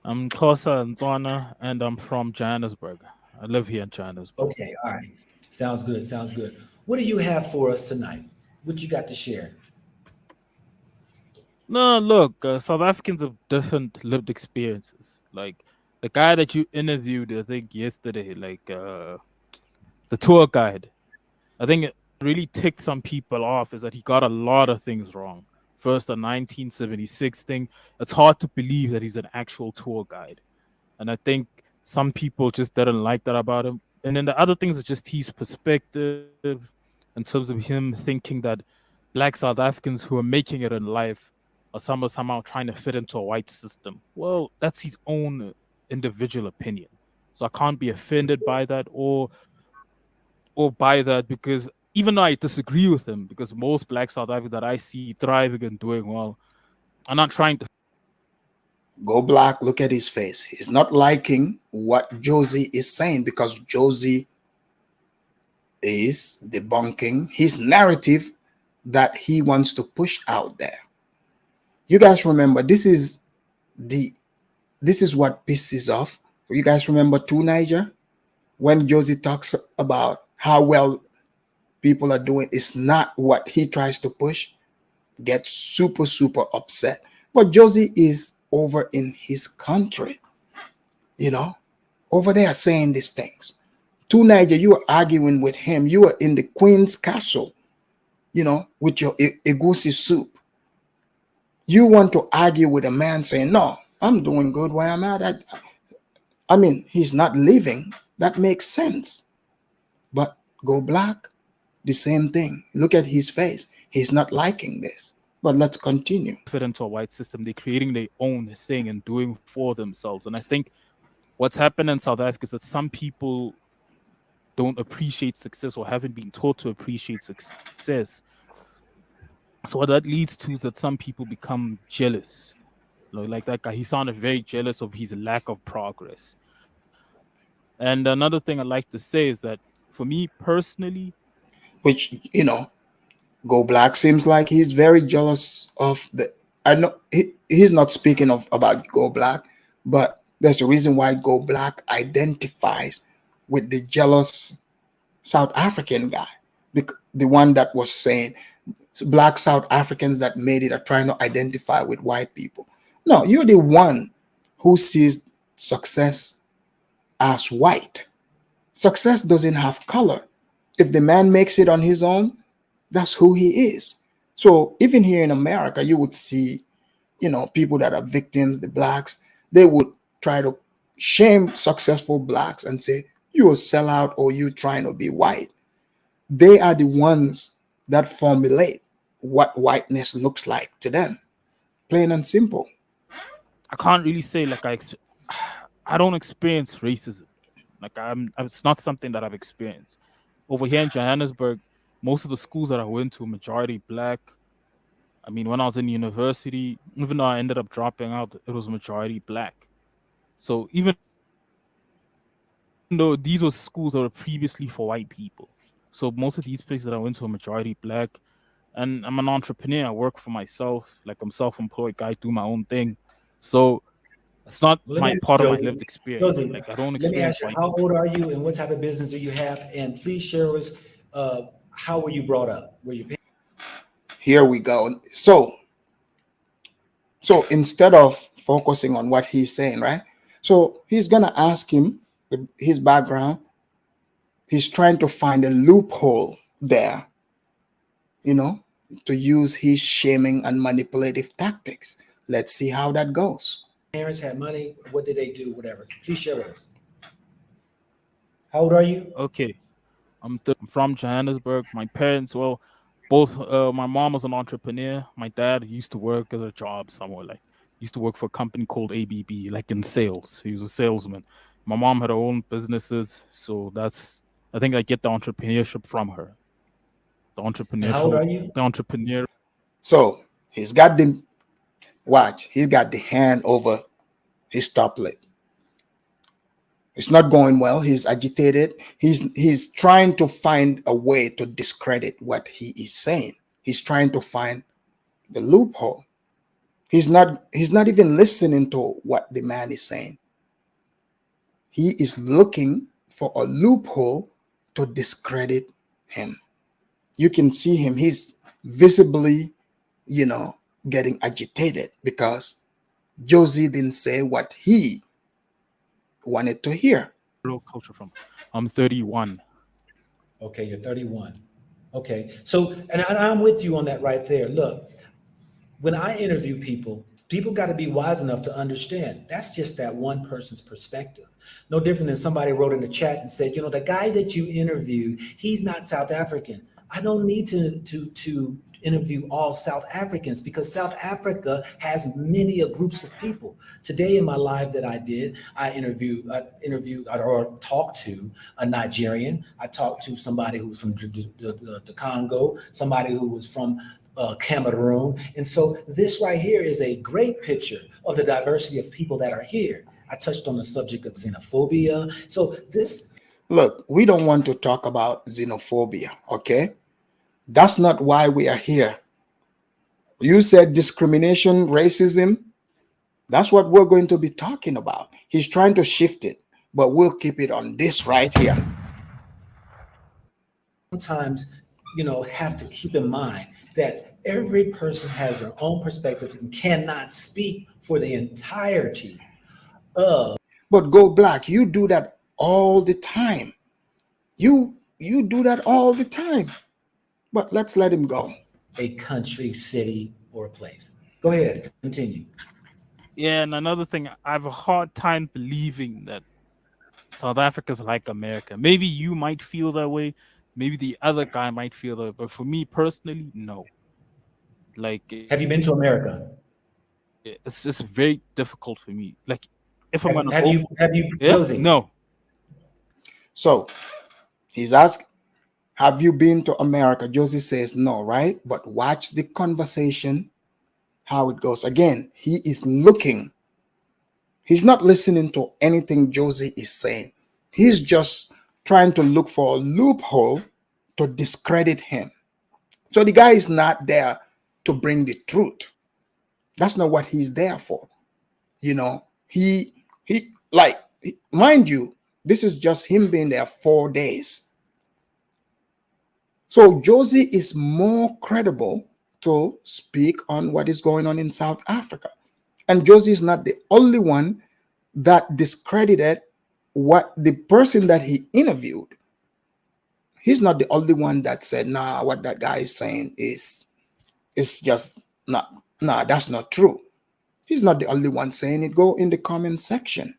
I'm Xhosa and Tswana, and I'm from Johannesburg. I live here in Johannesburg. Okay, all right. Sounds good. Sounds good. What do you have for us tonight? What you got to share? No, look, South Africans have different lived experiences. Like the guy that you interviewed, I think yesterday, like the tour guide. I think it really ticked some people off is that he got a lot of things wrong. First, the 1976 thing. It's hard to believe that he's an actual tour guide, and I think some people just didn't like that about him. And then the other things are just his perspective in terms of him thinking that black South Africans who are making it in life are somehow trying to fit into a white system. Well, that's his own individual opinion. So I can't be offended by that or by that, because even though I disagree with him, because most black South Africans that I see thriving and doing well are not trying to Go black, look at his face. He's not liking what Josie is saying because Josie is debunking his narrative that he wants to push out there. You guys remember, this is what pisses off. You guys remember Two Niger? When Josie talks about how well people are doing, it's not what he tries to push, gets super, super upset. But Josie is over in his country, over there saying these things. Two Niger, you are arguing with him. You are in the Queen's Castle, with your egusi soup. You want to argue with a man saying, no, I'm doing good where I'm at. I mean, he's not leaving. That makes sense. But Go Black, the same thing. Look at his face. He's not liking this. But let's continue. fit into a white system. They're creating their own thing and doing for themselves. And I think what's happened in South Africa is that some people don't appreciate success or haven't been taught to appreciate success. So what that leads to is that some people become jealous. Like that guy, he sounded very jealous of his lack of progress. And another thing I'd like to say is that for me personally, which, Go Black seems like he's very jealous of I know he's not speaking about Go Black, but there's a reason why Go Black identifies with the jealous South African guy, the one that was saying black South Africans that made it are trying to identify with white people. No, you're the one who sees success as white. Success doesn't have color. If the man makes it on his own, that's who he is. So even here in America, you would see, people that are victims, the blacks, they would try to shame successful blacks and say, you a sellout or you trying to be white. They are the ones that formulate what whiteness looks like to them. Plain and simple. I can't really say like I don't experience racism. Like it's not something that I've experienced. Over here in Johannesburg, most of the schools that I went to, majority black. I mean, when I was in university, even though I ended up dropping out, it was majority black. So even though these were schools that were previously for white people, so most of these places that I went to are majority black. And I'm an entrepreneur. I work for myself. Like I'm self-employed guy, do my own thing. So it's not part of my lived experience. Josie, like I don't let me experience ask you, how old are you and what type of business do you have? And please share with us, how were you brought up? Were you? Here we go. So instead of focusing on what he's saying, right? So he's gonna ask him his background. He's trying to find a loophole there, to use his shaming and manipulative tactics. Let's see how that goes. Parents had money. What did they do? Whatever. Please share with us. How old are you? Okay. I'm from Johannesburg. My parents, both, my mom was an entrepreneur. My dad used to work at a job somewhere. Like used to work for a company called ABB, like in sales. He was a salesman. My mom had her own businesses, so I think I get the entrepreneurship from her. The entrepreneurship. How old are you? The entrepreneur. So he's got the watch. He's got the hand over his top lip. It's not going well. He's agitated. He's trying to find a way to discredit what he is saying. He's trying to find the loophole. He's not even listening to what the man is saying. He is looking for a loophole to discredit him. You can see him. He's visibly, getting agitated because Josie didn't say what he wanted to hear. Culture from. I'm 31. Okay, you're 31. Okay, so, and I'm with you on that right there. Look, when I interview people got to be wise enough to understand that's just that one person's perspective. No different than somebody wrote in the chat and said, the guy that you interviewed, he's not South African. I don't need to interview all South Africans because South Africa has many groups of people. Today in my live that I did, I interviewed or talked to a Nigerian. I talked to somebody who's from the Congo, somebody who was from Cameroon. And so this right here is a great picture of the diversity of people that are here. I touched on the subject of xenophobia. So look, we don't want to talk about xenophobia, okay? That's not why we are here. You said discrimination, racism. That's what we're going to be talking about. He's trying to shift it, but we'll keep it on this right here. Sometimes, have to keep in mind that every person has their own perspective and cannot speak for the entirety of. But Go Black, you do that all the time. You do that all the time. But let's let him go. A country, city, or a place. Go ahead, continue. Yeah, and another thing, I have a hard time believing that South Africa's like America. Maybe you might feel that way. Maybe the other guy might feel that way. But for me personally, no. Like, have you been to America? It's just very difficult for me. Like, if I'm have you Josie? No. So he's asked, have you been to America? Josie says no, right? But watch the conversation, how it goes. Again, he is looking. He's not listening to anything Josie is saying. He's just trying to look for a loophole to discredit him. So the guy is not there to bring the truth. That's not what he's there for. He mind you, this is just him being there 4 days. So Josie is more credible to speak on what is going on in South Africa. And Josie is not the only one that discredited what the person that he interviewed. He's not the only one that said, nah, what that guy is saying is just not, nah, that's not true. He's not the only one saying it. Go in the comment section.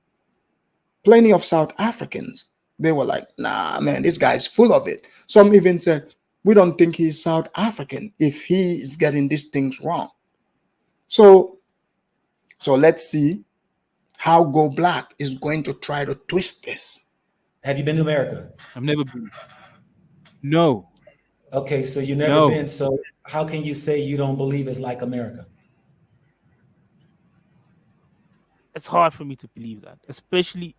Plenty of South Africans, they were like, nah, man, this guy's full of it. Some even said, we don't think he's South African if he is getting these things wrong. So let's see how Go Black is going to try to twist this. Have you been to America? I've never been. No. Okay, so you never been. So how can you say you don't believe it's like America? It's hard for me to believe that, especially,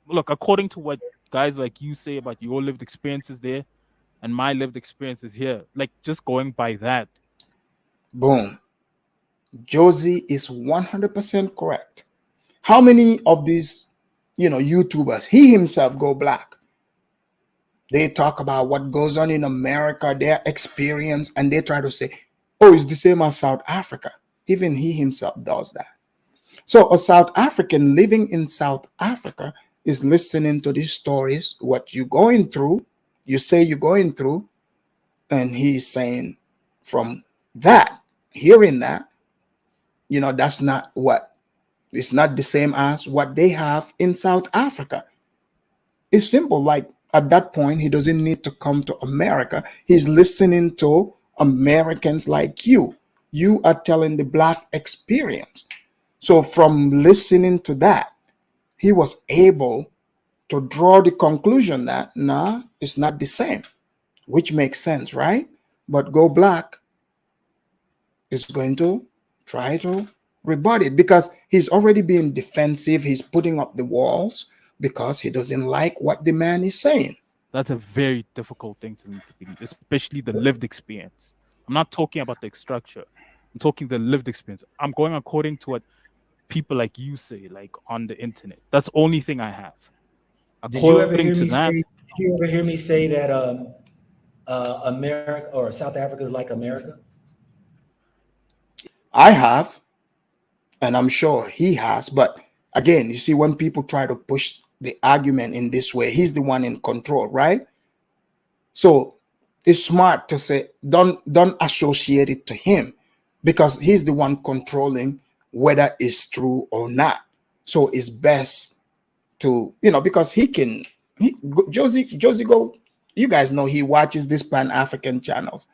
look, according to what guys like you say about your lived experiences there and my lived experiences here, like just going by that. Boom. Josie is 100% correct. How many of these, YouTubers, he himself Go Black, they talk about what goes on in America, their experience, and they try to say, oh, it's the same as South Africa. Even he himself does that. So a South African living in South Africa is listening to these stories, what you're going through, you say you're going through, and he's saying from that, hearing that, that's not what, it's not the same as what they have in South Africa. It's simple. Like at that point, he doesn't need to come to America. He's listening to Americans like you. You are telling the Black experience. So from listening to that, he was able to draw the conclusion that, nah, it's not the same, which makes sense, right? But Go Black is going to try to rebut it because he's already being defensive. He's putting up the walls because he doesn't like what the man is saying. That's a very difficult thing to me to believe, especially the lived experience. I'm not talking about the structure. I'm talking the lived experience. I'm going according to what people like you say, like on the internet. That's the only thing I have. Did you ever According hear to me that, say? Did you ever hear me say that America or South Africa is like America? I have, and I'm sure he has. But again, you see, when people try to push the argument in this way, he's the one in control, right? So it's smart to say don't associate it to him because he's the one controlling whether it's true or not. So it's best to, because Josie go, you guys know he watches this Pan-African channels.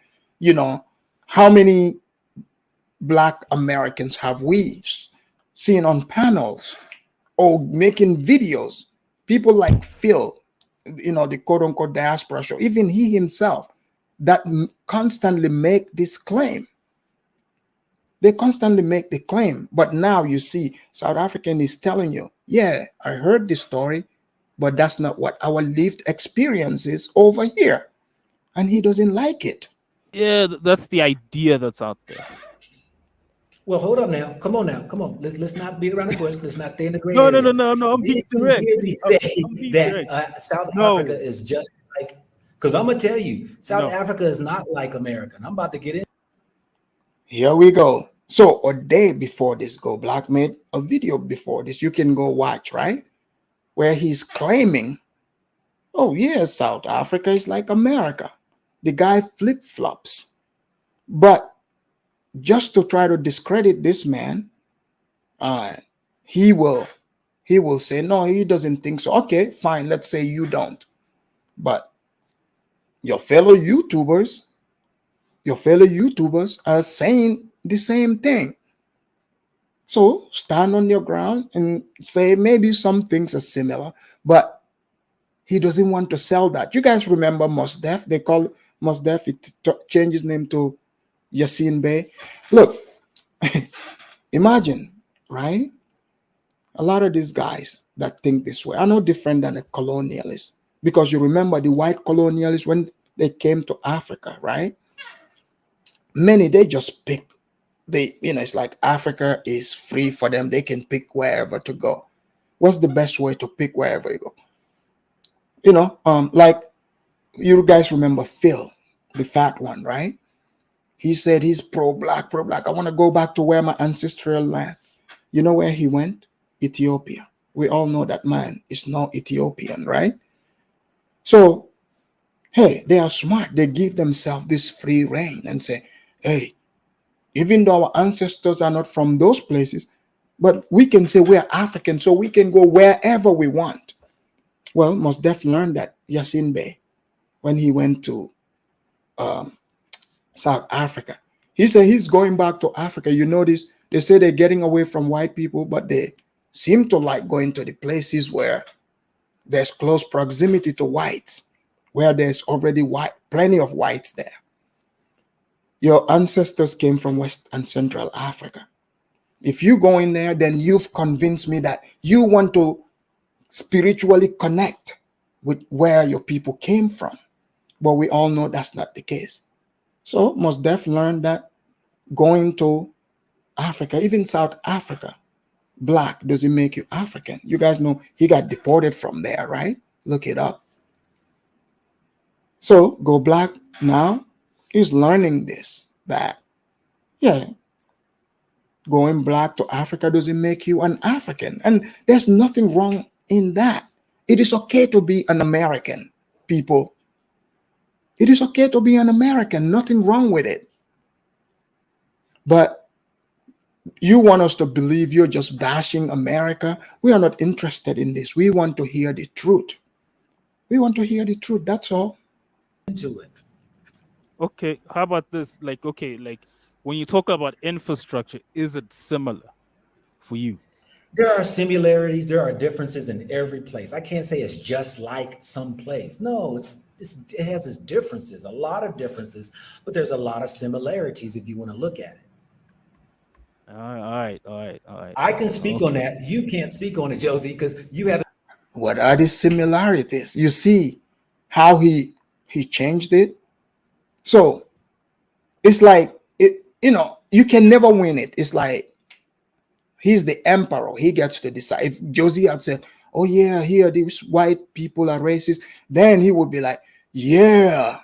How many Black Americans have we seen on panels or making videos? People like Phil, the quote unquote diaspora show, even he himself, that constantly make this claim. They constantly make the claim. But now you see, South African is telling you, yeah, I heard this story, but that's not what our lived experience is over here. And he doesn't like it. yeah, that's the idea that's out there. Well, hold up now. Come on now. Come on. Let's not beat around the bush. Let's not stay in the gray No, area. I'm being Did you direct. hear me I'm say being that direct. South No. Africa is just like? Because I'm gonna tell you, South No. Africa is not like America. And I'm about to get in. Here we go. So a day before this, Go Black made a video before this. You can go watch, right? Where he's claiming, oh yeah, South Africa is like America. The guy flip-flops. But just to try to discredit this man, he will say, no, he doesn't think so. Okay, fine, let's say you don't. But your fellow YouTubers are saying the same thing. So stand on your ground and say maybe some things are similar, but he doesn't want to sell that. You guys remember Mos Def? They call Mos Def, it changed his name to Yassine Bey. Look, imagine, right? A lot of these guys that think this way are no different than a colonialist. Because you remember the white colonialists when they came to Africa, right? Many, they just pick. It's like Africa is free for them. They can pick wherever to go. What's the best way to pick wherever you go? Like you guys remember Phil, the fat one, right? He said he's pro-black. I want to go back to where my ancestral land. You know where he went? Ethiopia. We all know that man is not Ethiopian, right? So, hey, they are smart. They give themselves this free reign and say, hey, even though our ancestors are not from those places, but we can say we're African, so we can go wherever we want. Well, Mos Def learned that Yassine Bey when he went to South Africa. He said he's going back to Africa. You notice they say they're getting away from white people, but they seem to like going to the places where there's close proximity to whites, where there's already plenty of whites there. Your ancestors came from West and Central Africa. If you go in there, then you've convinced me that you want to spiritually connect with where your people came from. But we all know that's not the case. So Mos Def learned that going to Africa, even South Africa, black doesn't make you African. You guys know he got deported from there, right? Look it up. So Go Black now is learning this, that, yeah, going black to Africa doesn't make you an African. And there's nothing wrong in that. It is okay to be an American, people. It is okay to be an American. Nothing wrong with it. But you want us to believe you're just bashing America. We are not interested in this. We want to hear the truth. We want to hear the truth. That's all. Into it. Okay, how about this? Like when you talk about infrastructure, is it similar? for you? There are similarities, there are differences in every place. I can't say it's just like some place. No, it has its differences, a lot of differences, but there's a lot of similarities if you want to look at it. All right. I can speak on Okay. that. You can't speak on it, Josie, because you haven't. What are the similarities? You see how he changed it. So it's like it. You can never win it. It's like he's the emperor. He gets to decide. If Josie had said, "Oh yeah, here these white people are racist," then he would be like, "Yeah,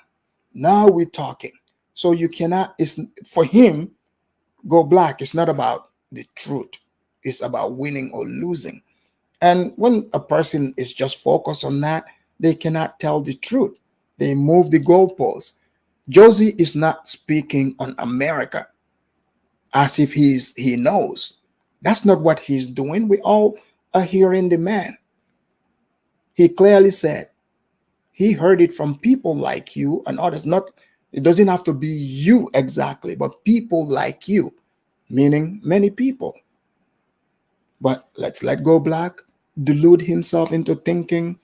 now we're talking." So you cannot. It's for him. Go black. It's not about the truth. It's about winning or losing. And when a person is just focused on that, they cannot tell the truth. They move the goalposts. Josie is not speaking on America as if he knows. That's not what he's doing. We all are hearing the man. He clearly said he heard it from people like you and others. Not, it doesn't have to be you exactly, but people like you, meaning many people. But let's let go black delude himself into thinking,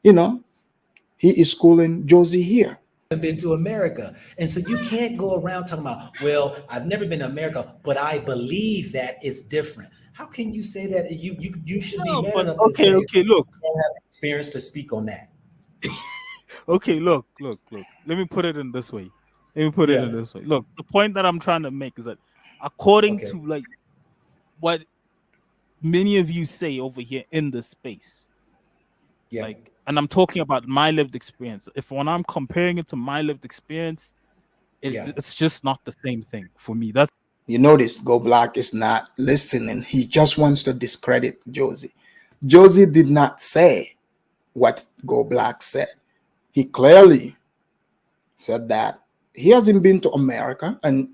he is schooling Josie here. Been to America. And so you can't go around talking about, well, I've never been to America, but I believe that it's different. How can you say that? You should be No, man but enough to say, okay, look. I don't have experience to speak on that. Okay, look. Let me put it in this way. Look, the point that I'm trying to make is that according to like what many of you say over here in this space, like, and I'm talking about my lived experience. When I'm comparing it to my lived experience, it's just not the same thing for me. That's Notice Go Black is not listening. He just wants to discredit Josie. Josie did not say what Go Black said. He clearly said that he hasn't been to America. And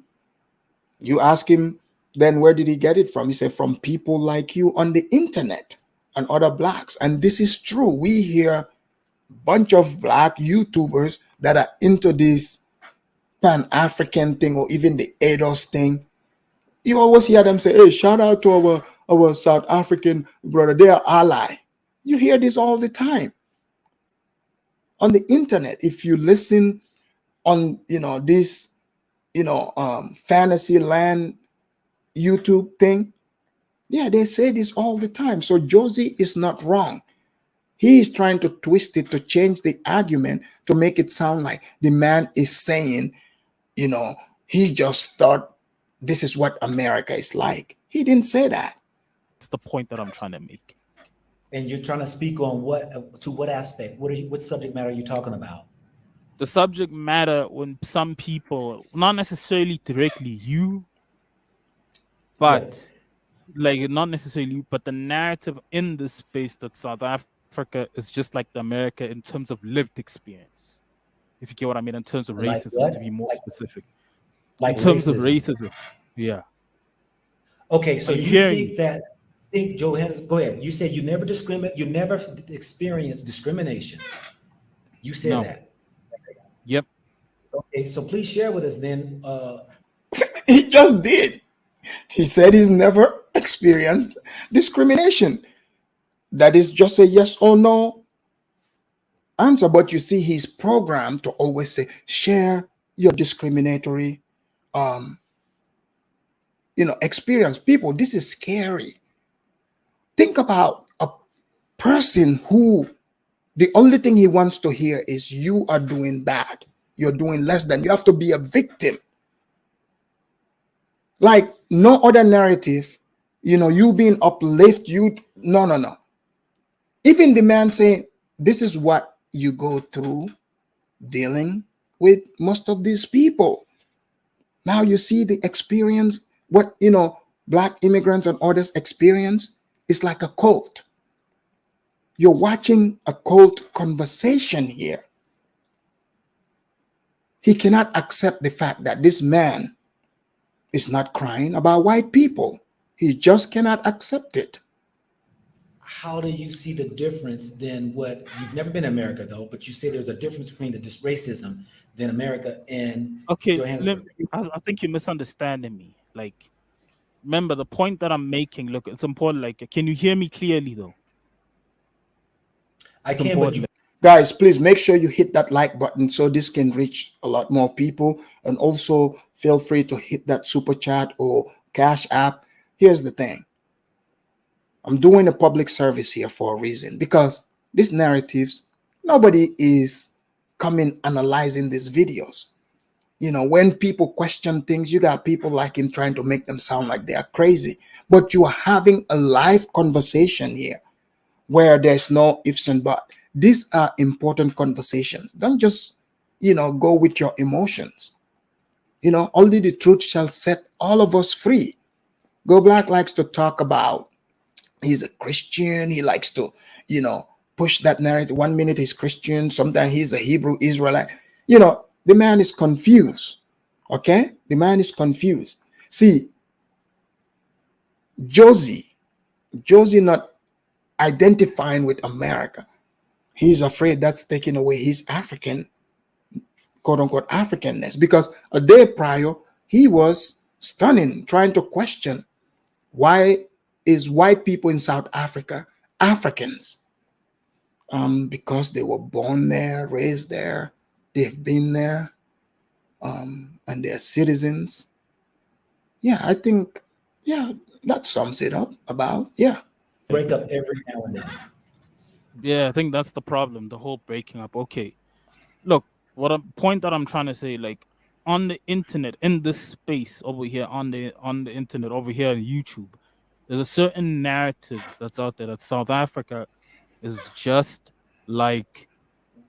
you ask him, then where did he get it from? He said, from people like you on the internet and other blacks. And this is true. We hear a bunch of black YouTubers that are into this Pan-African thing or even the ADOS thing. You always hear them say, hey, shout out to our South African brother. They are ally. You hear this all the time. On the internet, if you listen on, this, fantasy land YouTube thing, yeah, they say this all the time. So Josie is not wrong. He is trying to twist it to change the argument to make it sound like the man is saying, he just thought this is what America is like. He didn't say that. That's the point that I'm trying to make. And you're trying to speak on what aspect? What subject matter are you talking about? The subject matter when some people, not necessarily directly you, but like not necessarily you, but the narrative in this space that South Africa is just like the America in terms of lived experience. If you get what I mean, in terms of racism, to be more specific. Like in terms racism. of racism, yeah. Okay, so you think Johannes, go ahead. You said you never experienced discrimination. You said that. Yep. Okay, so please share with us then. He just did. He said he's never experienced discrimination. That is just a yes or no answer. But you see, he's programmed to always say, share your discriminatory experience. People, this is scary. Think about a person who the only thing he wants to hear is you are doing bad. You're doing less than. You have to be a victim. Like no other narrative, you being uplifted, no. Even the man saying, this is what you go through dealing with most of these people. Now you see the experience, what, black immigrants and others experience is like a cult. You're watching a cult conversation here. He cannot accept the fact that this man is not crying about white people. He just cannot accept it. How do you see the difference then? What you've never been to America though, but you say there's a difference between this racism than America and okay. Johannesburg. I think you're misunderstanding me. Like remember the point that I'm making. Look, it's important. Like, can you hear me clearly though? I It's can, but important. Guys, please make sure you hit that like button so this can reach a lot more people. And also feel free to hit that super chat or cash app. Here's the thing. I'm doing a public service here for a reason, because these narratives, nobody is coming analyzing these videos. You know, when people question things, you got people like him trying to make them sound like they are crazy. But you are having a live conversation here where there's no ifs and buts. These are important conversations. Don't just, go with your emotions. Only the truth shall set all of us free. Go Black likes to talk about he's a Christian. He likes to, push that narrative. 1 minute he's Christian, sometimes he's a Hebrew Israelite. The man is confused. Okay? The man is confused. See, Josie not identifying with America. He's afraid that's taking away his African, quote unquote, Africanness. Because a day prior, he was stunning, trying to question why is white people in South Africa Africans? Because they were born there, raised there, they've been there, and they're citizens. Yeah, I think, that sums it up about, break up every now and then. Yeah, I think that's the problem. The whole breaking up. Okay, look, point that I'm trying to say, like, on the internet, in this space over here, on the internet over here on YouTube, there's a certain narrative that's out there that South Africa is just like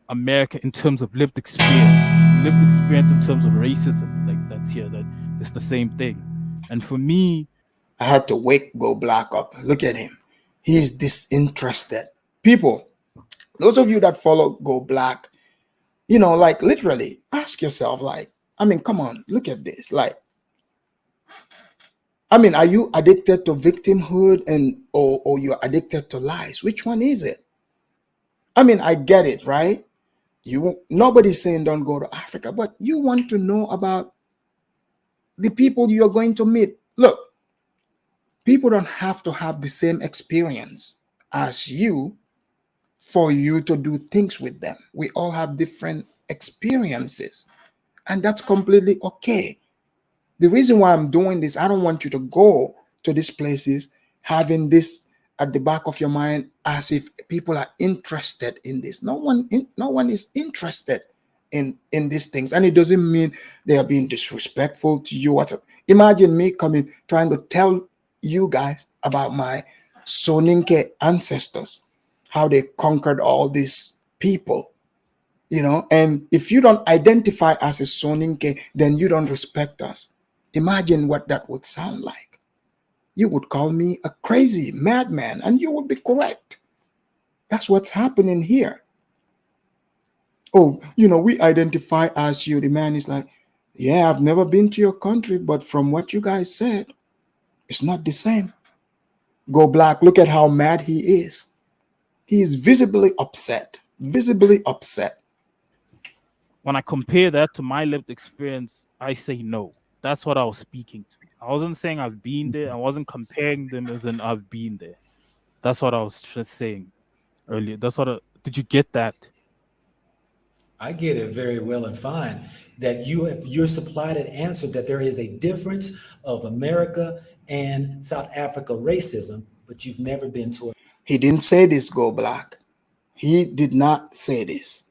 America in terms of lived experience in terms of racism. Like, that's here, that it's the same thing. And for me, I had to wake Go Black up. Look at him. He's disinterested. People, those of you that follow Go Black, like, literally ask yourself, like, come on, look at this. Like, are you addicted to victimhood or you're addicted to lies? Which one is it? I get it, right? Nobody's saying don't go to Africa, but you want to know about the people you're going to meet. Look, people don't have to have the same experience as you for you to do things with them. We all have different experiences, and that's completely okay. The reason why I'm doing this, I don't want you to go to these places having this at the back of your mind as if people are interested in this. No one is interested in these things, and it doesn't mean they are being disrespectful to you. Imagine me coming trying to tell you guys about my Soninke ancestors, how they conquered all these people, and if you don't identify as a Soninke, then you don't respect us. Imagine what that would sound like. You would call me a crazy madman, and you would be correct. That's what's happening here. Oh, we identify as you. The man is like, yeah, I've never been to your country, but from what you guys said, it's not the same. Go Black, look at how mad he is. He is visibly upset. Visibly upset. When I compare that to my lived experience, I say no. That's what I was speaking to. I wasn't saying I've been there. I wasn't comparing them as in I've been there. That's what I was just saying earlier. Did you get that? I get it very well and fine. That you're supplied an answer that there is a difference of America and South Africa racism, but you've never been to it. He didn't say this, Go Black. He did not say this.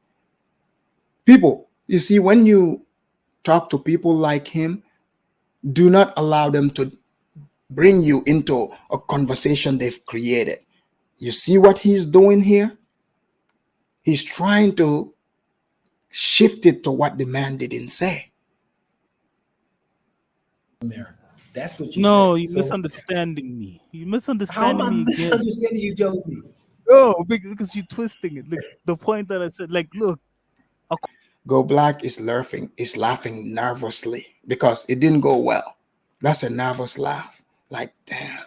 People, you see, when you talk to people like him, do not allow them to bring you into a conversation they've created. You see what he's doing here? He's trying to shift it to what the man didn't say. America. That's what you No, said. you're misunderstanding me. You're misunderstanding How am I me again. misunderstanding you, Josie? No, because you're twisting it. Look, the point that I said, like, look. Go Black is laughing nervously because it didn't go well. That's a nervous laugh. Like, damn.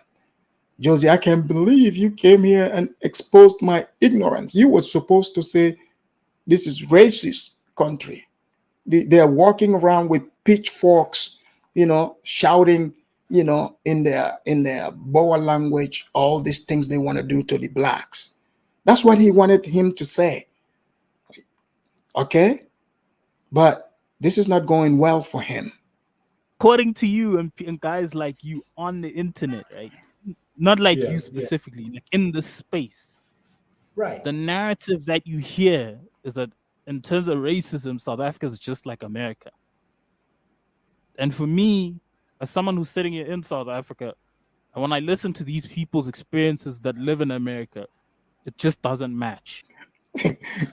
Josie, I can't believe you came here and exposed my ignorance. You were supposed to say, this is racist country. They're walking around with pitchforks, shouting, in their Boer language, all these things they want to do to the blacks. That's what he wanted him to say. Okay? But this is not going well for him. According to you and guys like you on the internet, right? Not like Yeah, you yeah. specifically, like in the space. Right. The narrative that you hear is that in terms of racism, South Africa is just like America. And for me, as someone who's sitting here in South Africa, and when I listen to these people's experiences that live in America, it just doesn't match.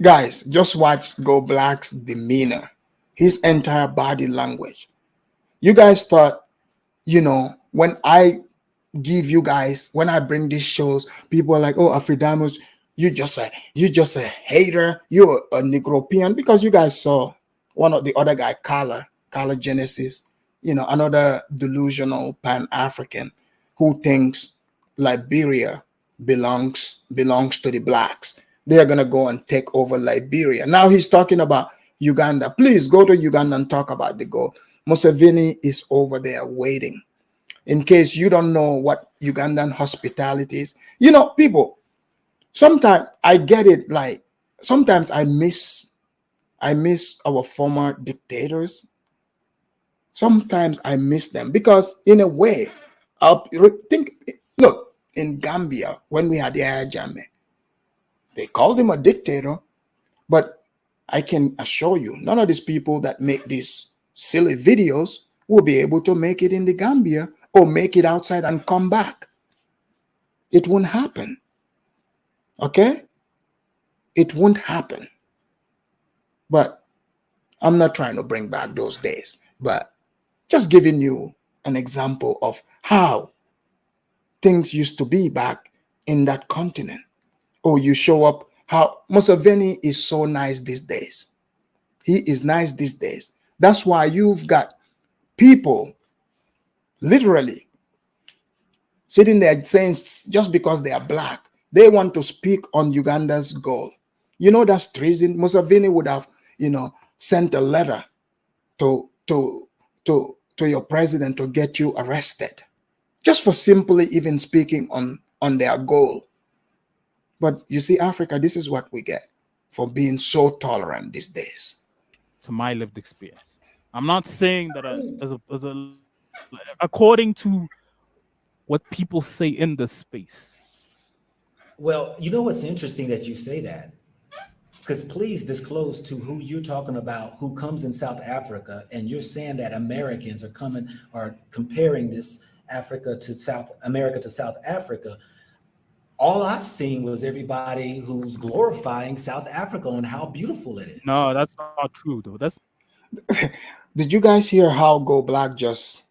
Guys, just watch Go Black's demeanor, his entire body language. You guys thought, when I give you guys, when I bring these shows, people are like, oh, Afridamus, you're just a hater, you're a Negropean, because you guys saw one of the other guy, Carla Genesis, another delusional Pan-African who thinks Liberia belongs to the blacks. They are gonna go and take over Liberia. Now he's talking about Uganda. Please go to Uganda and talk about the goal. Museveni is over there waiting. In case you don't know what Ugandan hospitality is, people, sometimes I get it, like sometimes I miss our former dictators. Sometimes I miss them because in a way, look, in Gambia, when we had Yahya Jammeh, they called him a dictator, but I can assure you, none of these people that make these silly videos will be able to make it in the Gambia or make it outside and come back. It won't happen. Okay? It won't happen. But I'm not trying to bring back those days, but just giving you an example of how things used to be back in that continent. Oh, you show up, how Museveni is so nice these days. He is nice these days. That's why you've got people literally sitting there saying just because they are black, they want to speak on Uganda's goal. That's treason. Museveni would have, sent a letter to your president to get you arrested, just for simply even speaking on their goal. But you see, Africa, this is what we get for being so tolerant these days. To my lived experience, I'm not saying that according to what people say in the space. Well, you know what's interesting that you say that, because please disclose to who you're talking about, who comes in South Africa, and you're saying that Americans are comparing this Africa to South America to South Africa. All I've seen was everybody who's glorifying South Africa and how beautiful it is. No, that's not true, though. Did you guys hear how Go Black just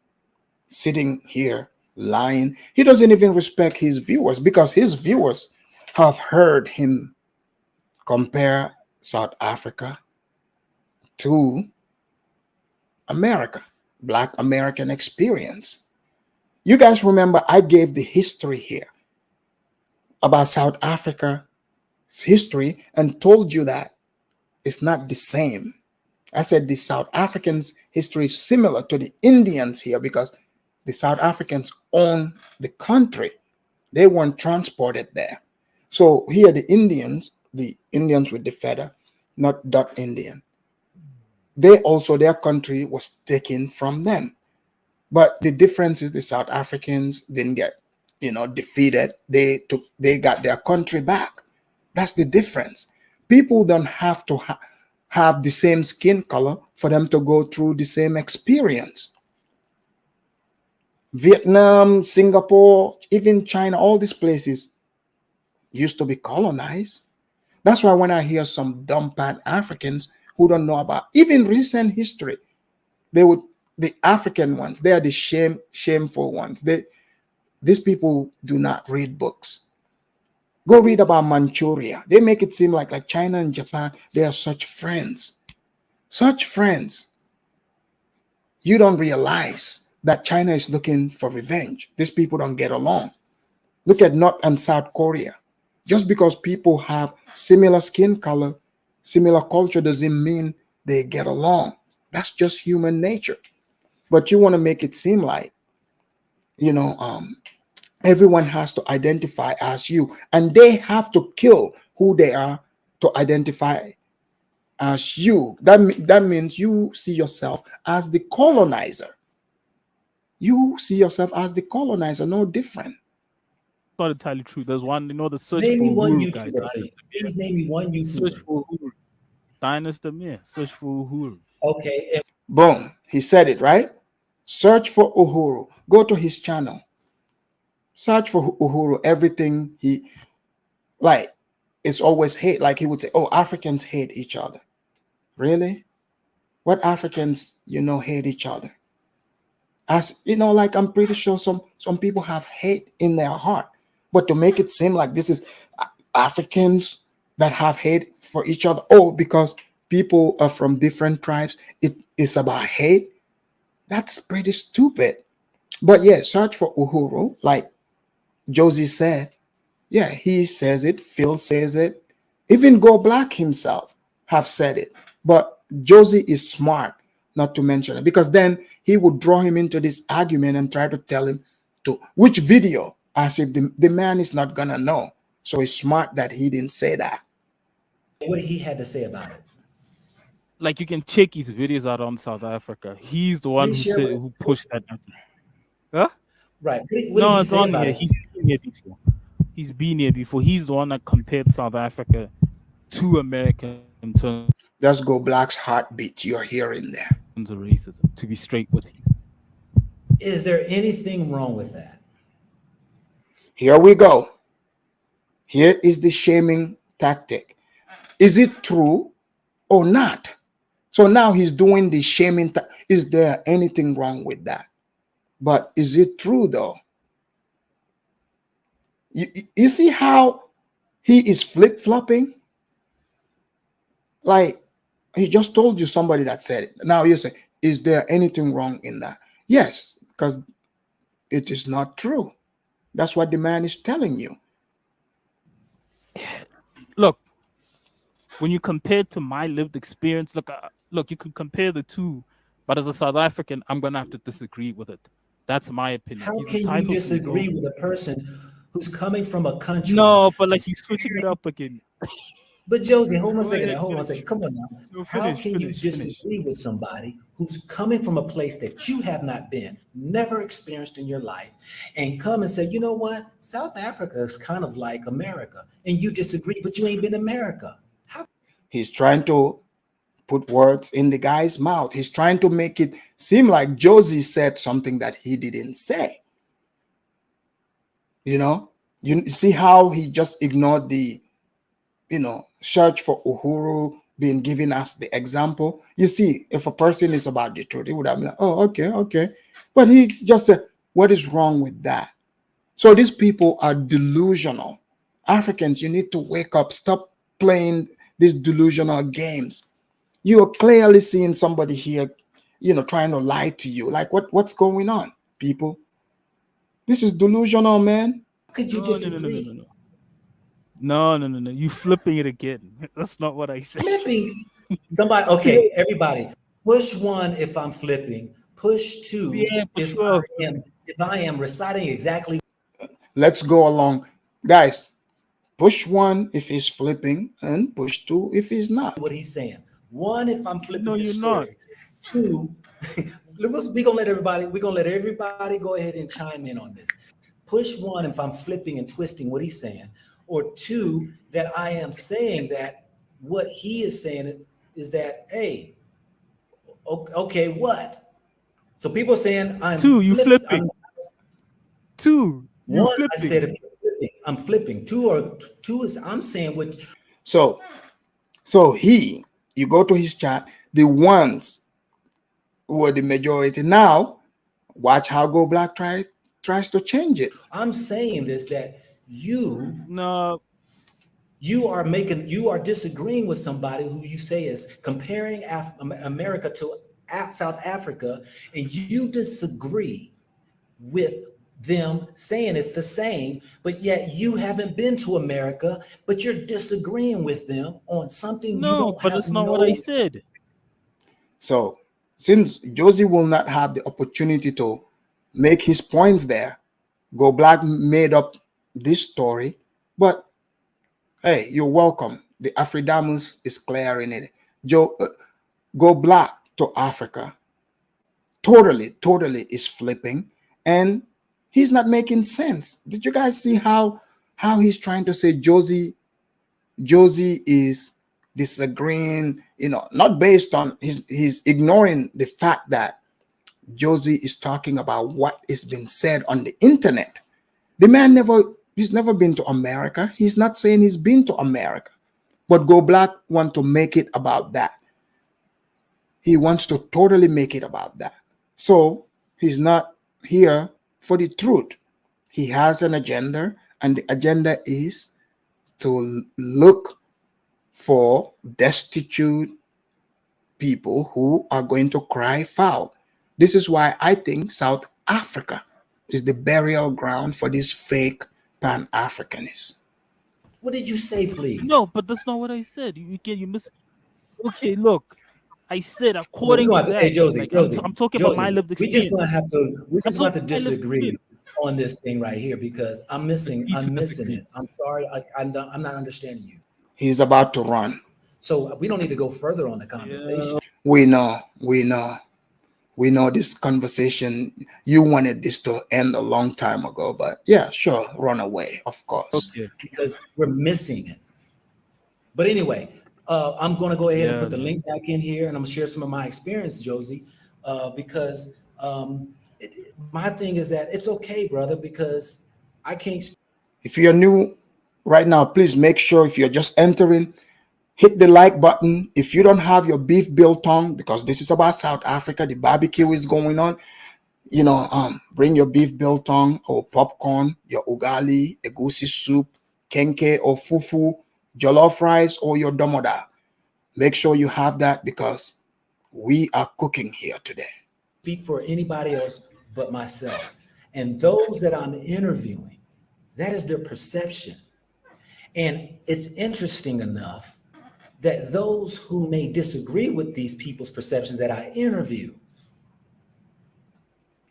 sitting here lying? He doesn't even respect his viewers, because his viewers have heard him compare South Africa to America, Black American experience. You guys remember I gave the history here about South Africa's history and told you that it's not the same. I said the South Africans' history is similar to the Indians here, because the South Africans own the country. They weren't transported there. So here the Indians with the feather, not Dutch Indian, they also, their country was taken from them. But the difference is the South Africans didn't get, defeated. They got their country back. That's the difference. People don't have to have the same skin color for them to go through the same experience. Vietnam, Singapore, even China, all these places used to be colonized. That's why when I hear some dumb Pan-Africans who don't know about even recent history, the African ones, they are the shameful ones. These people do not read books. Go read about Manchuria. They make it seem like China and Japan, they are such friends. Such friends. You don't realize that China is looking for revenge. These people don't get along. Look at North and South Korea. Just because people have similar skin color, similar culture, doesn't mean they get along. That's just human nature. But you want to make it seem like everyone has to identify as you, and they have to kill who they are to identify as you. That means you see yourself as the colonizer. You see yourself as the colonizer, no different. Not entirely true. There's one, the search Name for me one Uhuru guy. YouTuber, please. Please name me one Search YouTuber. for Uhuru. Dynasty Mir. Search for Uhuru. Okay. And Boom. He said it, right? Search for Uhuru. Go to his channel. Search for Uhuru. Everything he like, it's always hate. Like he would say, oh, Africans hate each other. Really? What Africans, hate each other? As like I'm pretty sure some people have hate in their heart. But to make it seem like this is Africans that have hate for each other, oh, because people are from different tribes, it's about hate. That's pretty stupid. But yeah, search for Uhuru, like Josie said. Yeah, he says it, Phil says it, even Go Black himself have said it. But Josie is smart not to mention it, because then he would draw him into this argument and try to tell him to which video, as if the man is not gonna know. So it's smart that he didn't say that. what he had to say about it. Like, you can check his videos out on South Africa. He's the one who pushed that. Huh? Right. No, it's on here. He's been here before. He's been here before. He's the one that compared South Africa to America in terms That's Go Black's heartbeat you're hearing there. of racism, to be straight with you. Is there anything wrong with that? Here we go. Here is the shaming tactic. Is it true or not? So now he's doing the shaming. Is there anything wrong with that? But is it true though? You see how he is flip-flopping? Like, he just told you somebody that said it. Now you say, is there anything wrong in that? Yes, because it is not true. That's what the man is telling you. Look, when you compare to my lived experience, look, you can compare the two, but as a South African, I'm gonna have to disagree with it. That's my opinion. How can you disagree with a person who's coming from a country? No, but like, he's switching it up again. But Josie, hold on a second. Hold on a second. Come on now. No, How can you disagree with somebody who's coming from a place that you have not been, never experienced in your life, and come and say, you know what? South Africa is kind of like America, and you disagree, but you ain't been America. How? He's trying to put words in the guy's mouth. He's trying to make it seem like Josie said something that he didn't say. You see how he just ignored the, search for Uhuru being given as the example. You see, if a person is about the truth, he would have been like, oh, okay. But he just said, what is wrong with that? So these people are delusional. Africans, you need to wake up. Stop playing these delusional games. You are clearly seeing somebody here, trying to lie to you. Like, what's going on, people? This is delusional, man. Could you disagree? No. You flipping it again. That's not what I said. Flipping. Somebody, okay, everybody, push one if I'm flipping. Push two if I am reciting exactly. Let's go along, guys. Push one if he's flipping, and push two if he's not. What he's saying. One if I'm flipping No, his you're story. not. Two, we're gonna let everybody go ahead and chime in on this. Push one if I'm flipping and twisting what he's saying, or two, that I am saying that what he is saying is that, hey, okay, what? So people are saying I'm you flipping. Two, you one, flipping. I said if you're flipping, I'm flipping. Two is I'm saying what. So you go to his chat, the ones were the majority. Now, watch how Go Black tries to change it. I'm saying this, that you are disagreeing with somebody who you say is comparing America to South Africa, and you disagree with them saying it's the same, but yet you haven't been to America, but you're disagreeing with them on something. No, but that's not what I said. So since Josie will not have the opportunity to make his points there. Go Black made up this story, but hey, you're welcome. The Afridamus is clearing it. Go Black to Africa totally is flipping, and he's not making sense. Did you guys see how he's trying to say Josie is disagreeing, not based on he's ignoring the fact that Josie is talking about what is being said on the internet. The man he's never been to America. He's not saying he's been to America, but Go Black want to make it about that. He wants to totally make it about that. So he's not here for the truth. He has an agenda, and the agenda is to look for destitute people who are going to cry foul. This is why I think South Africa is the burial ground for these fake Pan-Africanists. What did you say, please? No, but that's not what I said. You miss. Okay, look, I said according to that. Hey, Josie, like, Josie, I'm talking Josie, about my lived we experience. just gonna have to. We're just about to talking my lived disagree on this thing right here because I'm missing it. I'm sorry, I'm not understanding you. He's about to run. So we don't need to go further on the conversation. We know this conversation. You wanted this to end a long time ago, but yeah, sure, run away, of course. Okay. Because we're missing it. But anyway, I'm going to go ahead and put the link back in here, and I'm going to share some of my experience, Josie, because my thing is that it's okay, brother, because I can't. If you're new right now, please make sure if you're just entering, hit the like button. If you don't have your beef biltong, because this is about South Africa, the barbecue is going on, bring your beef biltong or popcorn, your ugali, egusi soup, kenke or fufu, jollof rice, or your domoda. Make sure you have that because we are cooking here today. Speak for anybody else but myself. And those that I'm interviewing, that is their perception. And it's interesting enough that those who may disagree with these people's perceptions that I interview,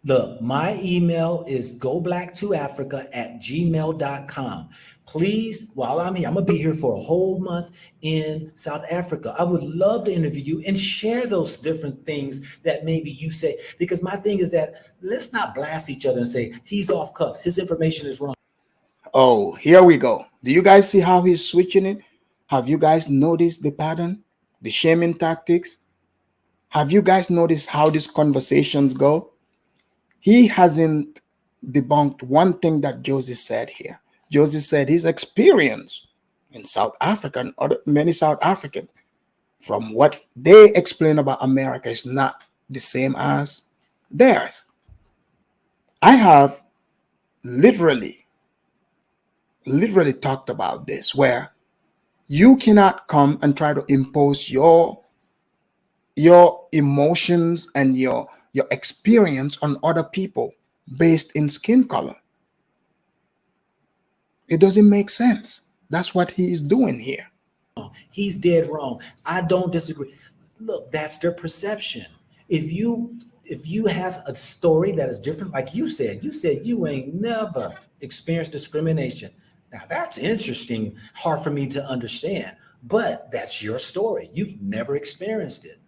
look, my email is goblack2africa@gmail.com. Please, while I'm here, I'm going to be here for a whole month in South Africa. I would love to interview you and share those different things that maybe you say, because my thing is that let's not blast each other and say, he's off cuff, his information is wrong. Oh, here we go. Do you guys see how he's switching it? Have you guys noticed the pattern, the shaming tactics? Have you guys noticed how these conversations go? He hasn't debunked one thing that Josie said here. Josie said his experience in South Africa and many South Africans, from what they explain about America, is not the same as theirs. I have literally talked about this, where you cannot come and try to impose your emotions and your experience on other people based in skin color. It doesn't make sense. That's what he is doing here. He's dead wrong. I don't disagree. Look, that's their perception. If you have a story that is different, like you said you ain't never experienced discrimination. Now that's interesting, hard for me to understand, but that's your story. You've never experienced it.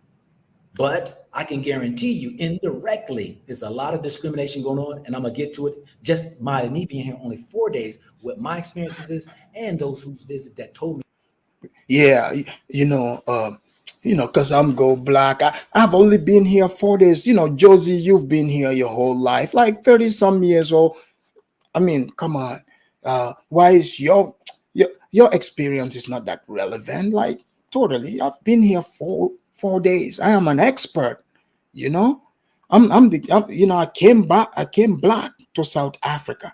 But I can guarantee you indirectly, there's a lot of discrimination going on, and I'm gonna get to it. Just me being here only 4 days, what my experiences is, and those who's visit that told me. Yeah, because I'm Go Black. I've only been here 4 days. Josie, you've been here your whole life, like 30 some years old. I mean, come on. Why is your experience is not that relevant? Like, totally. I've been here for 4 days. I am an expert. I came black to South Africa.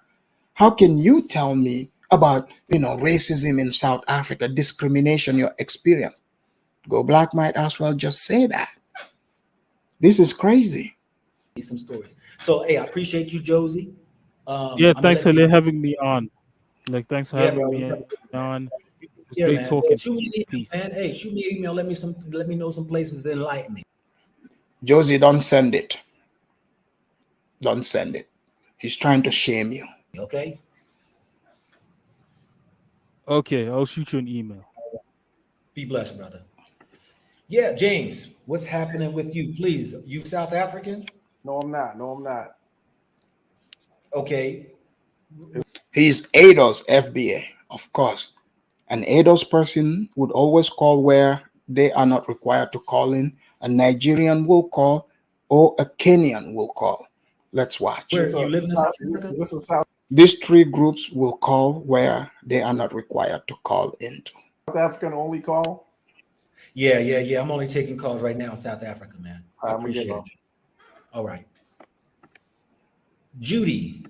How can you tell me about racism in South Africa, discrimination, your experience? Go Black might as well just say that. This is crazy. Some stories. So hey, I appreciate you, Josie. Thanks for having me on. Thanks for having me on. Yeah, great man. talking. Shoot me an email, man. Hey, shoot me an email. Let me know some places that enlighten me. Josie, don't send it. Don't send it. He's trying to shame you. Okay. Okay, I'll shoot you an email. Be blessed, brother. Yeah, James, what's happening with you? Please, you South African? No, I'm not. No, I'm not. Okay. He's ADOS FBA, of course. An ADOS person would always call where they are not required to call in. A Nigerian will call, or a Kenyan will call. Let's watch. Where you live in South Africa? This is South These three groups will call where they are not required to call into. African only call. Yeah. I'm only taking calls right now in South Africa, man. I appreciate it. All right. Judy.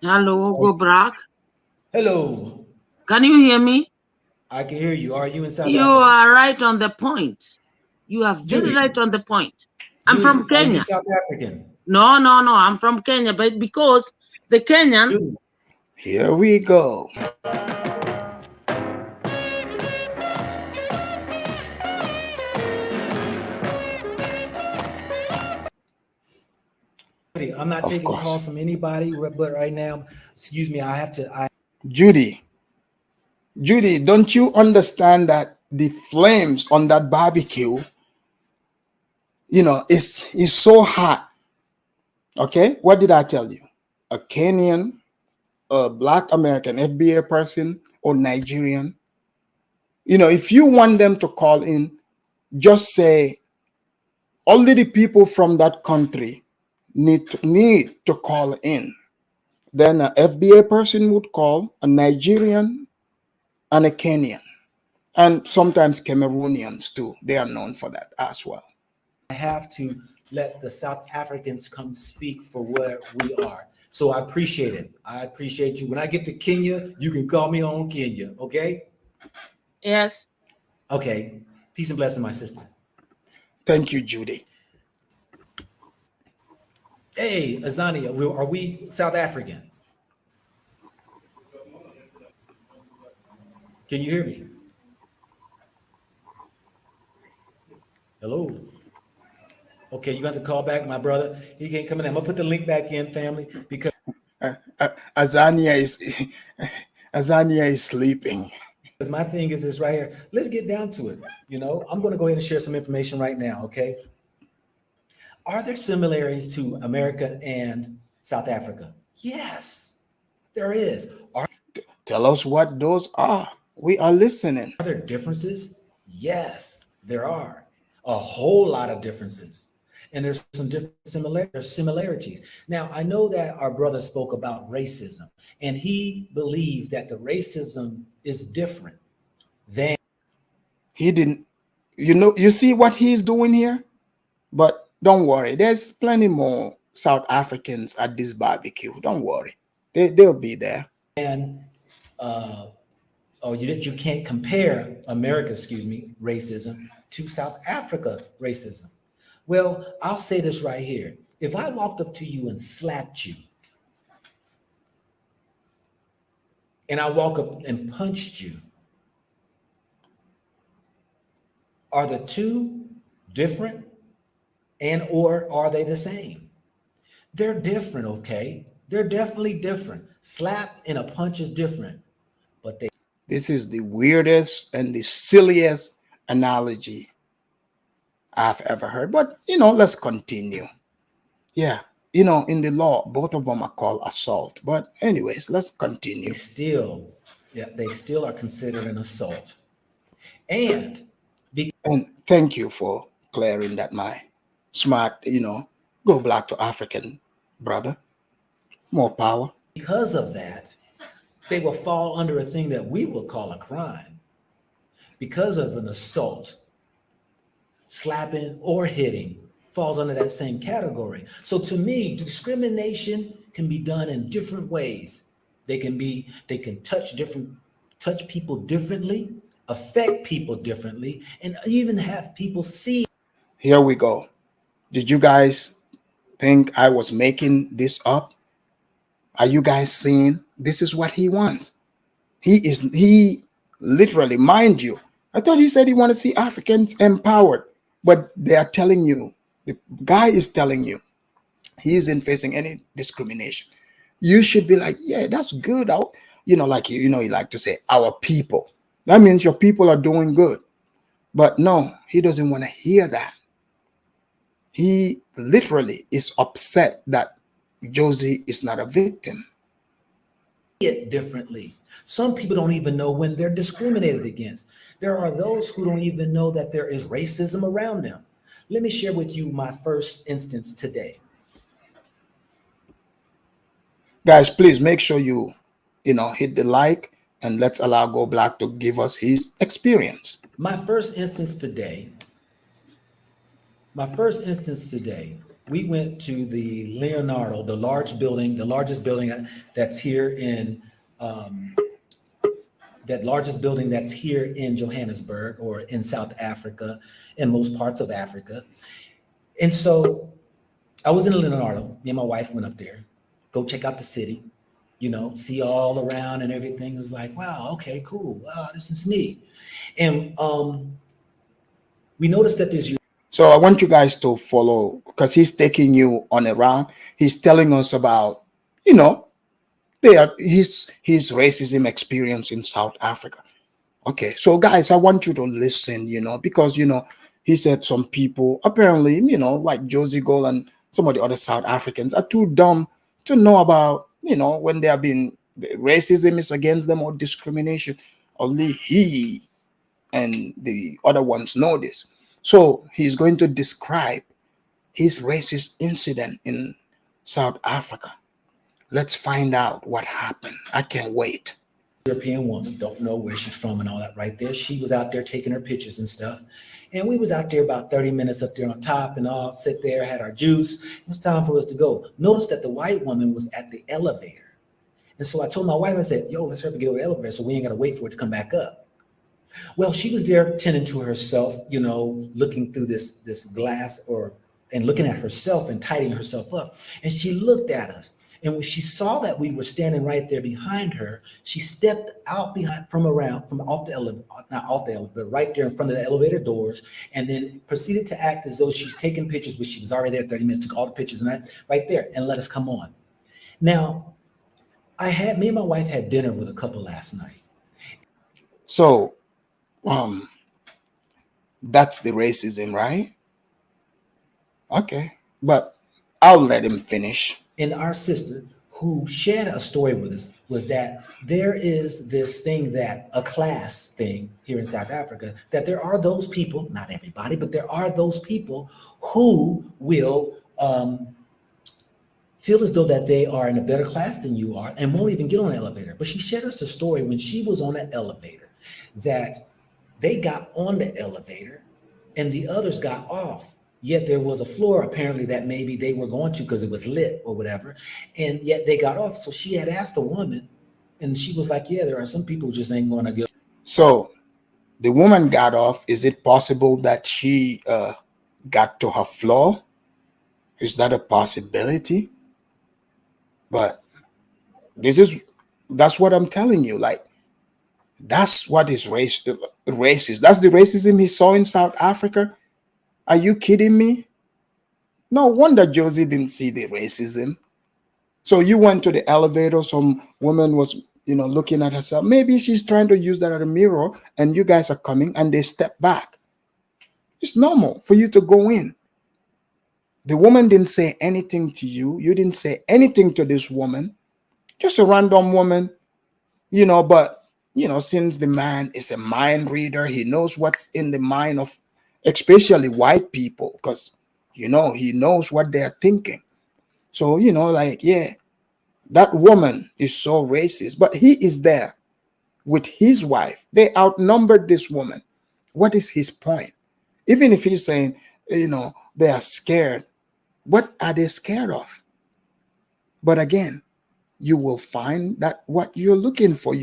Hello, Gobrak. Hello. Can you hear me? I can hear you. Are you in South You Africa? are right on the point. You are very Judy. right on the point. I'm from Are you Kenya. South African? No. I'm from Kenya, but because the Kenyan. Judy. Here we go. I'm not taking calls from anybody, but right now, excuse me, I have to. Judy, don't you understand that the flames on that barbecue, is so hot? Okay, what did I tell you? A Kenyan, a Black American FBA person, or Nigerian. If you want them to call in, just say only the people from that country need to call in. Then an FBA person would call, a Nigerian and a Kenyan, and sometimes Cameroonians too. They are known for that as well. I have to let the South Africans come speak for where we are. So I appreciate it. I appreciate you. When I get to Kenya, you can call me on Kenya, okay? Yes. Okay. Peace and blessing, my sister. Thank you, Judy. Hey, Azania, are we South African? Can you hear me? Hello? Okay, you got to call back, my brother. He can't come in. I'm gonna put the link back in, family, because Azania is sleeping. Because my thing is this right here. Let's get down to it. I'm going to go ahead and share some information right now. Okay. Are there similarities to America and South Africa? Yes, there is. Tell us what those are. We are listening. Are there differences? Yes, there are a whole lot of differences. And there's some different similarities. Now, I know that our brother spoke about racism, and he believes that the racism is different than. He didn't, you see what he's doing here? But don't worry, there's plenty more South Africans at this barbecue. Don't worry, they'll be there. And you can't compare America, racism to South Africa racism. Well, I'll say this right here. If I walked up to you and slapped you, and I walk up and punched you, are the two different, and or are they the same? They're different, okay? They're definitely different. Slap and a punch is different, but This is the weirdest and the silliest analogy I've ever heard. But, let's continue. Yeah, in the law, both of them are called assault. But anyways, let's continue. They still are considered an assault. And thank you for clearing that, my smart, go Black to African brother. More power. Because of that, they will fall under a thing that we will call a crime because of an assault. Slapping or hitting falls under that same category. So to me, discrimination can be done in different ways. They can touch people differently, affect people differently, and even have people see. Here we go. Did you guys think I was making this up? Are you guys seeing? This is what he wants. He literally, mind you, I thought he said he wanted to see Africans empowered, but they are telling you, the guy is telling you he isn't facing any discrimination. You should be like, yeah, that's good. Like you like to say our people. That means your people are doing good. But no, he doesn't want to hear that. He literally is upset that Josie is not a victim. It differently. Some people don't even know when they're discriminated against. There are those who don't even know that there is racism around them. Let me share with you my first instance today. Guys, please make sure you hit the like, and let's allow Go Black to give us his experience. My first instance today, we went to the Leonardo, the largest building that's here in Johannesburg, or in South Africa, in most parts of Africa. And so I was in Leonardo. Me and my wife went up there, go check out the city, see all around and everything. It was like, wow, okay, cool. Wow, this is neat. And we noticed that there's. So I want you guys to follow, because he's taking you on a round. He's telling us about, his racism experience in South Africa. Okay, so guys, I want you to listen, because he said some people apparently, like Josie Gold and some of the other South Africans are too dumb to know about, when they have been racism is against them or discrimination. Only he and the other ones know this. So he's going to describe his racist incident in South Africa. Let's find out what happened. I can't wait. European woman, don't know where she's from and all that right there. She was out there taking her pictures and stuff. And we was out there about 30 minutes up there on top and all, sit there, had our juice. It was time for us to go. Notice that the white woman was at the elevator. And so I told my wife, I said, yo, let's hurry up and get over the elevator so we ain't got to wait for it to come back up. Well, she was there tending to herself, looking through this glass and looking at herself and tidying herself up. And she looked at us. And when she saw that we were standing right there behind her, she stepped out from off the elevator, not off the elevator, but right there in front of the elevator doors, and then proceeded to act as though she's taking pictures, which she was already there 30 minutes, took all the pictures and that right there and let us come on. Now, me and my wife had dinner with a couple last night. So, that's the racism, right? Okay, but I'll let him finish. And our sister, who shared a story with us, was that there is this thing, that a class thing here in South Africa, that there are those people, not everybody, but there are those people who will feel as though that they are in a better class than you are and won't even get on the elevator. But she shared us a story when she was on the elevator, that they got on the elevator and the others got off. Yet there was a floor apparently that maybe they were going to because it was lit or whatever. And yet they got off. So she had asked a woman and she was like, yeah, there are some people who just ain't going to go. So the woman got off. Is it possible that she got to her floor? Is that a possibility? But that's what I'm telling you. Like, that's what is racist. That's the racism he saw in South Africa. Are you kidding me? No wonder Josie didn't see the racism. So you went to the elevator, some woman was, looking at herself. Maybe she's trying to use that as a mirror, and you guys are coming and they step back. It's normal for you to go in. The woman didn't say anything to you. You didn't say anything to this woman. Just a random woman, but, since the man is a mind reader, he knows what's in the mind of especially white people, because, he knows what they're thinking. So, yeah, that woman is so racist, but he is there with his wife. They outnumbered this woman. What is his point? Even if he's saying, they are scared, what are they scared of? But again, you will find that what you're looking for,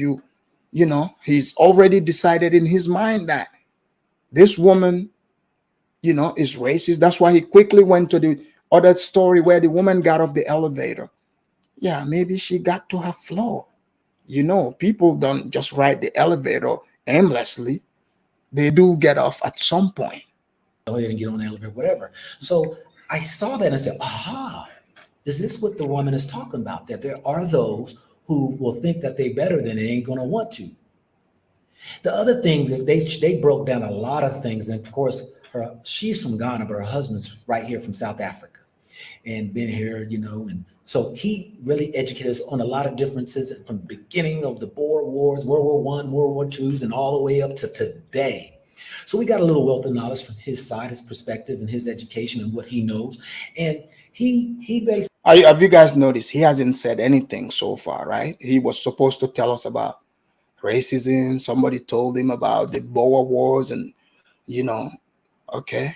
he's already decided in his mind that this woman, is racist. That's why he quickly went to the other story where the woman got off the elevator. Yeah, maybe she got to her floor. People don't just ride the elevator aimlessly. They do get off at some point. Go ahead and get on the elevator, whatever. So I saw that and I said, aha, Is this what the woman is talking about? That there are those who will think that they're better than they ain't gonna want to. The other thing that they broke down a lot of things, and of course, she's from Ghana, but her husband's right here from South Africa, and been here, and so he really educated us on a lot of differences from the beginning of the Boer Wars, World War One, World War Twos, and all the way up to today. So we got a little wealth of knowledge from his side, his perspective, and his education and what he knows, and he basically. Have you guys noticed he hasn't said anything so far, right? He was supposed to tell us about racism. Somebody told him about the Boer Wars, and okay,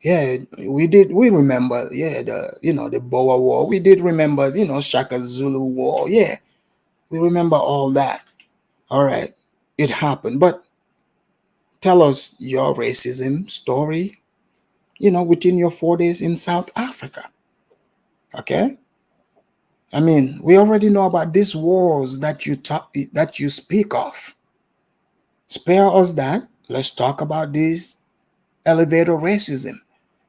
yeah, we remember, yeah, the Boer War. We did remember, Shaka Zulu War. Yeah, we remember all that. All right, it happened. But tell us your racism story, within your 4 days in South Africa. Okay, I mean, we already know about these wars that you speak of. Spare us that. Let's talk about this elevator racism.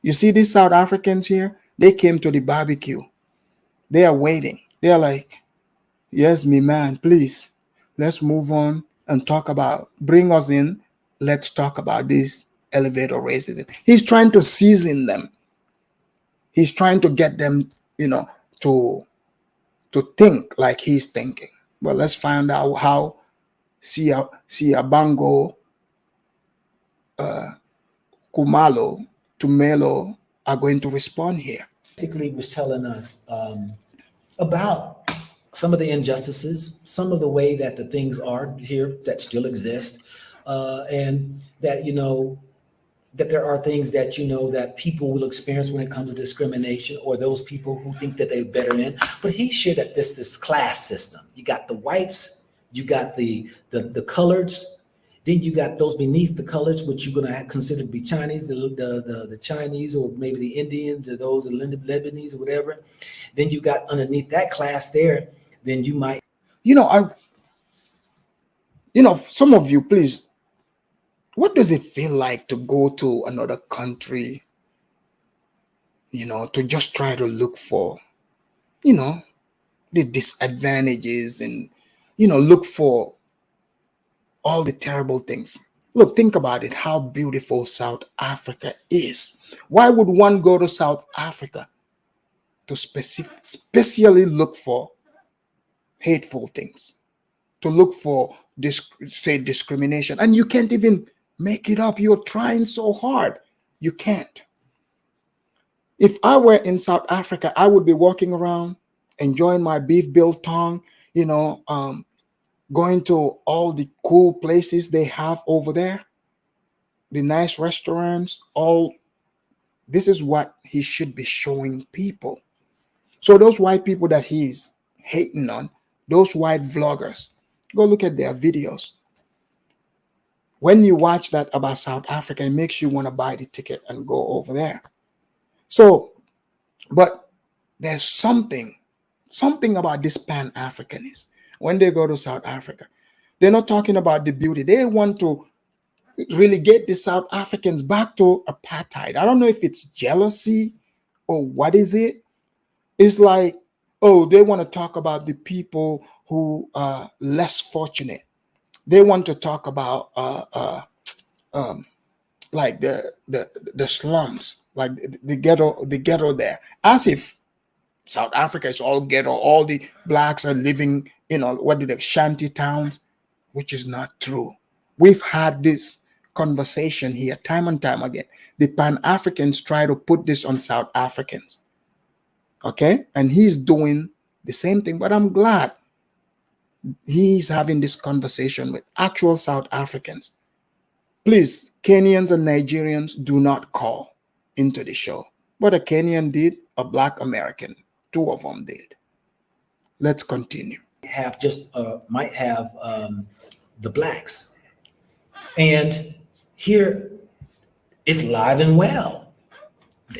You see these South Africans here, they came to the barbecue. They are waiting. They're like, yes, me man, please, let's move on and bring us in. Let's talk about this elevator racism. He's trying to season them. He's trying to get them, to think like he's thinking. But let's find out how Siabango, Kumalo, Tumelo are going to respond here. Basically was telling us about some of the injustices, some of the way that the things are here that still exist, and that, that there are things that, that people will experience when it comes to discrimination, or those people who think that they're better in. But he shared that this class system, you got the whites, you got the coloreds, then you got those beneath the coloreds, which you're going to consider to be Chinese, the Chinese, or maybe the Indians, or those Lebanese or whatever. Then you got underneath that class there, then you might. Some of you, please, what does it feel like to go to another country, to just try to look for, the disadvantages and, look for all the terrible things? Look, think about it, how beautiful South Africa is. Why would one go to South Africa to specially look for hateful things, to look for discrimination? And you can't even make it up. You're trying so hard. You can't. If I were in South Africa, I would be walking around, enjoying my beef biltong, going to all the cool places they have over there, the nice restaurants, all. This is what he should be showing people. So those white people that he's hating on, those white vloggers, go look at their videos. When you watch that about South Africa, it makes you want to buy the ticket and go over there. So, but there's something about this Pan-Africanism. When they go to South Africa, they're not talking about the beauty. They want to relegate the South Africans back to apartheid. I don't know if it's jealousy or what is it. It's like, oh, they want to talk about the people who are less fortunate. They want to talk about like the slums, like the ghetto there, as if South Africa is all ghetto. All the blacks are living in shanty towns, which is not true. We've had this conversation here time and time again. The Pan-Africans try to put this on South Africans. Okay, and he's doing the same thing, but I'm glad he's having this conversation with actual South Africans. Please, Kenyans and Nigerians, do not call into the show. What a Kenyan did, a Black American, two of them did. Let's continue. Might have the blacks, and here it's live and well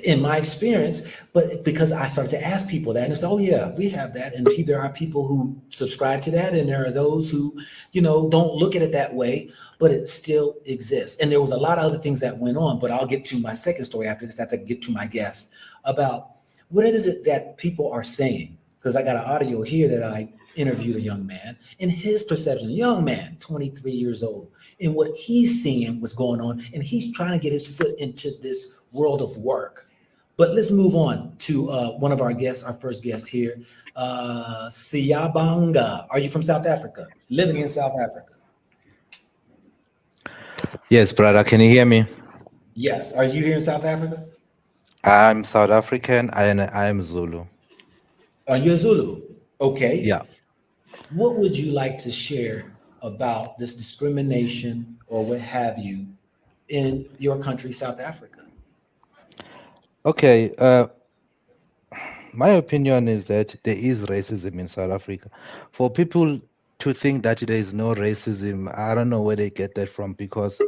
in my experience. But because I started to ask people that, and it's, oh yeah, we have that, and there are people who subscribe to that, and there are those who don't look at it that way, but it still exists. And there was a lot of other things that went on, but I'll get to my second story after this, after I get to my guest, about What is it that people are saying? Because I got an audio here that I interviewed a young man, and his perception, young man, 23 years old, and what he's seeing what's going on, and he's trying to get his foot into this world of work. But let's move on to one of our guests, our first guest here, Siyabanga. Are you from South Africa? Living in South Africa? Yes, brother. Can you hear me? Yes. Are you here in South Africa? I'm South African and I am Zulu. Are you a Zulu? Okay. Yeah. What would you like to share about this discrimination or what have you in your country, South Africa? Okay. My opinion is that there is racism in South Africa. For people to think that there is no racism, I don't know where they get that from, because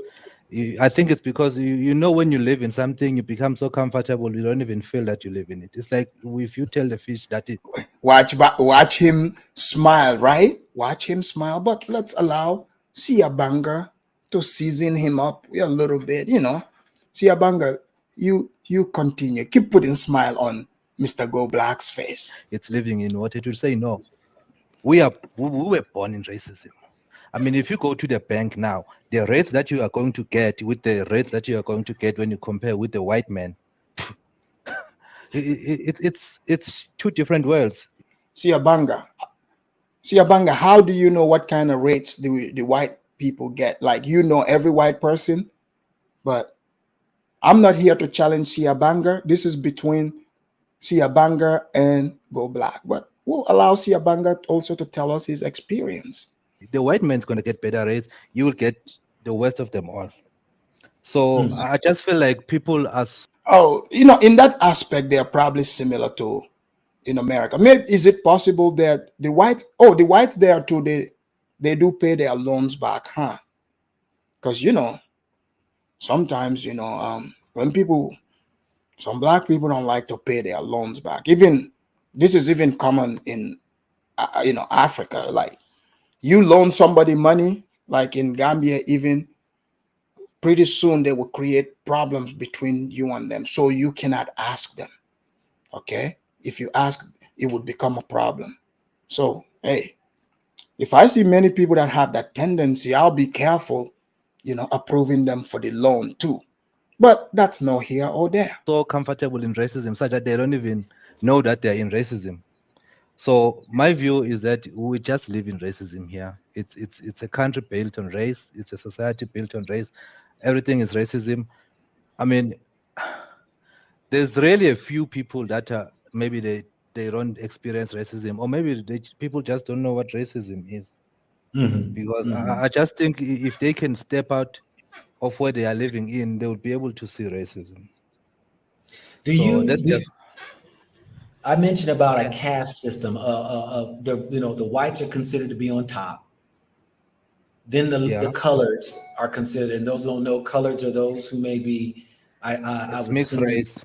I think it's because you know when you live in something, you become so comfortable, you don't even feel that you live in it. It's like if you tell the fish that it... Watch him smile, right? Watch him smile. But let's allow Siyabanga to season him up a little bit, you know. Siyabanga, you continue. Keep putting smile on Mr. Go Black's face. It's living in what it will say. No, we were born in racism. I mean, if you go to the bank now, the rates that you are going to get with the rates that you are going to get when you compare with the white man, it's two different worlds. Siyabanga, how do you know what kind of rates the white people get? Like, you know every white person, but I'm not here to challenge Siyabanga. This is between Siyabanga and Go Black, but we'll allow Siyabanga also to tell us his experience. The white man's going to get better rates. You will get the worst of them all. So I just feel like people are... Oh, you know, in that aspect, they are probably similar to in America. Maybe is it possible that the whites there too, they do pay their loans back, huh? Because, you know, sometimes, you know, when some black people don't like to pay their loans back. Even this is even common in you know, Africa. Like, you loan somebody money, like in Gambia, even pretty soon they will create problems between you and them. So you cannot ask them. Okay, if you ask, it would become a problem. So hey, if I see many people that have that tendency, I'll be careful, you know, approving them for the loan too. But that's no here or there. So comfortable in racism such that they don't even know that they're in racism. So my view is that we just live in racism here. It's a country built on race. It's a society built on race. Everything is racism. I mean, there's really a few people that are maybe they don't experience racism, or maybe people just don't know what racism is. Because I just think if they can step out of where they are living in, they would be able to see racism. I mentioned about a caste system. The whites are considered to be on top. Then the coloreds are considered, and those who don't know, coloreds are those who may be. I was mixed race.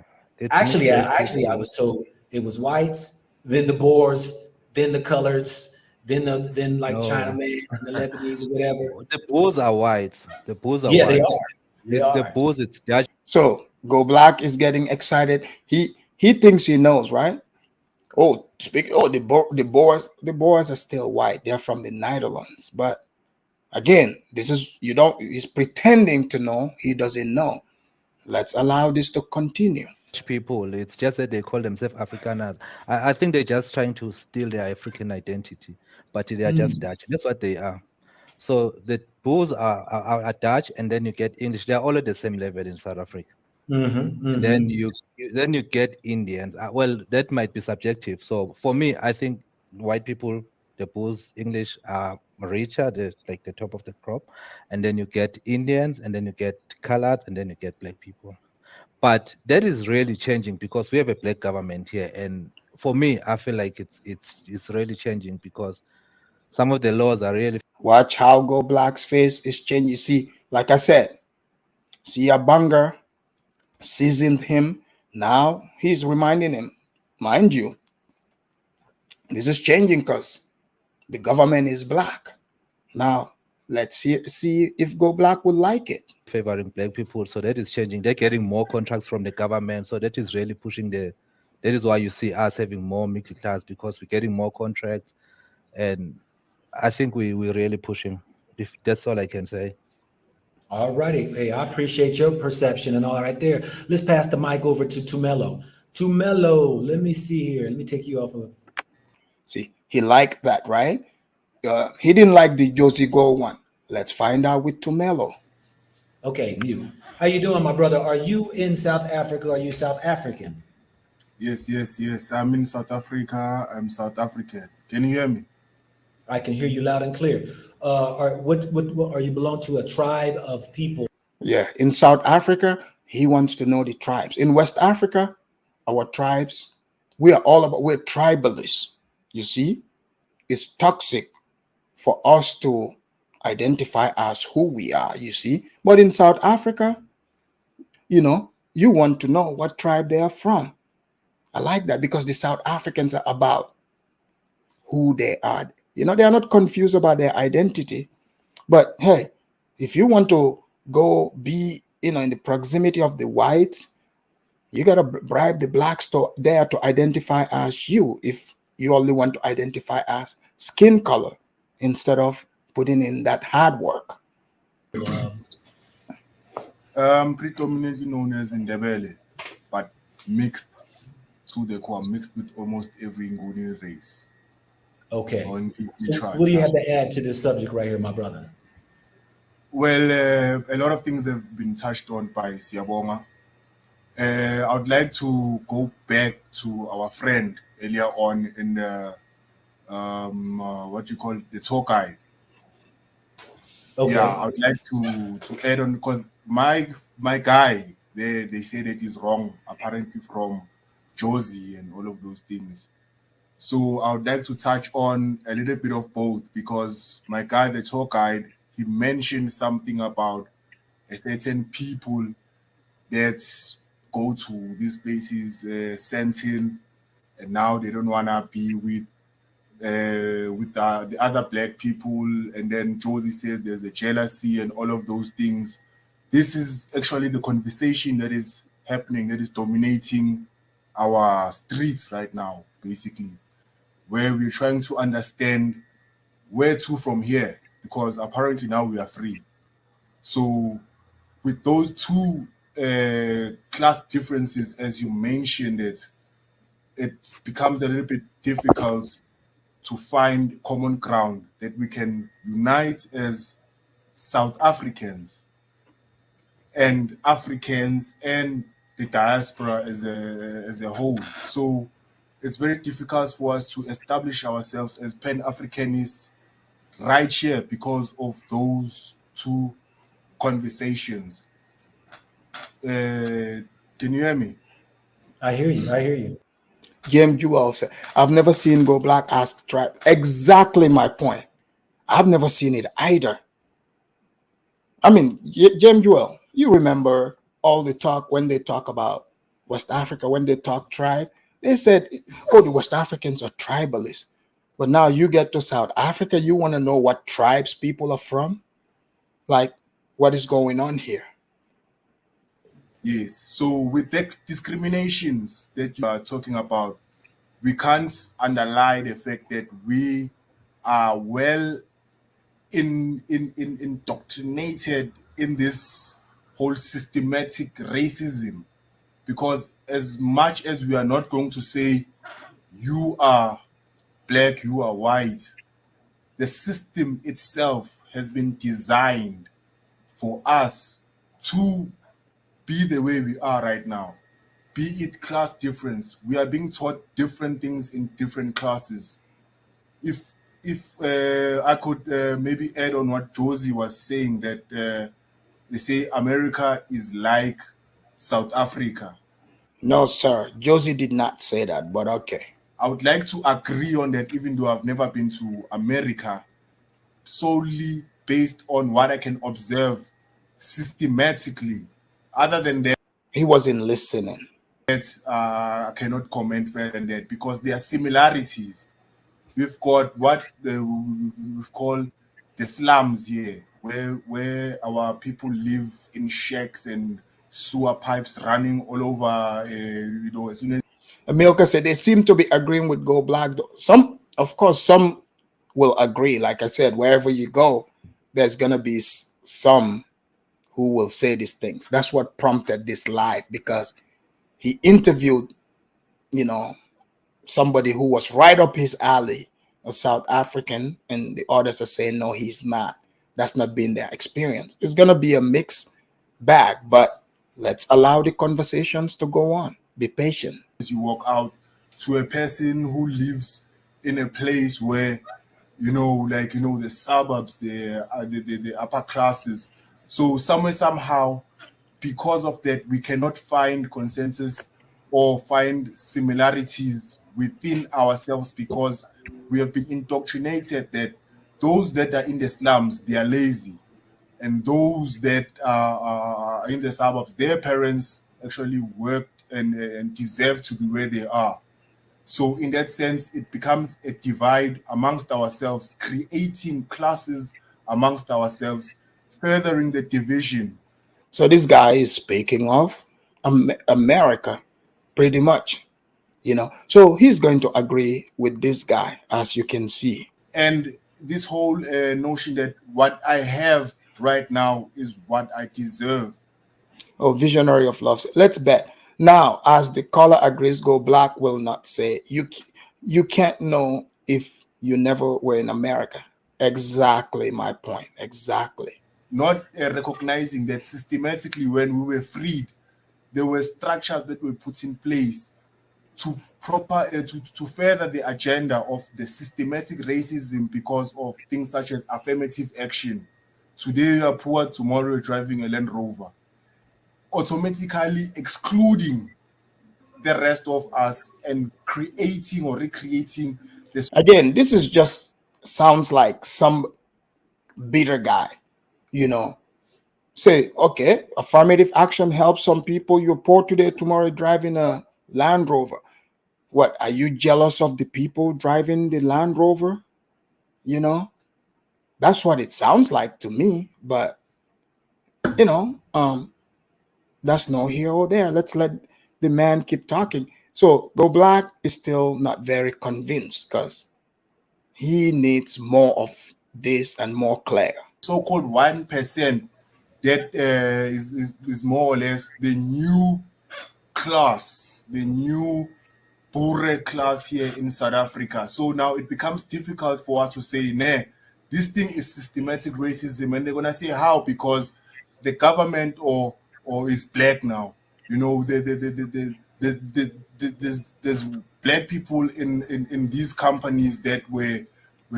Actually, I was told it was whites, then the Boers, then the coloreds, then Chinaman and the Lebanese or whatever. The Boers are whites. The Boers are white. They are. They are. The Boers, it's judged. So Go Black is getting excited. He thinks he knows, right? The Boers are still white. They're from the Netherlands. But again, he's pretending to know. He doesn't know. Let's allow this to continue. People, it's just that they call themselves Afrikaners. I think they're just trying to steal their African identity, but they are just Dutch. That's what they are. So the Boers are Dutch, and then you get English. They're all at the same level in South Africa. And then you get Indians. Well, that might be subjective. So for me, I think white people, the Boers, English are richer, they're like the top of the crop. And then you get Indians, and then you get colored, and then you get black people. But that is really changing because we have a black government here. And for me, I feel like it's really changing because some of the laws are really... Watch how Go Black's face is changing. You see, like I said, Siyabanga seasoned him. Now he's reminding him, mind you, this is changing because the government is black. Now let's see if Go Black would like it. Favoring black people, so that is changing. They're getting more contracts from the government, so that is really pushing the That is why you see us having more middle class, because we're getting more contracts, and I think we're really pushing. If that's all I can say. All righty. Hey, I appreciate your perception and all right there. Let's pass the mic over to Tumelo. Tumelo, let me see here. Let me take you off of. See, he liked that, right? He didn't like the Josie Gold one. Let's find out with Tumelo. Okay, mute. How you doing, my brother? Are you in South Africa? Are you South African? Yes. I'm in South Africa. I'm South African. Can you hear me? I can hear you loud and clear. What are you belong to a tribe of people? Yeah, in South Africa, he wants to know the tribes. In West Africa, our tribes, we're tribalists. You see, it's toxic for us to identify as who we are, you see. But in South Africa, you want to know what tribe they are from. I like that because the South Africans are about who they are. They are not confused about their identity. But hey, if you want to go be, in the proximity of the whites, you got to bribe the blacks there to identify as you, if you only want to identify as skin color instead of putting in that hard work. Predominantly known as Ndebele, but mixed to the core, mixed with almost every Nguni race. Okay. So tribe. what do you have to add to this subject right here, my brother? Well, a lot of things have been touched on by Siyabonga. I would like to go back to our friend earlier on in the what you call the tour guide. Okay. Yeah, I would like to add on, because my guy, they say that he's wrong, apparently from Josie and all of those things. So I would like to touch on a little bit of both, because my guy, the tour guide, he mentioned something about a certain people that go to these places, sent in, and now they don't wanna be with the other black people, and then Josie says there's a jealousy and all of those things. This is actually the conversation that is happening, that is dominating our streets right now, basically, where we're trying to understand where to from here, because apparently now we are free. So with those two class differences, as you mentioned it becomes a little bit difficult to find common ground that we can unite as South Africans and Africans and the diaspora as a whole. So it's very difficult for us to establish ourselves as Pan-Africanists right here because of those two conversations. Can you hear me? I hear you. James Jewell said, I've never seen Go Black ask tribe. Exactly my point. I've never seen it either. I mean, James Jewell, you remember all the talk when they talk about West Africa, when they talk tribe, they said, oh, the West Africans are tribalists. But now you get to South Africa, you want to know what tribes people are from? Like, what is going on here? Yes. So with the discriminations that you are talking about, we can't underlie the fact that we are well indoctrinated in this whole systematic racism, because as much as we are not going to say you are black, you are white, the system itself has been designed for us to be the way we are right now. Be it class difference, we are being taught different things in different classes. If I could maybe add on what Josie was saying, that they say America is like South Africa. No, sir. Josie did not say that, but okay. I would like to agree on that, even though I've never been to America, solely based on what I can observe systematically. Other than that, he wasn't listening. I cannot comment further than that, because there are similarities. We've got what we've called the slums here, where our people live in shacks and sewer pipes running all over. As soon as Milka said they seem to be agreeing with Go Black. Some, of course, some will agree. Like I said, wherever you go, there's gonna be some who will say these things. That's what prompted this live, because he interviewed, you know, somebody who was right up his alley, a South African, and the others are saying no, he's not. That's not been their experience. It's gonna be a mixed bag, but let's allow the conversations to go on. Be patient. You walk out to a person who lives in a place where, you know, like, you know, the suburbs, the upper classes. So somewhere, somehow, because of that, we cannot find consensus or find similarities within ourselves, because we have been indoctrinated that those that are in the slums, they are lazy, and those that are in the suburbs, their parents actually worked and deserve to be where they are. So in that sense, it becomes a divide amongst ourselves, creating classes amongst ourselves, furthering the division. So this guy is speaking of America, pretty much, you know. So he's going to agree with this guy, as you can see. And this whole notion that what I have right now is what I deserve. Oh, visionary of love. Let's bet. Now, as the caller agrees, Go Black will not say you can't know if you never were in America. Exactly my point. Exactly. Not recognizing that systematically, when we were freed, there were structures that were put in place to to further the agenda of the systematic racism, because of things such as affirmative action. Today you are poor, tomorrow you're driving a Land Rover, automatically excluding the rest of us and creating or recreating this. Again, this is just sounds like some bitter guy, you know. Say, okay, affirmative action helps some people. You're poor today, tomorrow driving a Land Rover. What, are you jealous of the people driving the Land Rover? You know, that's what it sounds like to me. But you know, that's no here or there. Let's let the man keep talking. So Go Black is still not very convinced, because he needs more of this and more clear. So-called 1% that is more or less the new class, the new Boer class here in South Africa. So now it becomes difficult for us to say, nah, this thing is systematic racism. And they're gonna say how? Because the government or is black now. You know, there's black people in these companies that were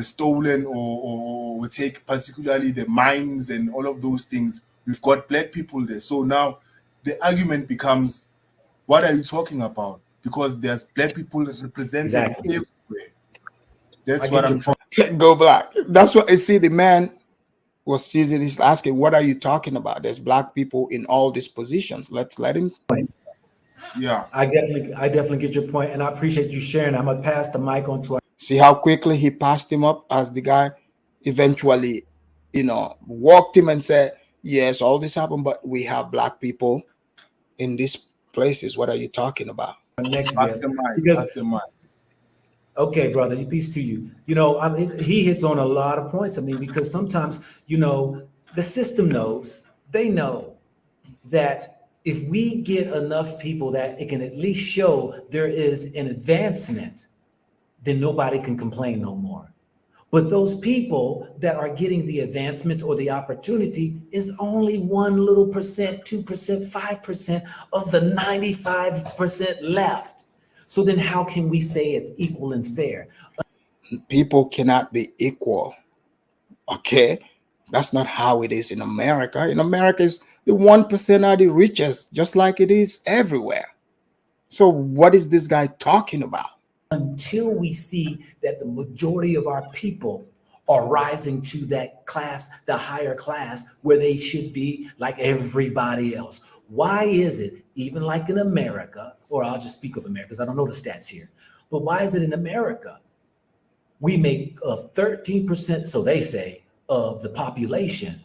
stolen or were taken, particularly the mines and all of those things. We've got black people there. So now the argument becomes, what are you talking about? Because there's black people represented everywhere. That's what I'm trying to Go Black. That's what I see. The man was seizing. He's asking, what are you talking about? There's black people in all these positions. Let's let him. Yeah, I definitely get your point, and I appreciate you sharing. I'm gonna pass the mic on to. See how quickly he passed him up, as the guy eventually, you know, walked him and said, yes, all this happened, but we have black people in these places. What are you talking about? Next guest, because okay, brother, peace to you. You know, I mean, he hits on a lot of points. I mean, because sometimes, you know, the system knows, they know that if we get enough people that it can at least show there is an advancement, then nobody can complain no more. But those people that are getting the advancements or the opportunity is only one little percent, 2%, 5% of the 95% left. So then how can we say it's equal and fair? People cannot be equal. Okay? That's not how it is in America. In America, is the 1% are the richest, just like it is everywhere. So what is this guy talking about? Until we see that the majority of our people are rising to that class, the higher class, where they should be like everybody else. Why is it, even like in America, or I'll just speak of America because I don't know the stats here, but why is it in America we make up 13%, so they say, of the population,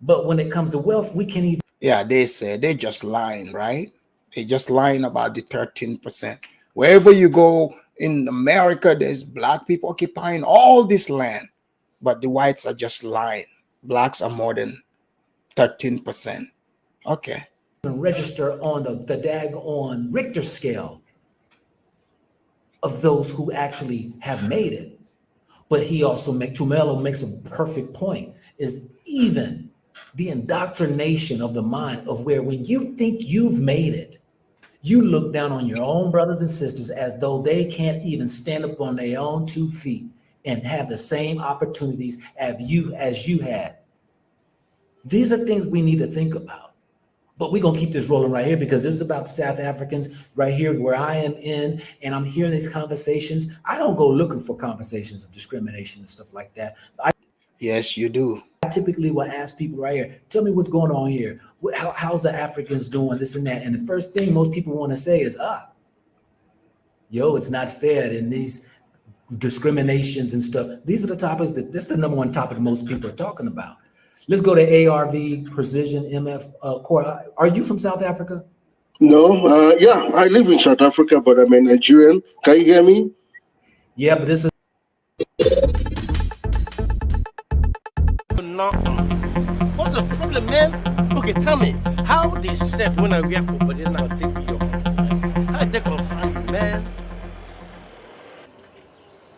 but when it comes to wealth, we can't even. Yeah, they say they're just lying, right? He just lying about the 13%. Wherever you go in America, there's black people occupying all this land, but the whites are just lying. Blacks are more than 13%. Okay. Register on the daggone Richter scale of those who actually have made it. But he also Tumelo makes a perfect point, is even the indoctrination of the mind of where when you think you've made it, you look down on your own brothers and sisters as though they can't even stand up on their own 2 feet and have the same opportunities as you had. These are things we need to think about. But we're going to keep this rolling right here because this is about the South Africans right here where I am in, and I'm hearing these conversations. I don't go looking for conversations of discrimination and stuff like that. Yes, you do. I typically will ask people right here, tell me what's going on here. How's the Africans doing, this and that? And the first thing most people want to say is, yo, it's not fair. And these discriminations and stuff. These are the topics that's the number one topic most people are talking about. Let's go to ARV Precision MF Core. Are you from South Africa? No, yeah, I live in South Africa, but I'm a Nigerian. Can you hear me? Yeah, but this is No. What's the problem, man? Okay, tell me, how they said when I get for but then I'll take your concern. How they concern you, man?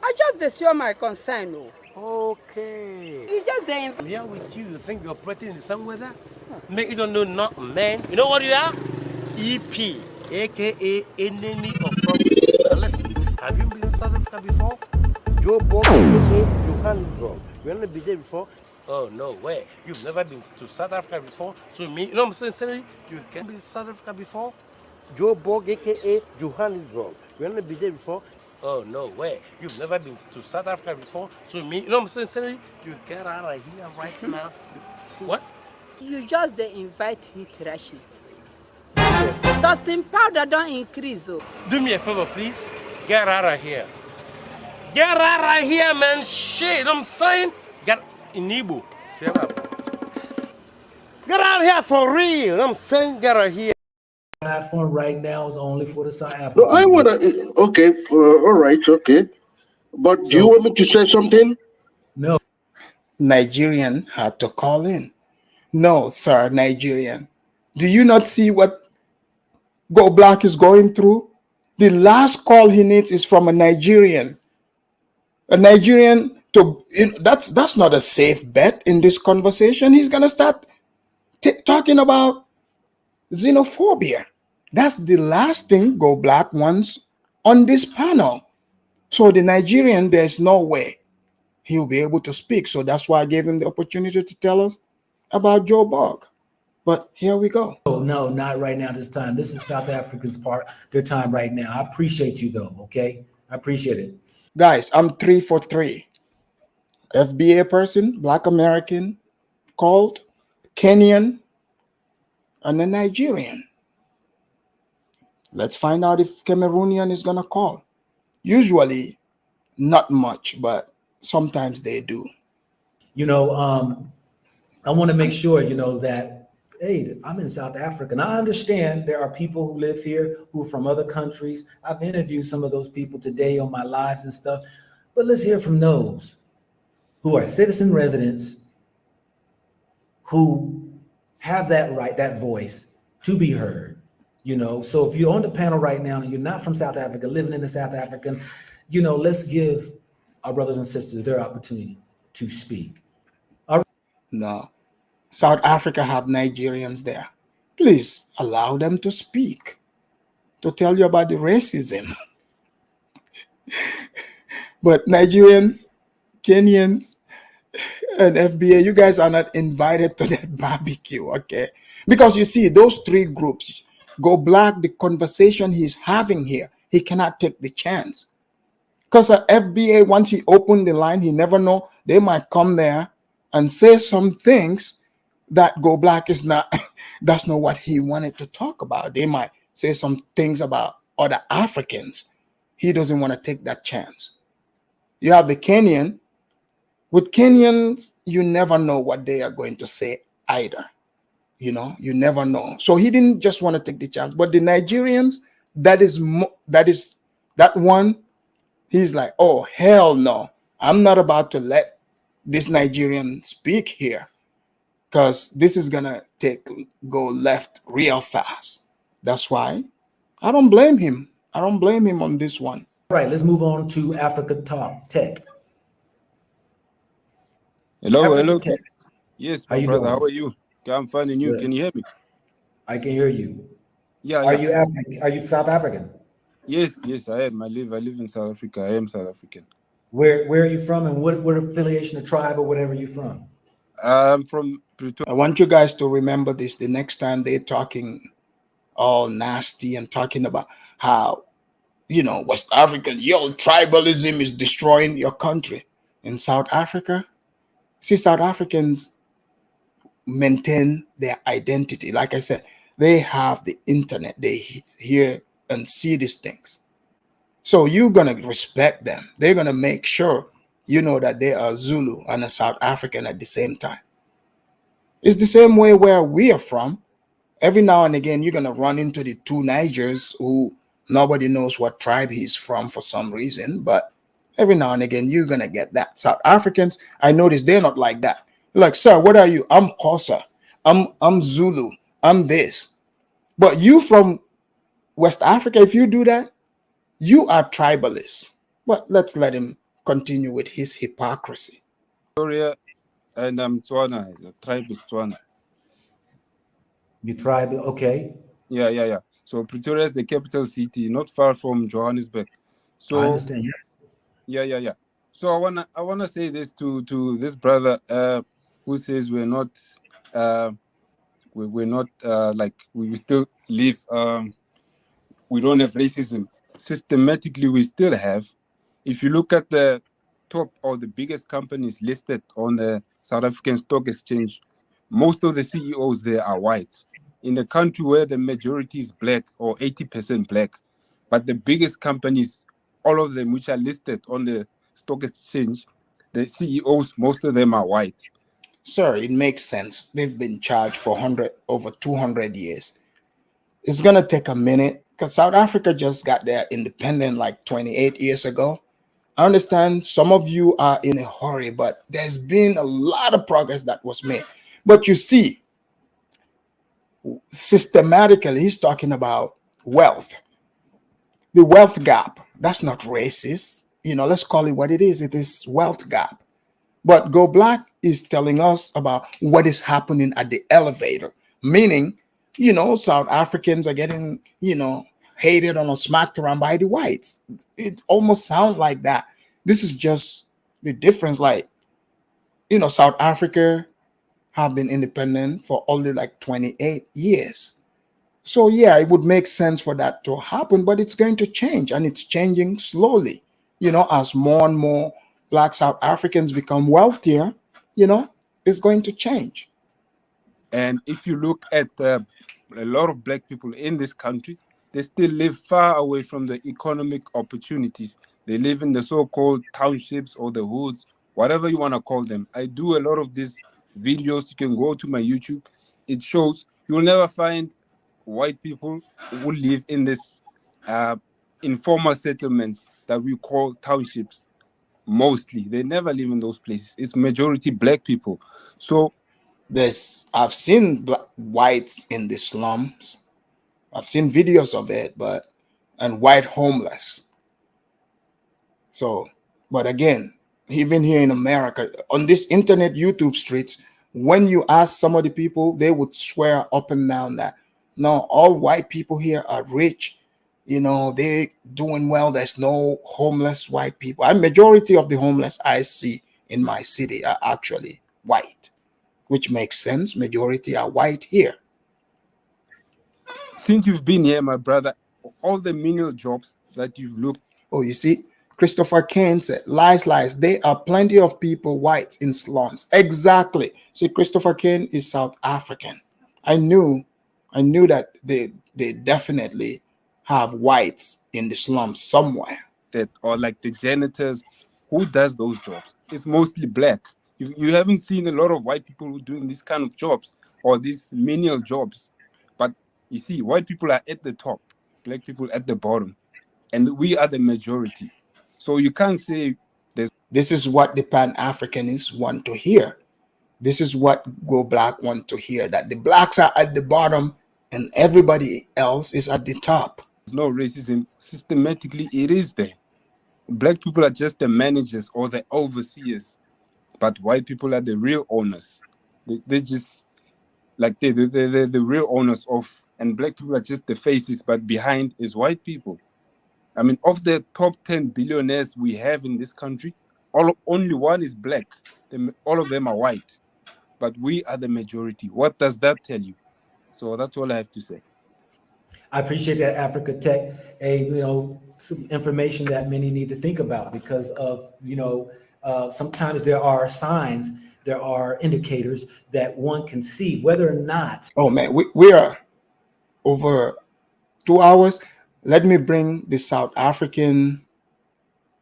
I just show my concern, no. Okay. You just there. I'm here with you. You think you're operating in some weather? Make you don't know nothing, man. You know what you are? EP, aka enemy of progress. Now listen, have you been to South Africa before? Joe Bob, Johannesburg. You haven't been there before? Oh, no way. You've never been to South Africa before? So me, you know what I'm saying, Senator? You can't be to South Africa before? Joe Bob, aka Johannesburg. You haven't been there before? Oh, no way. You've never been to South Africa before? So me, you know what I'm saying, Senator? You get out of here right now. What? You just they invite heat rashes. Dusting powder don't increase, though. Do me a favor, please. Get out of here. Get out of here, man. Shit, you know what I'm saying? Get in Igbo. Get out of here for real. You know what I'm saying? Get out of here. Platform right now is only for the South Africans. No, I want to, okay, all right, okay. But do you want me to say something? No. Nigerian had to call in. No, sir, Nigerian. Do you not see what Go Black is going through? The last call he needs is from a Nigerian. A Nigerian to, that's not a safe bet in this conversation. He's going to start talking about xenophobia. That's the last thing Go Black wants on this panel. So the Nigerian, there's no way he'll be able to speak. So that's why I gave him the opportunity to tell us about Joe Bog. But here we go. Oh, no, not right now this time. This is South Africa's part, their time right now. I appreciate you though, okay? I appreciate it. Guys, I'm 3 for 3. FBA person, Black American, called, Kenyan, and a Nigerian. Let's find out if Cameroonian is gonna call. Usually, not much, but sometimes they do. You know, I want to make sure, you know, that, hey, I'm in South Africa. And I understand there are people who live here who are from other countries. I've interviewed some of those people today on my lives and stuff. But let's hear from those who are citizen residents who have that right, that voice to be heard. You know, so if you're on the panel right now and you're not from South Africa, living in the South African, you know, let's give our brothers and sisters their opportunity to speak. No, South Africa have Nigerians there. Please allow them to speak, to tell you about the racism. But Nigerians, Kenyans, and FBA, you guys are not invited to that barbecue, okay? Because you see, those three groups, Go Black, the conversation he's having here, he cannot take the chance. Because FBA, once he opened the line, he never know, they might come there and say some things that Go Black is not, that's not what he wanted to talk about. They might say some things about other Africans. He doesn't want to take that chance. You have the Kenyan. With Kenyans, you never know what they are going to say either. You know, you never know. So he didn't just want to take the chance. But the Nigerians, that one, he's like, oh, hell no. I'm not about to let this Nigerian speak here, because this is gonna go left real fast. That's why I don't blame him. I don't blame him on this one. All right, let's move on to Africa Talk Tech. Hello, Africa hello. Tech. Yes, How my you brother. doing? How are you? Okay, I'm fine, and you? Good. Can you hear me? I can hear you. Yeah, Are yeah. you African? Are you South African? Yes, yes, I am. I live in South Africa. I am South African. Where are you from, and what affiliation, the tribe, or whatever you're from? I'm from Pretoria. I want you guys to remember this the next time they're talking all nasty and talking about how, you know, West African, your tribalism is destroying your country. In South Africa, see, South Africans maintain their identity. Like I said, they have the internet, they hear and see these things. So you're going to respect them. They're going to make sure you know that they are Zulu and a South African at the same time. It's the same way where we are from. Every now and again, you're going to run into the two Nigers who nobody knows what tribe he's from for some reason. But every now and again, you're going to get that. South Africans, I notice they're not like that. Like, sir, what are you? I'm Xhosa. I'm Zulu. I'm this. But you from West Africa, if you do that, you are tribalist. But let's let him continue with his hypocrisy. Pretoria, and I'm Tswana. The tribe is Tswana. You tribe, okay. Yeah. So Pretoria is the capital city, not far from Johannesburg. So I understand. Yeah. So I wanna say this to this brother who says we're not like we still live we don't have racism. Systematically, we still have. If you look at the top or the biggest companies listed on the South African Stock Exchange, most of the CEOs there are white. In the country where the majority is black or 80% black, but the biggest companies, all of them which are listed on the stock exchange, the CEOs, most of them are white. Sir, it makes sense. They've been charged for over 200 years. It's going to take a minute because South Africa just got their independence like 28 years ago. I understand some of you are in a hurry, but there's been a lot of progress that was made. But you see, systematically, he's talking about wealth. The wealth gap, that's not racist. You know, let's call it what it is. It is wealth gap. But Go Black is telling us about what is happening at the elevator, meaning, you know, South Africans are getting, you know, hated on or smacked around by the whites. It almost sounds like that. This is just the difference. Like, you know, South Africa have been independent for only like 28 years. So yeah, it would make sense for that to happen, but it's going to change, and it's changing slowly. You know, as more and more Black South Africans become wealthier, you know, it's going to change. And if you look at a lot of black people in this country, they still live far away from the economic opportunities. They live in the so-called townships or the hoods, whatever you want to call them. I do a lot of these videos. You can go to my YouTube. It shows you'll never find white people who live in this informal settlements that we call townships. Mostly, they never live in those places. It's majority black people. So I've seen whites in the slums. I've seen videos of it, and white homeless. So, but again, even here in America, on this internet YouTube streets, when you ask some of the people, they would swear up and down that no, all white people here are rich. You know, they doing well. There's no homeless white people. A majority of the homeless I see in my city are actually white, which makes sense. Majority are white here. Since you've been here, my brother, all the menial jobs that you've looked. Oh, you see, Christopher Kane said, lies. There are plenty of people white in slums. Exactly. See, Christopher Kane is South African. I knew that they definitely have whites in the slums somewhere. That or like the janitors, who does those jobs? It's mostly black. You haven't seen a lot of white people who doing this kind of jobs or these menial jobs. But you see, white people are at the top, black people at the bottom, and we are the majority. So you can't say there's. This is what the Pan-Africanists want to hear. This is what Go Black want to hear, that the blacks are at the bottom and everybody else is at the top. No racism. Systematically, it is there. Black people are just the managers or the overseers, but white people are the real owners. They just like they're the real owners of, and black people are just the faces, but behind is white people. I mean, of the top 10 billionaires we have in this country, only one is black. All of them are white, but we are the majority. What does that tell you? So that's all I have to say. I appreciate that, Africa Tech. Some information that many need to think about because of, sometimes there are signs, there are indicators that one can see whether or not. Oh man, we are over 2 hours. Let me bring the South African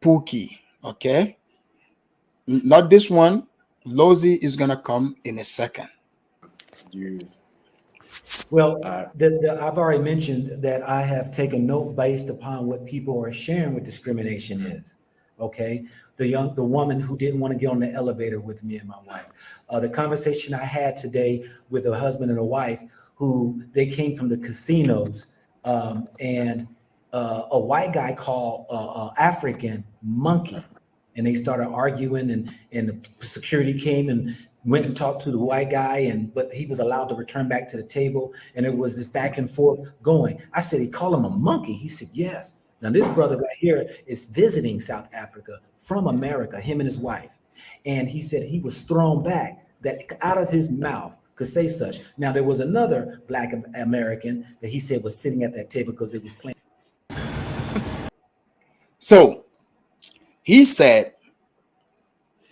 Pookie, okay? Not this one. Lozi is gonna come in a second. Well, I've already mentioned that I have taken note based upon what people are sharing what discrimination is. Okay, the woman who didn't want to get on the elevator with me and my wife. The conversation I had today with a husband and a wife who they came from the casinos, and a white guy called African monkey, and they started arguing, and the security came and went and talked to the white guy, but he was allowed to return back to the table, and it was this back and forth going. I said, he called him a monkey. He said, yes. Now this brother right here is visiting South Africa from America, him and his wife. And he said he was thrown back, that out of his mouth could say such. Now there was another Black American that he said was sitting at that table because it was playing. So he said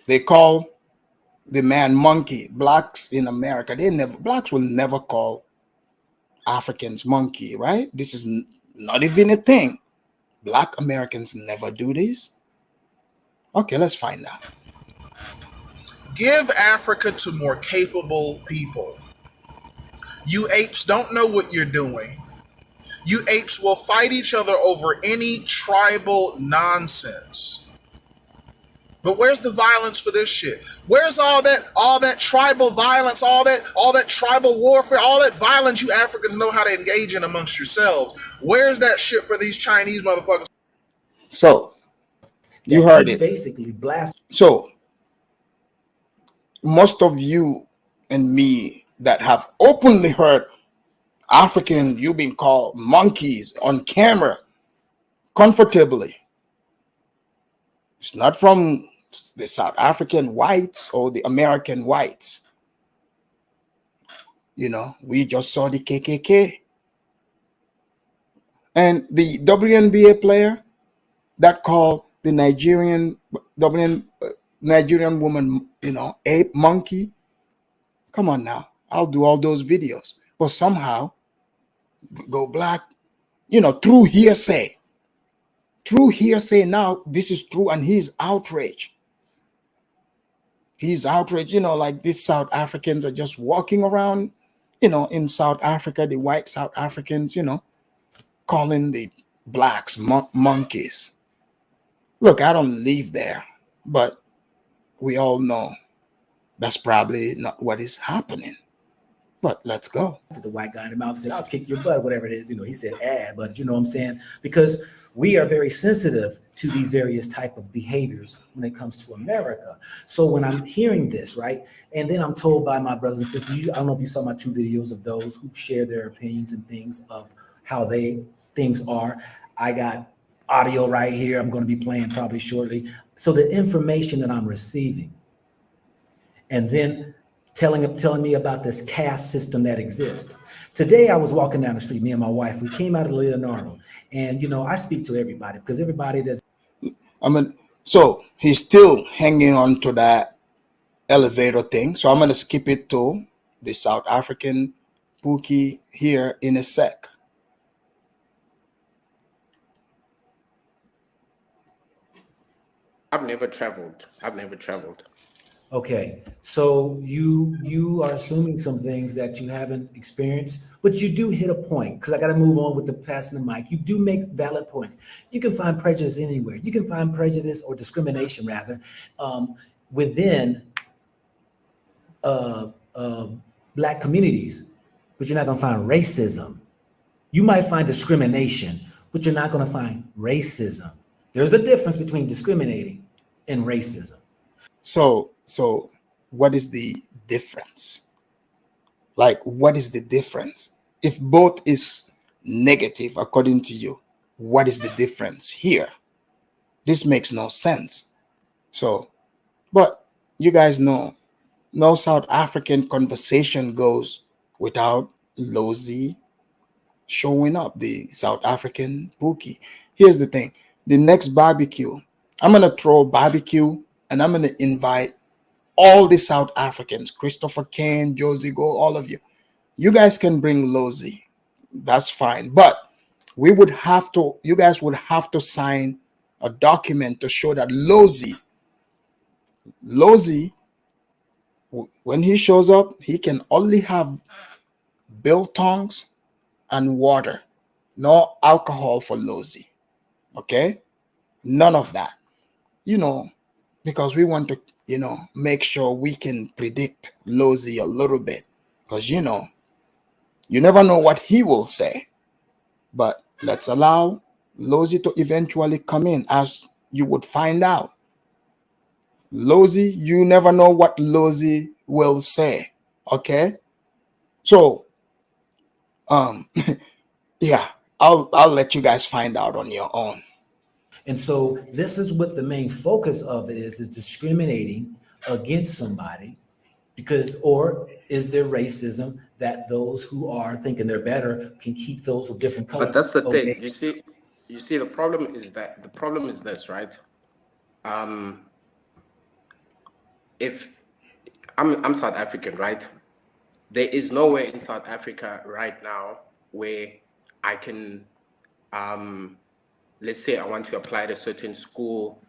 they call the man monkey. Blacks in America, blacks will never call Africans monkey, right? This is not even a thing. Black Americans never do this. Okay, let's find out. Give Africa to more capable people. You apes don't know what you're doing. You apes will fight each other over any tribal nonsense. But where's the violence for this shit? Where's all that tribal violence, all that tribal warfare, all that violence you Africans know how to engage in amongst yourselves? Where's that shit for these Chinese motherfuckers? So you heard it. Basically blast. So most of you and me that have openly heard African, you being called monkeys on camera comfortably. It's not from the South African whites or the American whites. We just saw the KKK. And the WNBA player that called the Nigerian woman, ape monkey. Come on now. I'll do all those videos. But somehow, Go Black, through hearsay. Through hearsay now, this is true, and he's outraged. He's outraged, like these South Africans are just walking around, in South Africa, the white South Africans, calling the blacks monkeys. Look, I don't live there, but we all know that's probably not what is happening. But let's go. The white guy in the mouth said, I'll kick your butt, whatever it is. He said, but you know what I'm saying? Because we are very sensitive to these various type of behaviors when it comes to America. So when I'm hearing this, right, and then I'm told by my brothers and sisters, I don't know if you saw my 2 videos of those who share their opinions and things of how things are. I got audio right here. I'm going to be playing probably shortly. So the information that I'm receiving, and then telling me about this caste system that exists. Today, I was walking down the street, me and my wife, we came out of Leonardo, and I speak to everybody because everybody that's. So he's still hanging on to that elevator thing. So I'm going to skip it to the South African Pookie here in a sec. I've never traveled. Okay, so you are assuming some things that you haven't experienced, but you do hit a point because I got to move on with the passing the mic. You do make valid points. You can find prejudice anywhere. You can find prejudice or discrimination rather within uh, uh, black communities, but you're not going to find racism. You might find discrimination, but you're not going to find racism. There's a difference between discriminating and racism. So what is the difference? Like, what is the difference? If both is negative, according to you, what is the difference here? This makes no sense. So, but you guys know, no South African conversation goes without Lozi showing up, the South African bookie. Here's the thing: the next barbecue, I'm gonna throw a barbecue and I'm gonna invite all the South Africans, Christopher Kane, Josie Go, all of you. You guys can bring Lozi. That's fine. But you guys would have to sign a document to show that Lozi, when he shows up, he can only have biltongs and water. No alcohol for Lozi. Okay? None of that. Because we want to, make sure we can predict Lozi a little bit. Because, you never know what he will say. But let's allow Lozi to eventually come in, as you would find out. Lozi, you never know what Lozi will say. Okay? So, yeah, I'll let you guys find out on your own. And so this is what the main focus of it is discriminating against somebody or is there racism that those who are thinking they're better can keep those of different colors? But that's the thing. You see, the problem is this, right? If I'm South African, right? There is nowhere in South Africa right now where I can, let's say I want to apply at a certain school,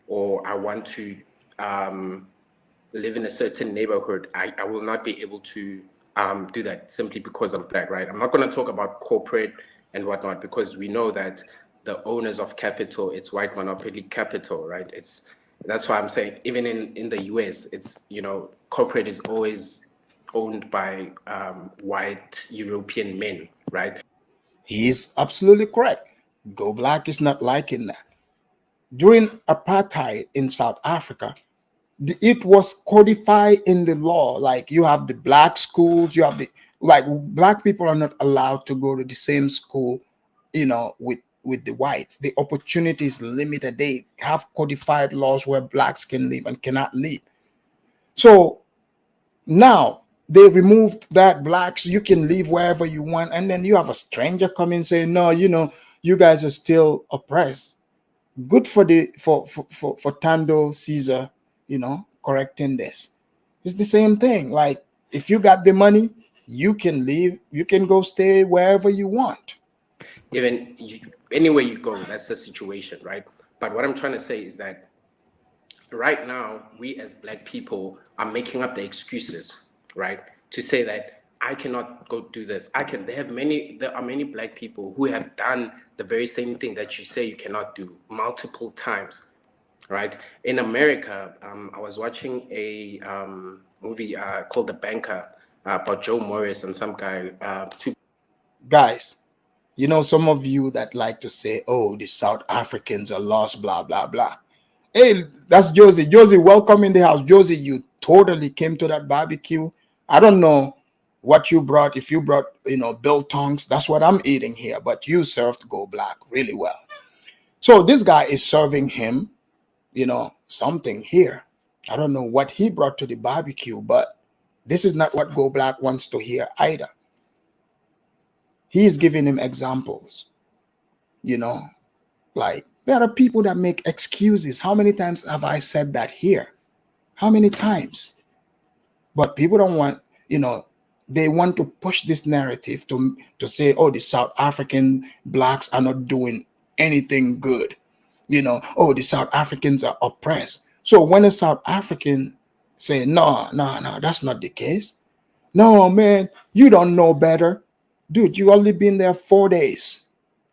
or I want to live in a certain neighborhood. I will not be able to do that simply because I'm black, right? I'm not going to talk about corporate and whatnot, because we know that the owners of capital, it's white monopoly capital, right? That's why I'm saying even in the US, it's, corporate is always owned by white European men, right? He is absolutely correct. Go Black is not liking that. During apartheid in South Africa, it was codified in the law. Like, you have the black schools, you have black people are not allowed to go to the same school, with the whites. The opportunity is limited. They have codified laws where blacks can live and cannot live. So now they removed that blacks, you can live wherever you want, and then you have a stranger come in saying, no, you guys are still oppressed. Good for Tando Caesar, correcting this. It's the same thing. Like, if you got the money, you can leave, you can go stay wherever you want. Even anywhere you go, that's the situation, right? But what I'm trying to say is that right now, we as black people are making up the excuses, right? To say that I cannot go do this. There are many black people who have done the very same thing that you say you cannot do multiple times, right? In America, I was watching a movie called The Banker about Joe Morris and some guy. Guys, some of you that like to say, oh, the South Africans are lost, blah, blah, blah. Hey, that's Josie. Josie, welcome in the house. Josie, you totally came to that barbecue. I don't know what you brought. If you brought, biltongs, that's what I'm eating here. But you served Go Black really well. So this guy is serving him, something here. I don't know what he brought to the barbecue, but this is not what Go Black wants to hear either. He's giving him examples, like, there are people that make excuses. How many times have I said that here? How many times? But people don't want, they want to push this narrative to say, oh, the South African blacks are not doing anything good. Oh, the South Africans are oppressed. So when a South African say, no, that's not the case. No, man, you don't know better. Dude, you only been there 4 days.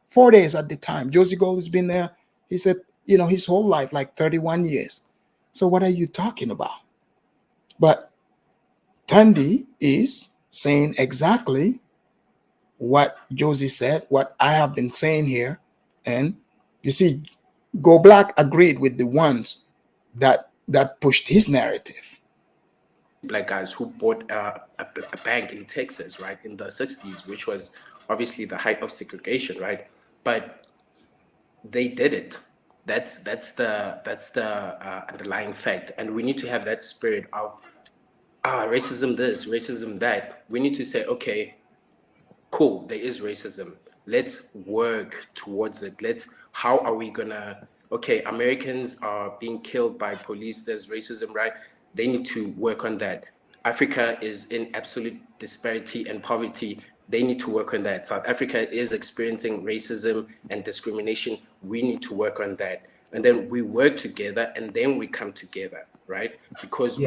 4 days at the time. Josie Gold has been there, he said, his whole life, like 31 years. So what are you talking about? But Tandy is saying exactly what Josie said, what I have been saying here. And you see, Go Black agreed with the ones that pushed his narrative. Black guys who bought a bank in Texas, right, in the 60s, which was obviously the height of segregation, right? But they did it. That's the underlying fact, and we need to have that spirit of racism this, racism that. We need to say, okay, cool, there is racism. Let's work towards it. How are we gonna, okay, Americans are being killed by police, there's racism, right? They need to work on that. Africa is in absolute disparity and poverty. They need to work on that. South Africa is experiencing racism and discrimination. We need to work on that. And then we work together, and then we come together, right? Because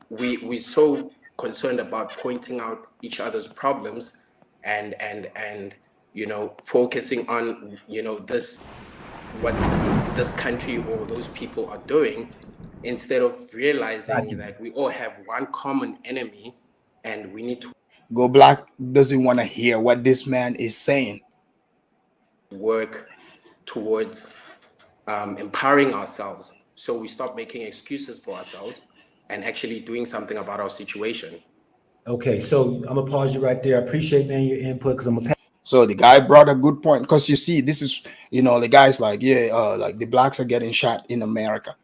we're so concerned about pointing out each other's problems and focusing on this, what this country or those people are doing, instead of realizing that we all have one common enemy and we need to Go Black doesn't want to hear what this man is saying. Work towards empowering ourselves, so we stop making excuses for ourselves and actually doing something about our situation. Okay, so I'm gonna pause you right there. I appreciate, man, your input, because I'm gonna. So the guy brought a good point, because you see, this is, the guy's like, like the blacks are getting shot in America.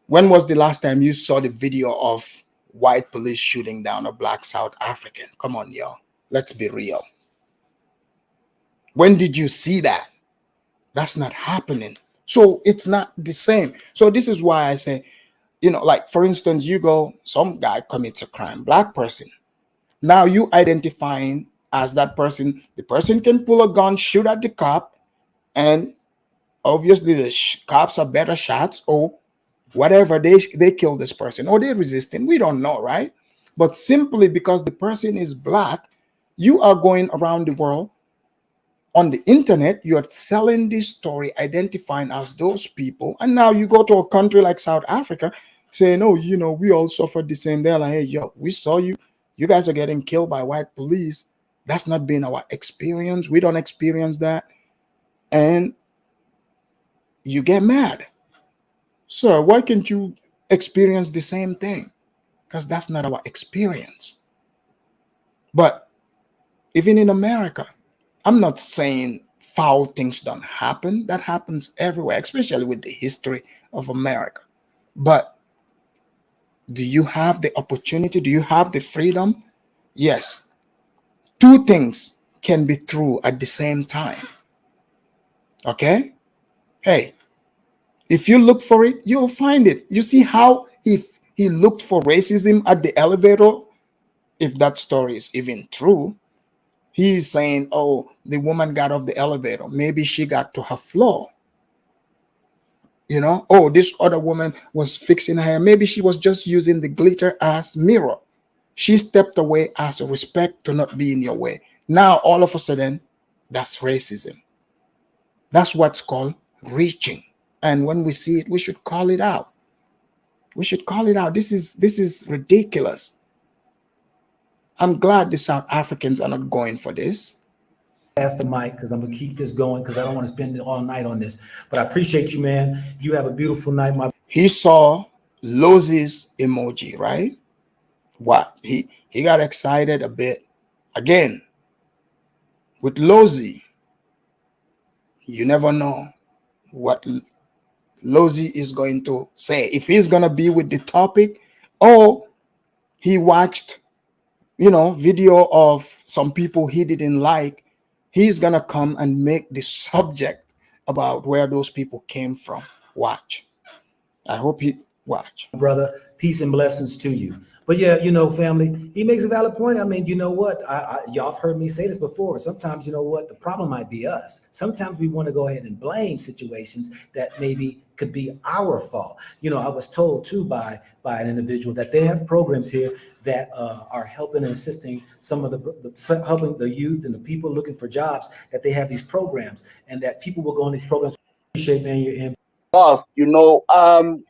When was the last time you saw the video of white police shooting down a black South African? Come on, y'all. Let's be real. When did you see that? That's not happening. So it's not the same. So this is why I say, like, for instance, you go, some guy commits a crime, black person. Now you identifying as that person, the person can pull a gun, shoot at the cop, and obviously the cops are better shots, or whatever, they kill this person, or they're resisting. We don't know, right? But simply because the person is black, you are going around the world on the internet, you are selling this story, identifying as those people, and now you go to a country like South Africa saying, oh, we all suffered the same. They're like, hey, yo, we saw you guys are getting killed by white police. That's not been our experience. We don't experience that. And you get mad. Sir, why can't you experience the same thing? Because that's not our experience. But even in America, I'm not saying foul things don't happen. That happens everywhere, especially with the history of America. But do you have the opportunity? Do you have the freedom? Yes. Two things can be true at the same time. Okay? Hey, if you look for it, you'll find it. You see how he looked for racism at the elevator? If that story is even true, he's saying, oh, the woman got off the elevator. Maybe she got to her floor. Oh, this other woman was fixing her hair. Maybe she was just using the glitter as mirror. She stepped away as a respect to not be in your way. Now, all of a sudden, that's racism. That's what's called reaching. And when we see it, we should call it out. We should call it out. This is ridiculous. I'm glad the South Africans are not going for this. Pass the mic, because I'm gonna keep this going, because I don't want to spend all night on this. But I appreciate you, man. You have a beautiful night, my. He saw Lozi's emoji, right? What? He got excited a bit. Again, with Lozi, you never know what Lozi is going to say. If he's gonna be with the topic, or he watched, video of some people he didn't like, he's gonna come and make the subject about where those people came from. Watch. I hope he watch. Brother, peace and blessings to you. But yeah, you know, family, he makes a valid point. I mean, you know what? Y'all have heard me say this before. Sometimes, you know what? The problem might be us. Sometimes we want to go ahead and blame situations that maybe could be our fault. You know, I was told too by an individual that they have programs here that are helping and assisting some of helping the youth and the people looking for jobs. That they have these programs, and that people will go on these programs. Appreciate, man, your input. You know,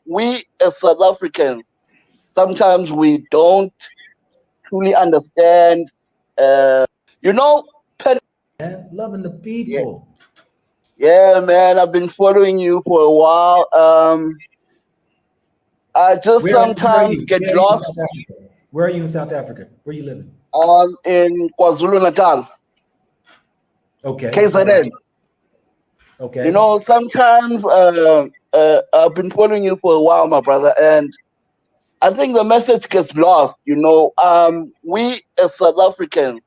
we as South Africans, sometimes we don't truly understand, you know, Man, loving the people. Yeah, man, I've been following you for a while. I just Where are sometimes you? get Where are you in South lost. Africa? Where are you in South Africa? Where are you living? In KwaZulu Natal, Okay, all KZN. right. Okay. You know, sometimes I've been following you for a while, my brother, and I think the message gets lost. You know, we as South Africans,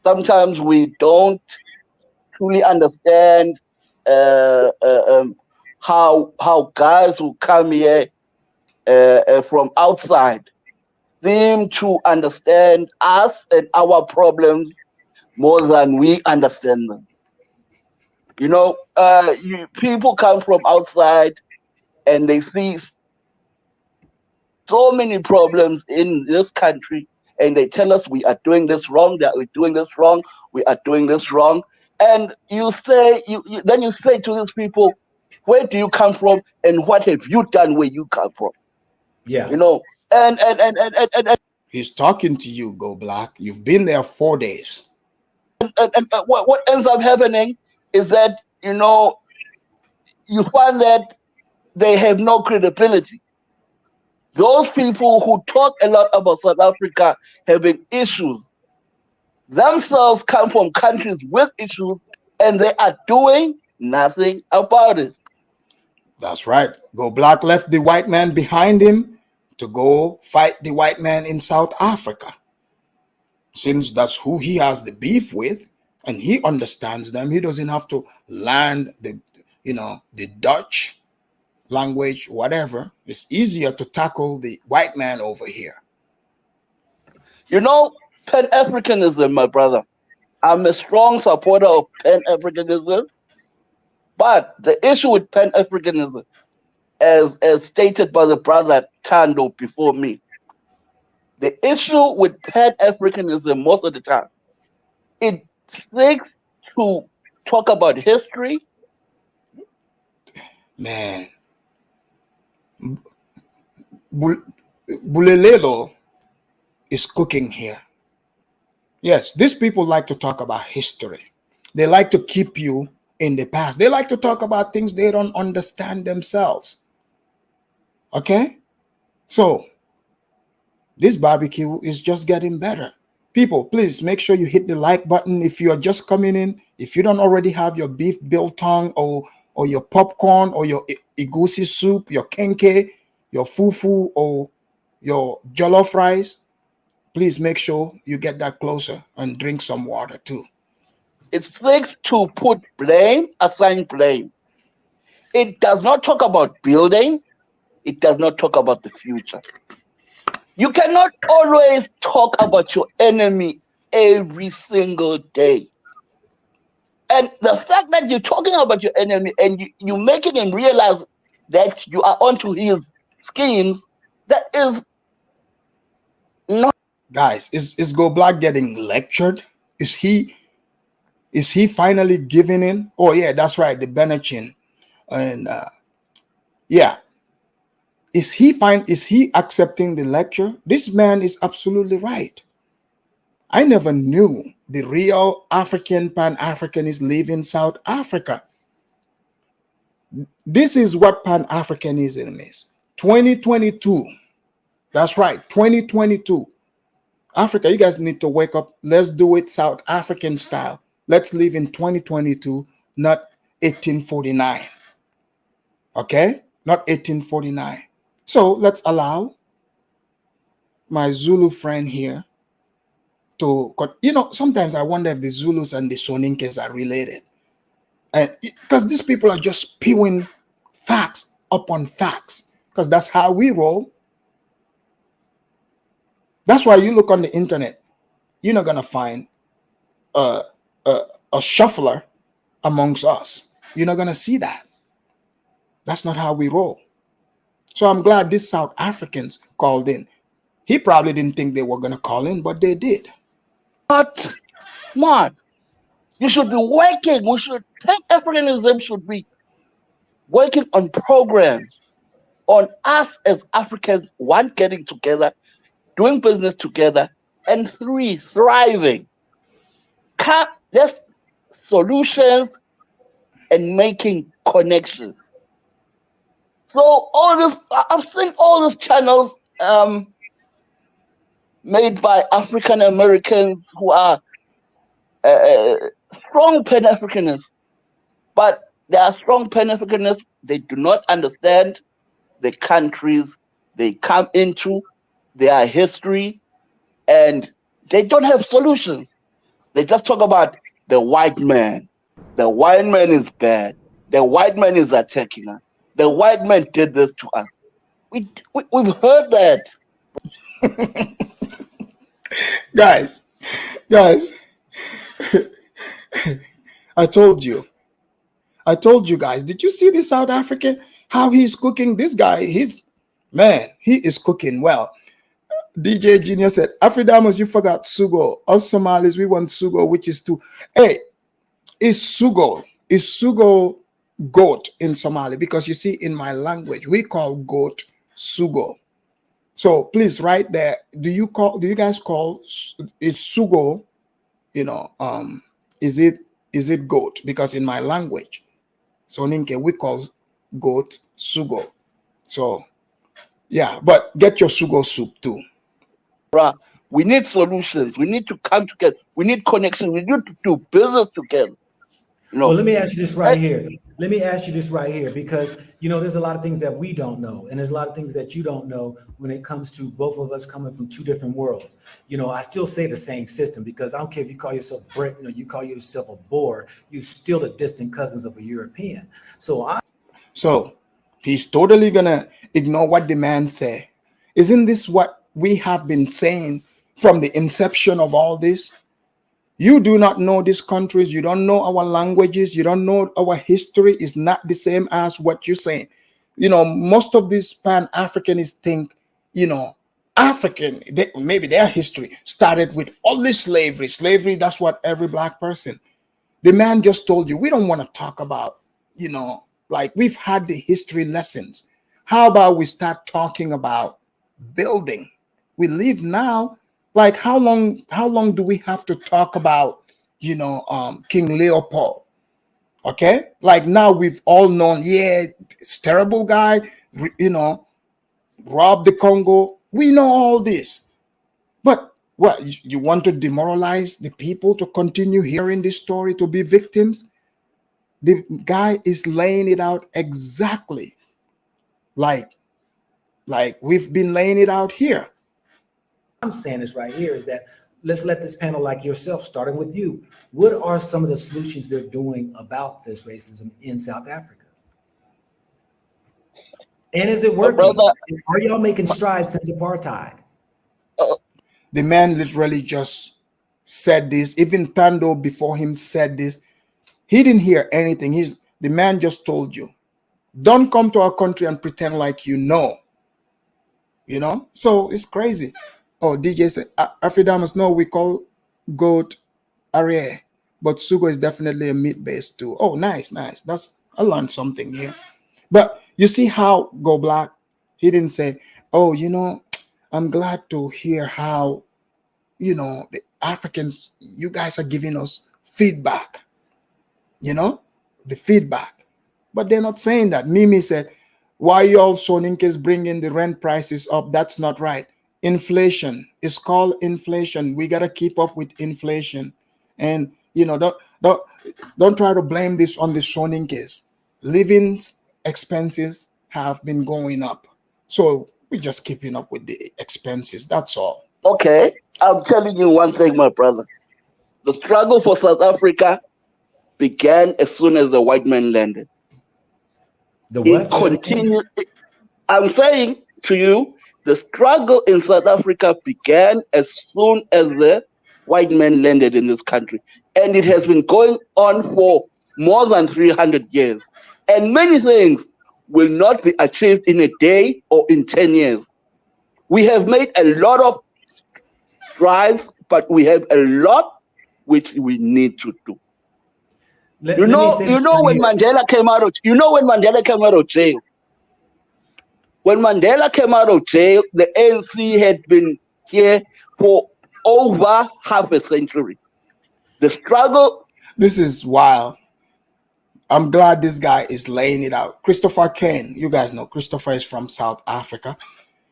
sometimes we don't truly understand how guys who come here from outside seem to understand us and our problems more than we understand them. You know, people come from outside and they see so many problems in this country, and they tell us we are doing this wrong, that we're doing this wrong, we are doing this wrong. And you say, then you say to these people, where do you come from, and what have you done where you come from? Yeah. You know, and He's talking to you, Go Black. You've been there 4 days. what ends up happening is that, you know, you find that they have no credibility. Those people who talk a lot about South Africa having issues themselves come from countries with issues, and they are doing nothing about it. That's right. Go Black left the white man behind him to go fight the white man in South Africa. Since that's who he has the beef with, and he understands them, he doesn't have to learn the Dutch language, whatever. It's easier to tackle the white man over here. You know, Pan-Africanism, my brother. I'm a strong supporter of Pan-Africanism, but the issue with Pan-Africanism, as stated by the brother Tando before me, the issue with Pan-Africanism most of the time, it seeks to talk about history. Man, Bulelelo is cooking here. Yes, these people like to talk about history. They like to keep you in the past. They like to talk about things they don't understand themselves. Okay? So, this barbecue is just getting better. People, please make sure you hit the like button if you are just coming in. If you don't already have your beef biltong or your popcorn or your igusi soup, your kenke, your fufu or your jollof rice, please make sure you get that closer and drink some water too. It seeks to put blame, assign blame. It does not talk about building. It does not talk about the future. You cannot always talk about your enemy every single day. And the fact that you're talking about your enemy and you're making him realize that you are onto his schemes, that is not. Guys, is Go Black getting lectured? Is he finally giving in? Oh yeah, that's right, the Benachin. And yeah. Is he accepting the lecture? This man is absolutely right. I never knew the real African Pan-Africanists live in South Africa. This is what Pan-Africanism is. 2022. That's right, 2022. Africa, you guys need to wake up. Let's do it South African style. Let's live in 2022, not 1849. Okay? Not 1849. So let's allow my Zulu friend here to, sometimes I wonder if the Zulus and the Soninkes are related. And because these people are just spewing facts upon facts, because that's how we roll. That's why you look on the internet, you're not gonna find a shuffler amongst us. You're not gonna see that. That's not how we roll. So I'm glad these South Africans called in. He probably didn't think they were gonna call in, but they did. Not smart. You should be working. Pan-Africanism should be working on programs, on us as Africans, one, getting together, doing business together, and three, thriving. Just solutions and making connections. So all this, I've seen all these channels made by African Americans who are strong Pan-Africanists, but they are strong Pan-Africanists. They do not understand the countries they come into, their history, and they don't have solutions. They just talk about the white man. The white man is bad. The white man is attacking us. The white man did this to us. We've heard that. Guys, I told you guys, did you see this South African, how he's cooking? This guy, he is cooking well. DJ Junior said, Afridamus, you forgot Sugo. Us Somalis, we want Sugo, which is to, hey, is Sugo goat in Somali? Because you see, in my language, we call goat Sugo. So please, right there, do you guys call, is Sugo, is it goat? Because in my language, so Ninke, we call goat Sugo. So yeah, but get your Sugo soup too. We need solutions. We need to come together. We need connections. We need to do business together. Well, let me ask you this right here. Because, there's a lot of things that we don't know. And there's a lot of things that you don't know when it comes to both of us coming from two different worlds. I still say the same system, because I don't care if you call yourself Britain or you call yourself a Boer, you're still the distant cousins of a European. So he's totally going to ignore what the man say. Isn't this what we have been saying from the inception of all this? You do not know these countries. You don't know our languages. You don't know our history is not the same as what you're saying. Most of these Pan-Africanists think, African, maybe their history started with all this slavery. Slavery, that's what every black person. The man just told you, we don't want to talk about, like we've had the history lessons. How about we start talking about building? We live now. Like how long do we have to talk about, King Leopold? Okay, like now we've all known, it's terrible guy, robbed the Congo. We know all this, but what, you want to demoralize the people to continue hearing this story, to be victims? The guy is laying it out exactly like we've been laying it out here. I'm saying this right here is that let's let this panel, like yourself, starting with you. What are some of the solutions they're doing about this racism in South Africa? And is it working? Are y'all making strides since apartheid? The man literally just said this. Even Tando before him said this. He didn't hear anything. The man just told you, don't come to our country and pretend like you know. So it's crazy. Oh, DJ said, Afridamus, no, we call goat Arye, but Sugo is definitely a meat base too. Oh, nice. I learned something here. But you see how Go Black, he didn't say, oh, I'm glad to hear how, the Africans, you guys are giving us feedback, the feedback. But they're not saying that. Mimi said, why y'all Soninkes bringing the rent prices up? That's not right. Inflation is called inflation. We got to keep up with inflation. And, don't try to blame this on the Soninkes. Living expenses have been going up. So we're just keeping up with the expenses. That's all. Okay. I'm telling you one thing, my brother. The struggle for South Africa began as soon as the white man landed. The what? It continued. I'm saying to you The struggle in South Africa began as soon as the white men landed in this country, and it has been going on for more than 300 years. And many things will not be achieved in a day or in 10 years. We have made a lot of strides, but we have a lot which we need to do. Let me say this when Mandela came out of jail. When Mandela came out of jail, the ANC had been here for over half a century. The struggle. This is wild. I'm glad this guy is laying it out. Christopher Kane, you guys know Christopher is from South Africa.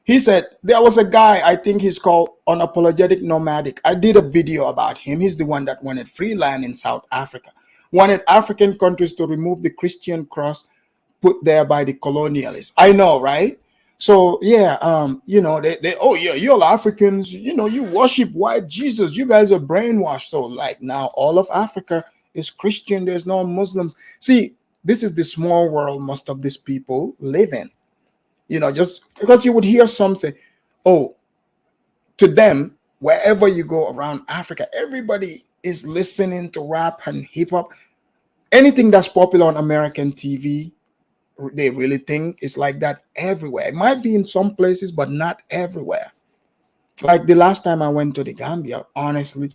He said there was a guy, I think he's called Unapologetic Nomadic. I did a video about him. He's the one that wanted free land in South Africa. Wanted African countries to remove the Christian cross put there by the colonialists. I know, right? So yeah, you know, oh yeah, you're Africans, you know, you worship white Jesus. You guys are brainwashed. So like now all of Africa is Christian. There's no Muslims. See, this is the small world most of these people live in. You know, just because you would hear some say, oh, to them, wherever you go around Africa, everybody is listening to rap and hip hop. Anything that's popular on American TV, they really think it's like that everywhere. It might be in some places, but not everywhere. Like the last time I went to the Gambia, honestly,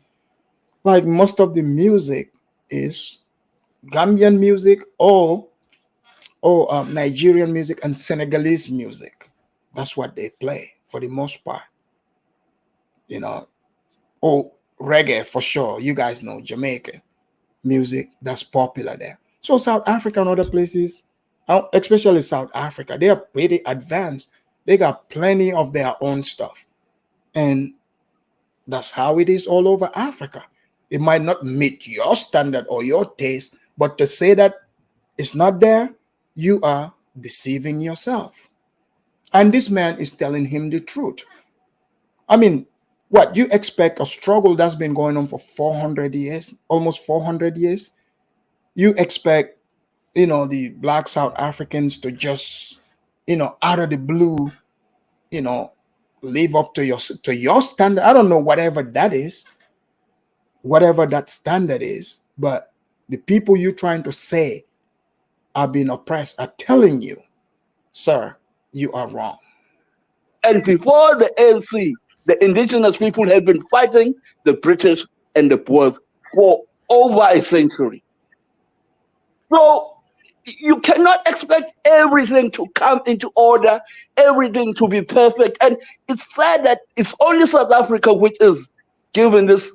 like most of the music is Gambian music or Nigerian music and Senegalese music. That's what they play for the most part. You know, reggae for sure. You guys know Jamaican music that's popular there. So South Africa and other places, especially South Africa, they are pretty advanced. They got plenty of their own stuff. And that's how it is all over Africa. It might not meet your standard or your taste, but to say that it's not there, you are deceiving yourself. And this man is telling him the truth. I mean, what you expect a struggle that's been going on for 400 years, almost 400 years? You expect, you know, the black South Africans to just, you know, out of the blue, you know, live up to your standard. I don't know whatever that is, whatever that standard is, but the people you're trying to say are being oppressed are telling you, sir, you are wrong. And before the ANC, the indigenous people have been fighting the British and the Boers for over a century. So you cannot expect everything to come into order, everything to be perfect. And it's sad that it's only South Africa which is given this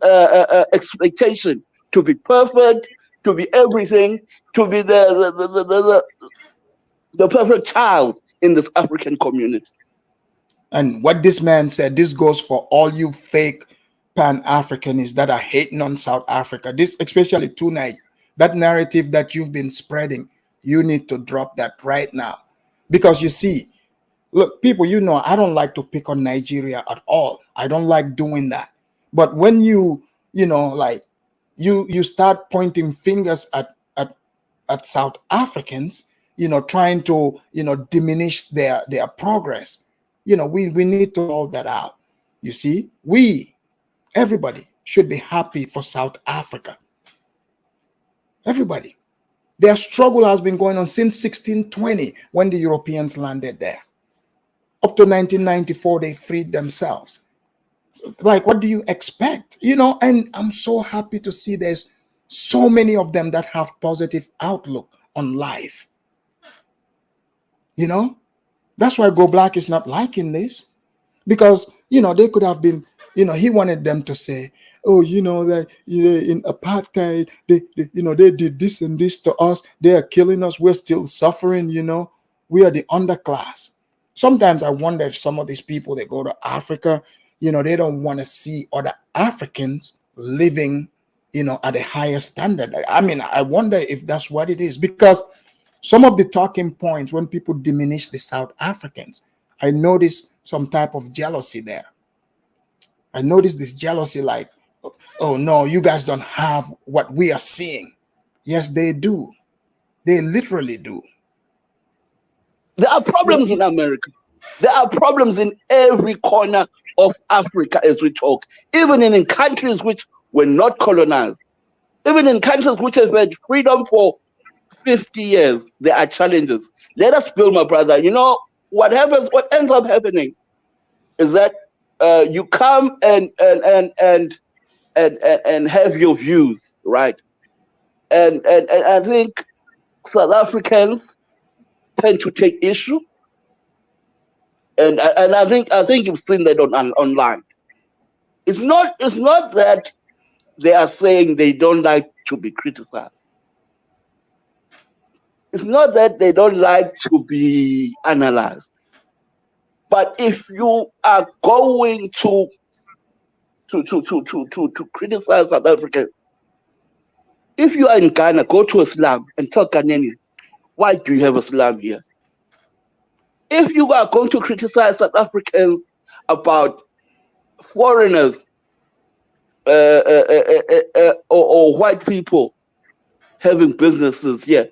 expectation to be perfect, to be everything, to be the perfect child in this African community. And what this man said, this goes for all you fake Pan-Africanists that are hating on South Africa. This, especially tonight, that narrative that you've been spreading, you need to drop that right now. Because you see, look, people, you know, I don't like to pick on Nigeria at all. I don't like doing that. But when you know, like you start pointing fingers at South Africans, you know, trying to, you know, diminish their progress. You know, we need to hold that out. You see, everybody should be happy for South Africa. Everybody. Their struggle has been going on since 1620 when the Europeans landed there. Up to 1994, they freed themselves. So, like, what do you expect? You know, and I'm so happy to see there's so many of them that have positive outlook on life. You know, that's why Go Black is not liking this, because, you know, they could have been, you know, he wanted them to say, oh, you know, that in apartheid, they you know, they did this and this to us. They are killing us. We're still suffering, you know. We are the underclass. Sometimes I wonder if some of these people that go to Africa, you know, they don't want to see other Africans living, you know, at a higher standard. I mean, I wonder if that's what it is, because some of the talking points when people diminish the South Africans, I notice some type of jealousy there. I notice this jealousy, like, oh no, you guys don't have what we are seeing. Yes, they do. They literally do. There are problems in America. There are problems in every corner of Africa as we talk, even in countries which were not colonized, even in countries which have had freedom for 50 years, there are challenges. Let us build, my brother. You know, what ends up happening is that you come and have your views, right? And I think South Africans tend to take issue, and I think you've seen that online. It's not that they are saying they don't like to be criticized. It's not that they don't like to be analyzed. But if you are going to criticize South Africans, if you are in Ghana, go to a slum and tell Ghanaians, why do you have a slum here? If you are going to criticize South Africans about foreigners or white people having businesses here,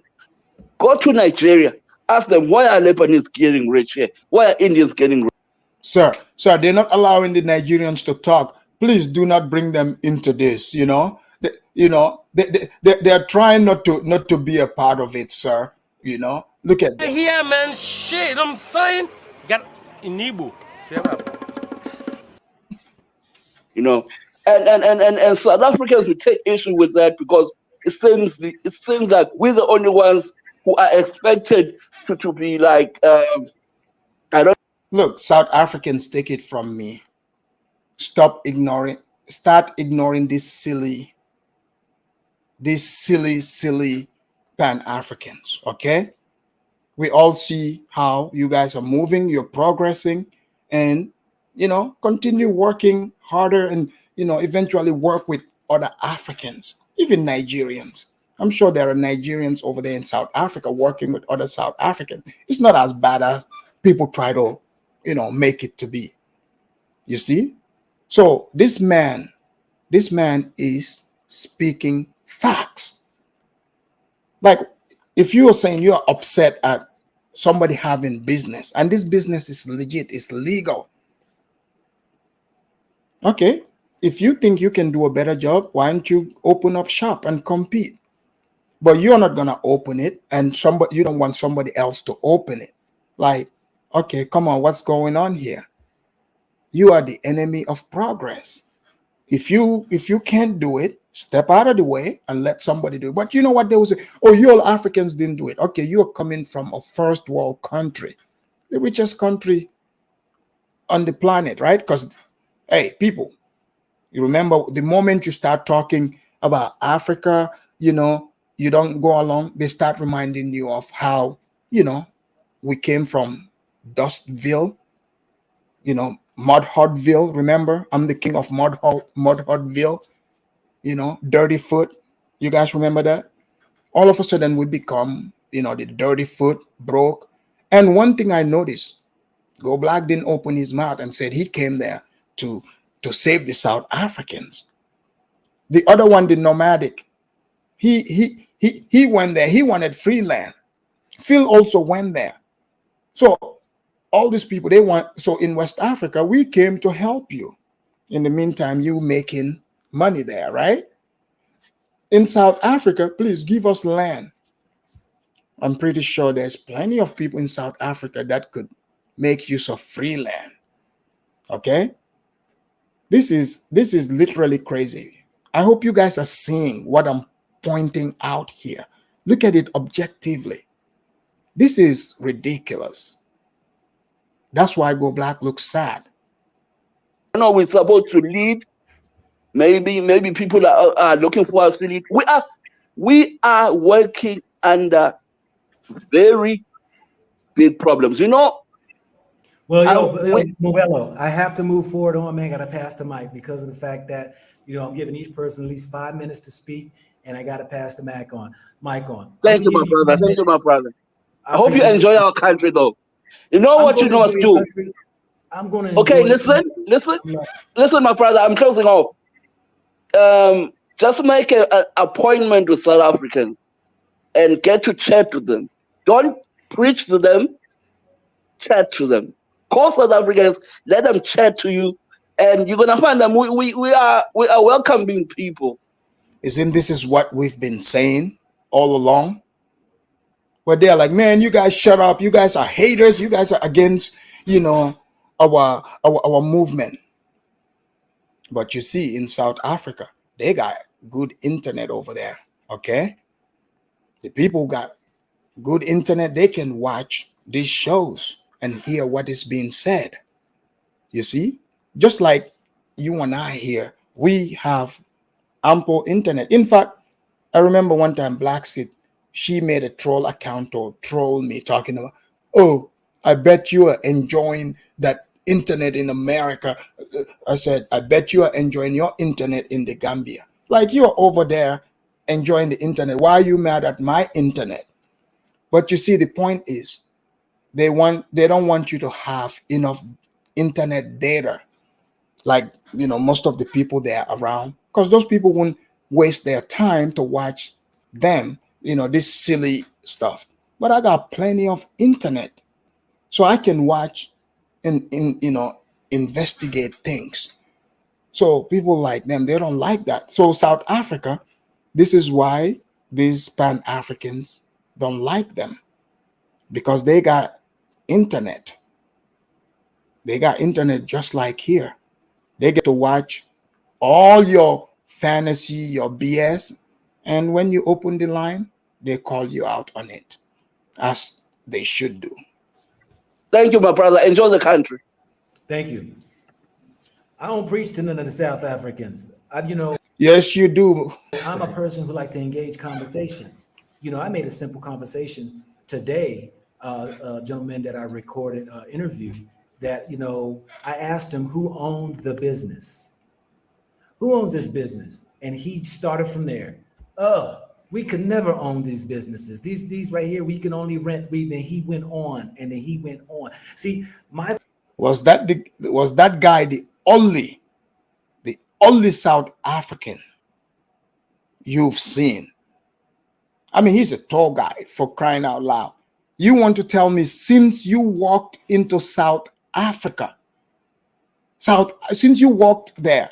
go to Nigeria. Ask them, why are Lebanese getting rich here? Why are Indians getting rich? Sir, they're not allowing the Nigerians to talk. Please do not bring them into this. You know, they're trying not to be a part of it, sir. You know, look at them. Here, man, shit, I'm saying. Got in Igbo. You know, and South Africans will take issue with that because it seems like we're the only ones who are expected to be like Look, South Africans, take it from me. Start ignoring these silly Pan-Africans, okay? We all see how you guys are moving, you're progressing, and, you know, continue working harder and, you know, eventually work with other Africans, even Nigerians. I'm sure there are Nigerians over there in South Africa working with other South Africans. It's not as bad as people try to, you know, make it to be. You see? So this man is speaking facts. Like, if you are saying you are upset at somebody having business and this business is legit, it's legal. Okay. If you think you can do a better job, why don't you open up shop and compete? But you're not going to open it, and you don't want somebody else to open it. Like, okay, come on, what's going on here? You are the enemy of progress. If you can't do it, step out of the way and let somebody do it. But you know what they will say? Oh, you all Africans didn't do it. Okay, you're coming from a first world country, the richest country on the planet, right? Because, hey, people, you remember the moment you start talking about Africa, you know, you don't go along, they start reminding you of how, you know, we came from Dustville, you know, Mud Hutville. Remember, I'm the king of Mud Hutville, you know, Dirty Foot. You guys remember that? All of a sudden we become, you know, the Dirty Foot, broke. And one thing I noticed, Go Black didn't open his mouth and said he came there to save the South Africans. The other one, the nomadic, he went there. He wanted free land. Phil also went there. So all these people, they want, so in West Africa, we came to help you. In the meantime, you making money there, right? In South Africa, please give us land. I'm pretty sure there's plenty of people in South Africa that could make use of free land. Okay? This is literally crazy. I hope you guys are seeing what I'm pointing out here. Look at it objectively. This is ridiculous. That's why Go Black looks sad. You know, we're supposed to lead. Maybe people are looking for us to lead. We are working under very big problems. You know. Well, Movello, I have to move forward on, man. I gotta pass the mic because of the fact that, you know, I'm giving each person at least 5 minutes to speak, and I gotta pass the mic on. Thank you, my brother. Thank you, my brother. I hope you enjoy our country, though. You know what you must do. I'm gonna. Okay, listen, my brother. I'm closing off. Just make an appointment with South Africans and get to chat to them. Don't preach to them. Chat to them. Call South Africans, let them chat to you, and you're gonna find them. We are welcoming people. Isn't this is what we've been saying all along? Where they're like, man, you guys shut up. You guys are haters. You guys are against, you know, our movement. But you see, in South Africa, they got good internet over there. Okay, the people got good internet. They can watch these shows and hear what is being said. You see, just like you and I here, we have ample internet. In fact, I remember one time Black Sid, she made a troll account to troll me talking about, oh, I bet you are enjoying that internet in America. I said, I bet you are enjoying your internet in the Gambia. Like you're over there enjoying the internet. Why are you mad at my internet? But you see, the point is they don't want you to have enough internet data, like, you know, most of the people there around, because those people won't waste their time to watch them, you know, this silly stuff. But I got plenty of internet, so I can watch and you know, investigate things. So people like them, they don't like that. So South Africa, this is why these Pan-Africans don't like them, because they got internet. They got internet just like here. They get to watch all your fantasy, your BS, and when you open the line, they call you out on it, as they should do. Thank you, my brother. Enjoy the country. Thank you. I don't preach to none of the South Africans. Yes, you do. I'm a person who like to engage conversation. I made a simple conversation today, a gentleman that I recorded interview, that, I asked him who owned the business. Who owns this business? And he started from there. We could never own these businesses. These right here, we can only rent. Then he went on, and then he went on. See, was that guy the only South African you've seen? I mean, he's a tour guide, for crying out loud. You want to tell me, since you walked into South Africa, since you walked there,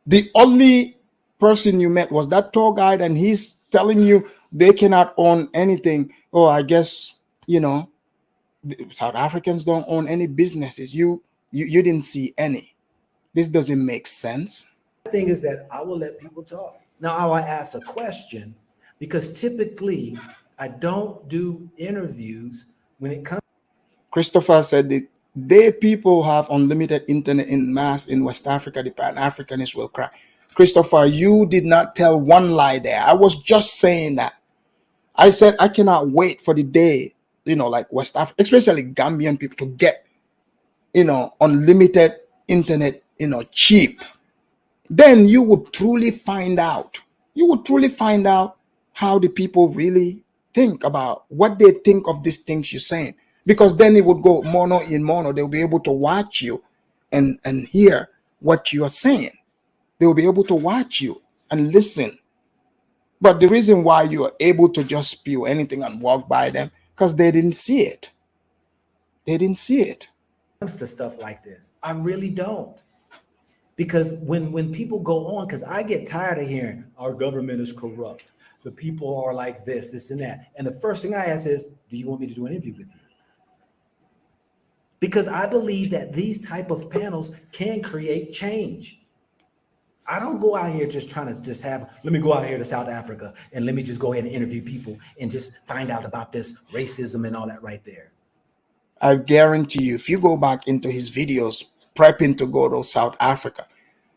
the only person you met was that tour guide, and he's telling you they cannot own anything? Oh, I guess, South Africans don't own any businesses. You didn't see any. This doesn't make sense. The thing is that I will let people talk. Now, I will ask a question, because typically I don't do interviews when it comes. Christopher said that they people have unlimited internet in mass in West Africa. The Pan-Africanists will cry. Christopher, you did not tell one lie there. I was just saying that. I said I cannot wait for the day, like West Africa, especially Gambian people, to get, unlimited internet, cheap. Then you would truly find out. You would truly find out how the people really think about what they think of these things you're saying. Because then it would go mono in mono. They'll be able to watch you and hear what you are saying. They'll be able to watch you and listen. But the reason why you are able to just spew anything and walk by them, because they didn't see it. They didn't see it. To stuff like this, I really don't. Because when people go on, because I get tired of hearing our government is corrupt, the people are like this and that. And the first thing I ask is, do you want me to do an interview with you? Because I believe that these type of panels can create change. I don't go out here just trying to let me go out here to South Africa and let me just go ahead and interview people and just find out about this racism and all that right there. I guarantee you, if you go back into his videos prepping to go to South Africa,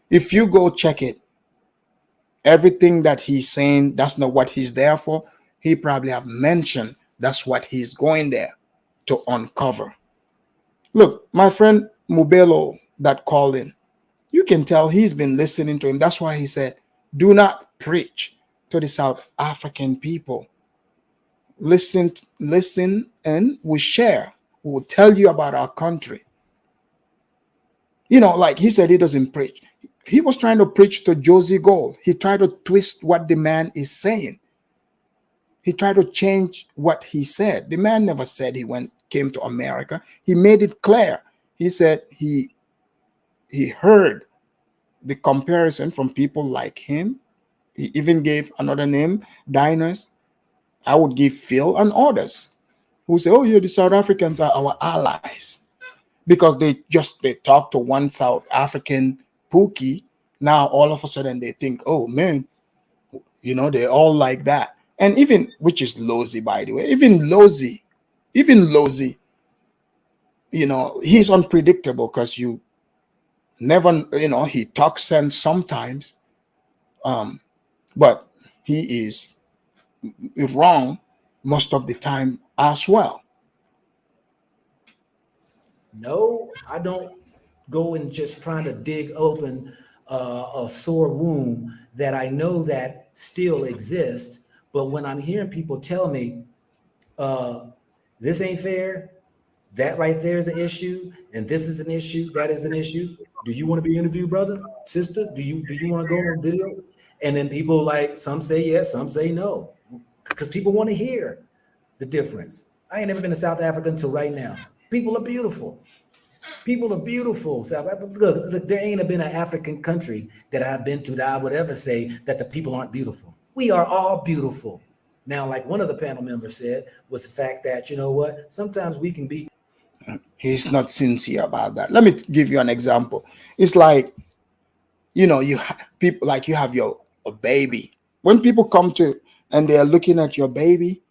if you go check it, everything that he's saying, that's not what he's there for. He probably have mentioned that's what he's going there to uncover. Look, my friend Mubelo that called in, you can tell he's been listening to him. That's why he said, do not preach to the South African people. Listen, and we share. We will tell you about our country. Like he said, he doesn't preach. He was trying to preach to Josie Gold. He tried to twist what the man is saying. He tried to change what he said. The man never said he went came to America, he made it clear. He said he heard the comparison from people like him. He even gave another name, diners. I would give Phil and others who say, oh, yeah, the South Africans are our allies. Because they talk to one South African Pookie. Now all of a sudden they think, oh man, you know, they're all like that. And even, which is Lozi, by the way, even Lozi, you know, he's unpredictable because you never, you know, he talks sense sometimes, but he is wrong most of the time as well. No, I don't go and just trying to dig open a sore wound that I know that still exists. But when I'm hearing people tell me, this ain't fair, that right there is an issue, and this is an issue, that is an issue. Do you want to be interviewed, brother, sister? Do you want to go on video? And then people like, some say yes, some say no, because people want to hear the difference. I ain't never been to South Africa until right now. People are beautiful. People are beautiful. Look, there ain't been an African country that I've been to that I would ever say that the people aren't beautiful. We are all beautiful. Now, like one of the panel members said, was the fact that, you know what, sometimes we can be. He's not sincere about that. Let me give you an example. It's like, you know, people like you have a baby. When people come to and they're looking at your baby,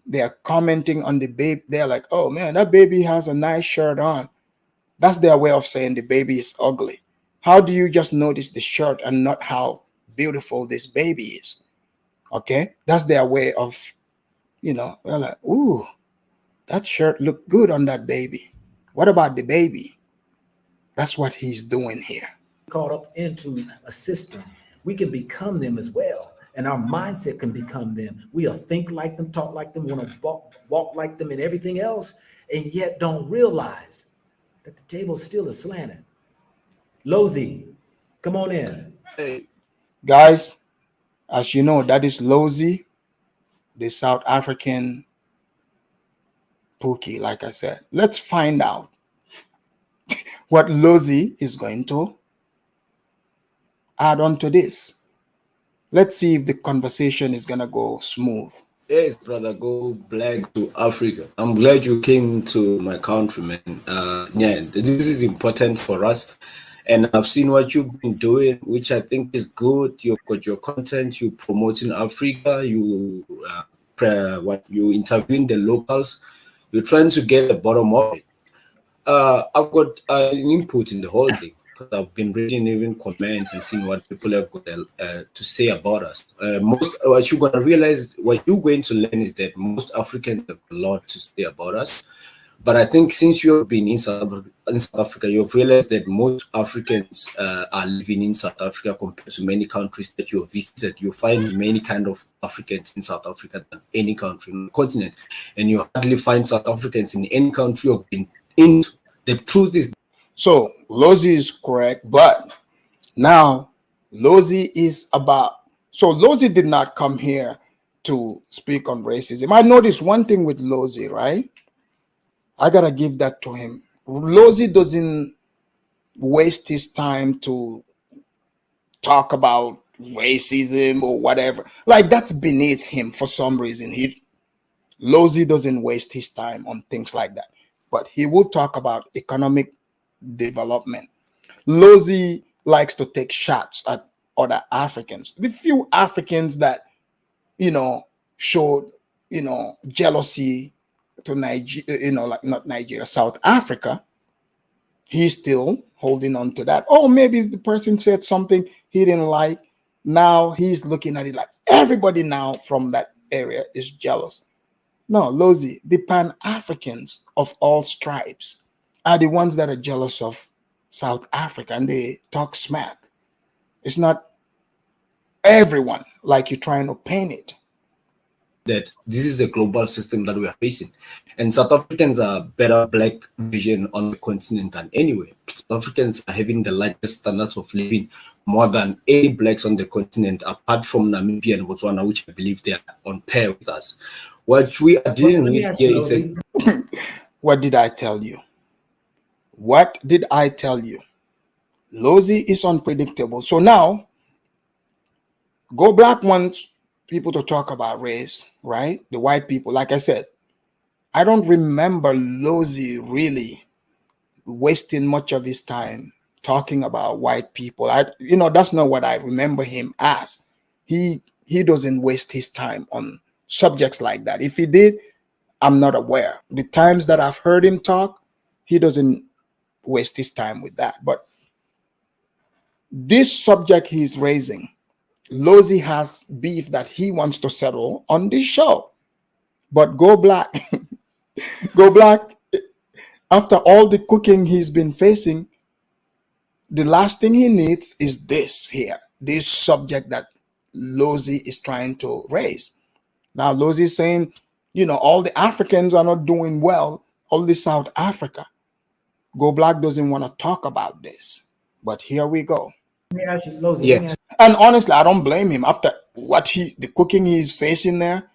they're commenting on the baby. They're like, oh man, that baby has a nice shirt on. That's their way of saying the baby is ugly. How do you just notice the shirt and not how beautiful this baby is? Okay, that's their way of, you know, they're like, ooh, that shirt looked good on that baby. What about the baby? That's what he's doing here. Caught up into a system, we can become them as well. And our mindset can become them. We'll think like them, talk like them, want to walk like them and everything else, and yet don't realize that the table still is slanted. Lozi, come on in. Hey. Guys, as you know, that is Lozi, the South African Pookie, like I said. Let's find out what Lozi is going to add on to this. Let's see if the conversation is going to go smooth. Yes, brother, go black to Africa. I'm glad you came to my country, man. Yeah, this is important for us. And I've seen what you've been doing, which I think is good. You've got your content, you promoting Africa, you interviewing the locals, you're trying to get the bottom of it. I've got an input in the whole thing. I've been reading even comments and seeing what people have got to say about us. What you're going to realize, what you're going to learn is that most Africans have a lot to say about us. But I think since you've been in South Africa, you've realized that most Africans are living in South Africa compared to many countries that you have visited. You find many kind of Africans in South Africa than any country on the continent. And you hardly find South Africans in any country you've been in. The truth is, so Lozi is correct, but now Lozi is about, so Lozi did not come here to speak on racism. I noticed one thing with Lozi, right? I gotta give that to him. Lozi doesn't waste his time to talk about racism or whatever. Like that's beneath him for some reason. Lozi doesn't waste his time on things like that, but he will talk about economic development. Lozi likes to take shots at other Africans. The few Africans that, you know, showed, you know, jealousy to Nigeria, you know, like not Nigeria, South Africa, he's still holding on to that. Oh, maybe the person said something he didn't like. Now he's looking at it like everybody now from that area is jealous. No, Lozi, the Pan-Africans of all stripes are the ones that are jealous of South Africa and they talk smack. It's not everyone like you're trying to paint it. That this is the global system that we are facing. And South Africans are better black vision on the continent than anywhere. South Africans are having the largest standards of living more than any blacks on the continent, apart from Namibia and Botswana, which I believe they are on pair with us. What we are dealing with here, it's What did I tell you? What did I tell you? Lozi is unpredictable. So now, Go Black wants people to talk about race, right? The white people. Like I said, I don't remember Lozi really wasting much of his time talking about white people. That's not what I remember him as. He doesn't waste his time on subjects like that. If he did, I'm not aware. The times that I've heard him talk, he doesn't waste his time with that. But this subject he's raising, Lozi has beef that he wants to settle on this show. But Go Black, Go Black, after all the cooking he's been facing, the last thing he needs is this here, this subject that Lozi is trying to raise. Now, Lozi is saying, all the Africans are not doing well, all the South Africa. Go Black doesn't want to talk about this. But here we go. Let me ask you, Lozi. Yes. And honestly, I don't blame him. After the cooking he's facing there,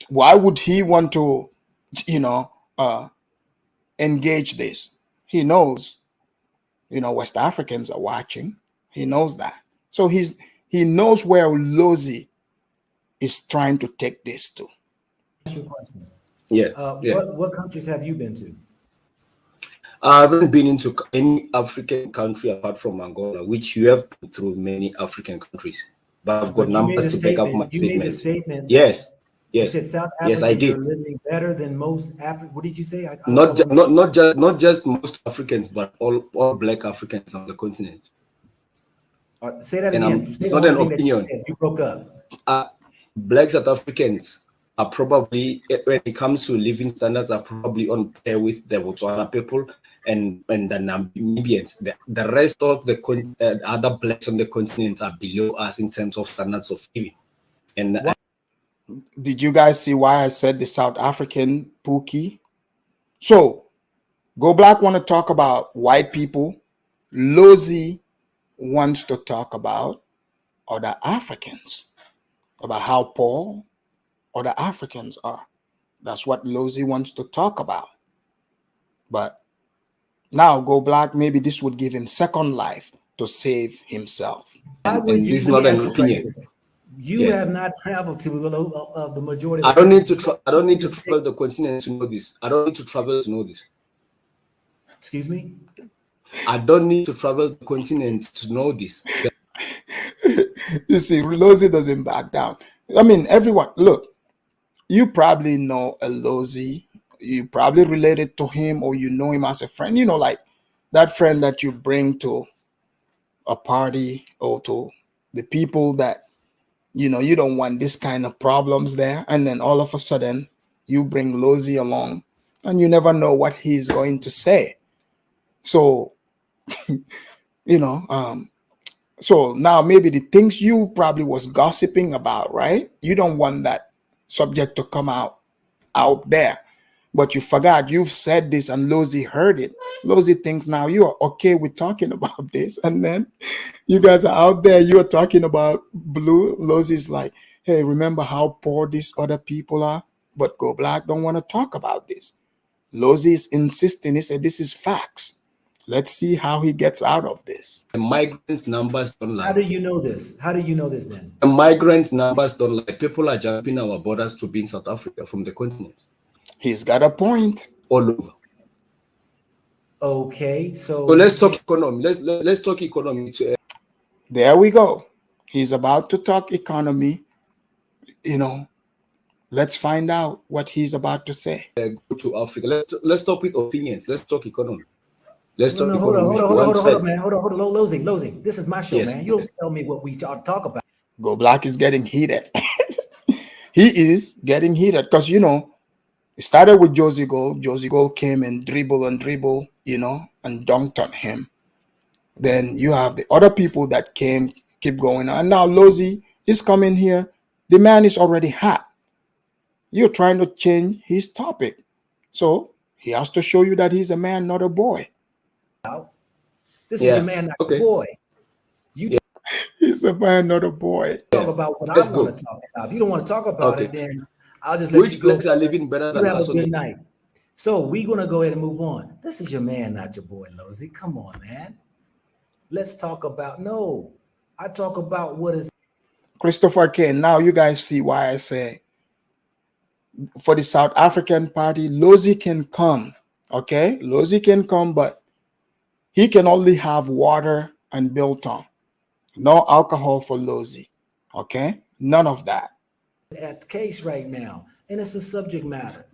why would he want to, engage this? He knows, West Africans are watching. He knows that. So he knows where Lozi is trying to take this to. Ask you a question. Yeah. What countries have you been to? I haven't been into any African country apart from Angola, which you have been through many African countries. But I've got numbers to back up my statement. You made a statement. Yes. You said South Africans I did. are living better than most Africans. What did you say? Not just most Africans, but all Black Africans on the continent. Say that again. It's not an opinion. You broke up. Black South Africans are probably, when it comes to living standards, are probably on par with the Botswana people and the Namibians. The rest of the other Blacks on the continent are below us in terms of standards of living. And did you guys see why I said the South African Pookie? So, Go Black want to talk about white people. Lozi wants to talk about other Africans, about how poor other Africans are. That's what Lozi wants to talk about. But now, Go Black, maybe this would give him second life to save himself. And this is not an opinion. You have not traveled to the majority. I don't need to travel the continent to know this. I don't need to travel to know this. Excuse me? I don't need to travel the continent to know this. You see, Lozi doesn't back down. I mean, everyone, look, you probably know a Lozi. You probably related to him or you know him as a friend. Like that friend that you bring to a party or to the people that, you don't want this kind of problems there. And then all of a sudden you bring Lozi along and you never know what he's going to say. So, so now maybe the things you probably was gossiping about, right? You don't want that subject to come out there. But you forgot you've said this and Lozi heard it. Lozi thinks now you are okay with talking about this. And then you guys are out there, you are talking about blue. Lozi's like, hey, remember how poor these other people are? But Go Black don't want to talk about this. Lozi is insisting. He said, this is facts. Let's see how he gets out of this. The migrants' numbers don't lie. How do you know this? How do you know this then? The migrants' numbers don't lie. People are jumping our borders to be in South Africa from the continent. He's got a point. All over. Okay, so let's talk economy. Let's talk economy. There we go. He's about to talk economy. Let's find out what he's about to say. Go to Africa. Let's stop with opinions. Let's talk economy. Let's talk hold on, economy. Hold on, Lozi. This is my show, man. You don't tell me what we talk about. Go Black is getting heated. He is getting heated because it started with Josie Gold. Josie Gold came and dribble, and dunked on him. Then you have the other people that keep going on. And now Lozi is coming here. The man is already hot. You're trying to change his topic. So he has to show you that he's a man, not a boy. This is a man, not a boy. He's a man, not a boy. Talk about what I want to talk about. If you don't want to talk about it, then I'll just let you go. Which blacks are living better than us? Have a good night. So we're gonna go ahead and move on. This is your man, not your boy, Lozy. Come on, man. Let's talk about I talk about what is Christopher K. Now you guys see why I say for the South African party, Lozy can come. Okay, Lozy can come, but he can only have water and biltong. No alcohol for Lozy. Okay, none of that. at the case right now, and it's a subject matter.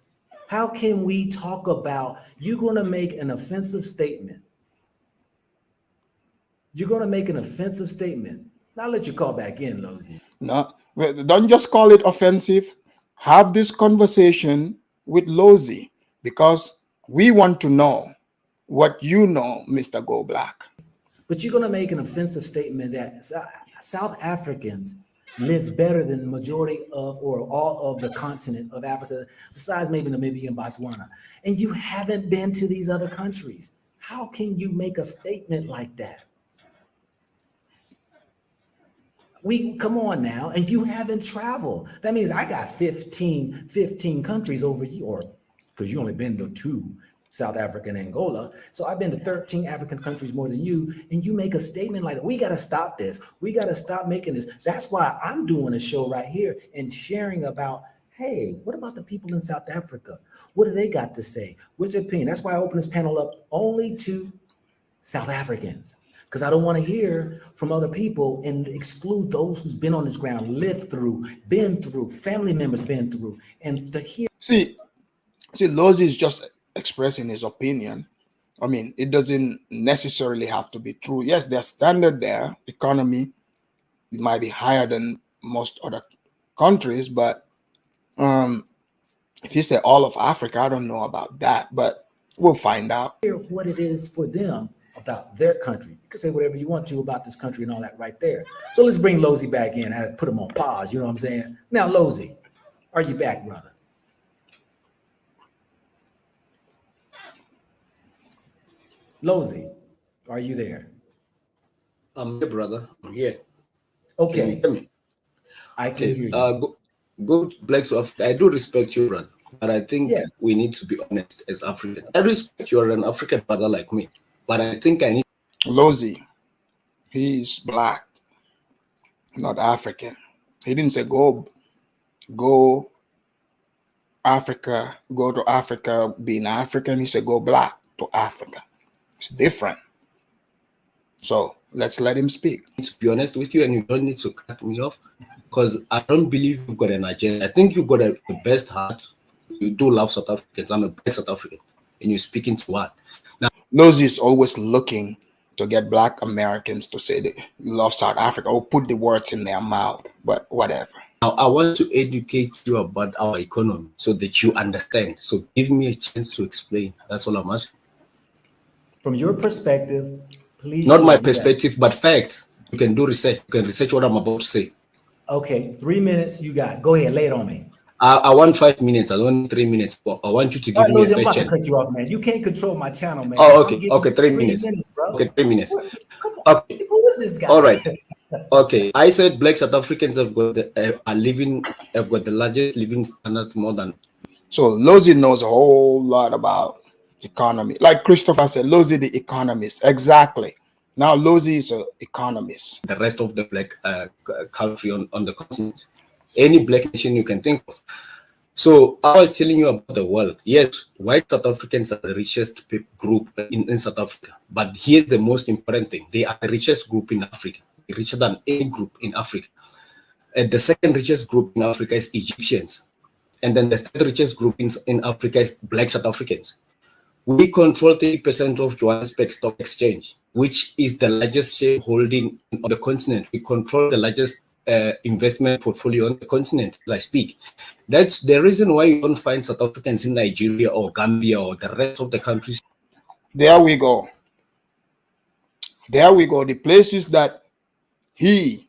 How can we talk about you're gonna make an offensive statement? You're gonna make an offensive statement. Now I'll let you call back in, Lozy. No, don't just call it offensive. Have this conversation with Lozy because we want to know what you know, Mr. Go Black. But you're gonna make an offensive statement that South Africans live better than the majority of or all of the continent of Africa, besides maybe Namibia and Botswana. And you haven't been to these other countries. How can you make a statement like that? Come on now, and you haven't traveled. That means I got 15 countries over you, or because you only been to 2, South Africa and Angola. So I've been to 13 African countries more than you, and you make a statement like that. We got to stop this. We got to stop making this. That's why I'm doing a show right here and sharing about, hey, what about the people in South Africa? What do they got to say? What's their opinion? That's why I open this panel up only to South Africans, because I don't want to hear from other people and exclude those who's been on this ground, lived through, been through, family members been through, and to hear. See, Lozy is just expressing his opinion. I mean, it doesn't necessarily have to be true. Yes, their standard there, economy, it might be higher than most other countries, but if you say all of Africa, I don't know about that, but we'll find out. Hear what it is for them about their country. You can say whatever you want to about this country and all that right there. So let's bring Lozy back in. I put him on pause, you know what I'm saying? Now, Lozy, are you back, brother? Lozy, are you there? I'm here, brother. I'm here. Okay. Can you hear me? I can hear you. Go Black South Africa. I do respect you, brother, but I think we need to be honest as Africans. I respect you are an African brother like me, but I think I need. Lozy, he's black, not African. He didn't say go Africa, go to Africa being African. He said go black to Africa. It's different. So let's let him speak. To be honest with you, and you don't need to cut me off, because I don't believe you've got an agenda. I think you've got the best heart. You do love South Africans. I'm a black South African, and you're speaking to what? Now, Lozy is always looking to get black Americans to say they love South Africa or put the words in their mouth, but whatever. Now, I want to educate you about our economy so that you understand. So give me a chance to explain. That's all I'm asking. From your perspective, please. Not my perspective, but facts. You can do research. You can research what I'm about to say. Okay, 3 minutes you got. Go ahead, lay it on me. I want 5 minutes. I don't want 3 minutes. I want you to give me a fair I'm about chance. to cut you off, man. You can't control my channel, man. Oh, okay. Okay, 3 minutes. Bro. Okay, 3 minutes. Okay. Who is this guy? All right. Okay. I said black South Africans have got the largest living standard more than. So Lozy knows a whole lot about economy. Like Christopher said, Lozy the economist. Exactly. Now Lozy is an economist. The rest of the black country on the continent. Any black nation you can think of. So I was telling you about the wealth. Yes, white South Africans are the richest group in South Africa. But here's the most important thing. They are the richest group in Africa, richer than any group in Africa. And the second richest group in Africa is Egyptians. And then the third richest group in Africa is black South Africans. We control 30% of Johannesburg Stock Exchange, which is the largest shareholding on the continent. We control the largest investment portfolio on the continent as I speak. That's the reason why you don't find South Africans in Nigeria or Gambia or the rest of the countries. There we go. There we go. The places that the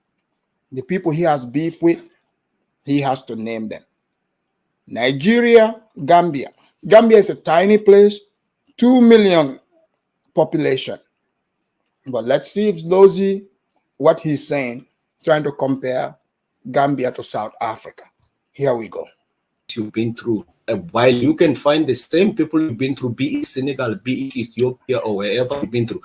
people he has beef with, he has to name them. Nigeria, Gambia. Gambia is a tiny place, 2 million population. But let's see if Lozy, what he's saying, trying to compare Gambia to South Africa. Here we go. countries you've been through. While you can find the same people you've been through, be it Senegal, be it Ethiopia, or wherever you've been through,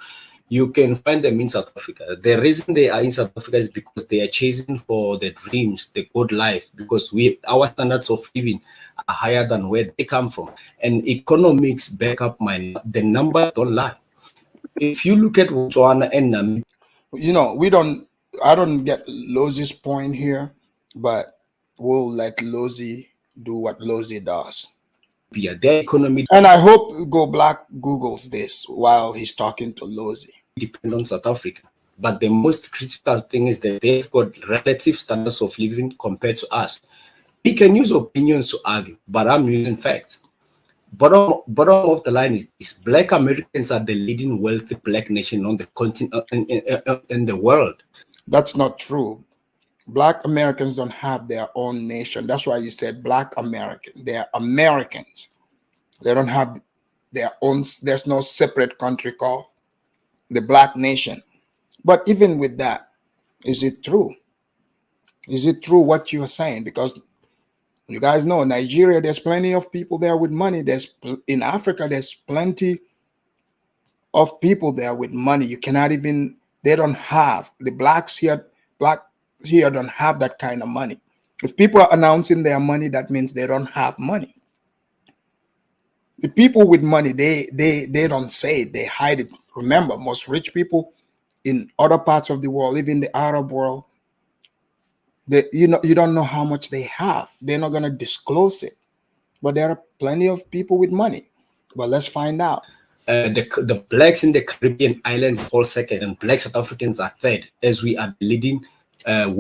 you can find them in South Africa. The reason they are in South Africa is because they are chasing for the dreams, the good life, because our standards of living are higher than where they come from. And economics back up the numbers don't lie. If you look at Botswana and Namibia, you know, I don't get Lozi's point here, but we'll let Lozi do what Lozi does. Their economy, and I hope Go Black Googles this while he's talking to Lozi. Depend on South Africa. But the most critical thing is that they've got relative standards of living compared to us. We can use opinions to argue, but I'm using facts. Bottom of the line is this: Black Americans are the leading wealthy Black nation on the continent in the world. That's not true. Black Americans don't have their own nation. That's why you said Black American. They are Americans. They don't have their own. There's no separate country called the Black nation. But even with that, is it true? Is it true what you are saying? Because you guys know Nigeria, there's plenty of people there with money. In Africa, there's plenty of people there with money. You cannot even, they don't have, the blacks here don't have that kind of money. If people are announcing their money, that means they don't have money. The people with money, they don't say it, they hide it. Remember, most rich people in other parts of the world, even the Arab world, you don't know how much they have. They're not going to disclose it. But there are plenty of people with money. But let's find out. The blacks in the Caribbean islands fall second, and black South Africans are third, as we are leading.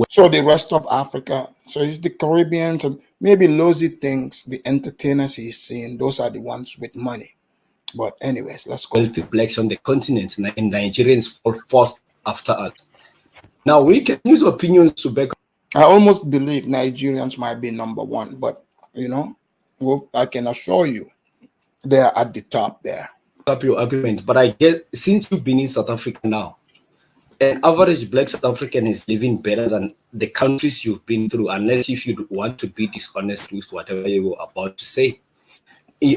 So the rest of Africa, so it's the Caribbeans, and maybe Lozi thinks the entertainers he's seeing, those are the ones with money. But anyways, let's go. Wealthy blacks on the continent, and Nigerians fall fourth after us. Now we can use opinions to back up. I almost believe Nigerians might be number one, but I can assure you they're at the top there. Up your argument, but I get, since you've been in South Africa now, an average black South African is living better than the countries you've been through, unless if you want to be dishonest with whatever you were about to say.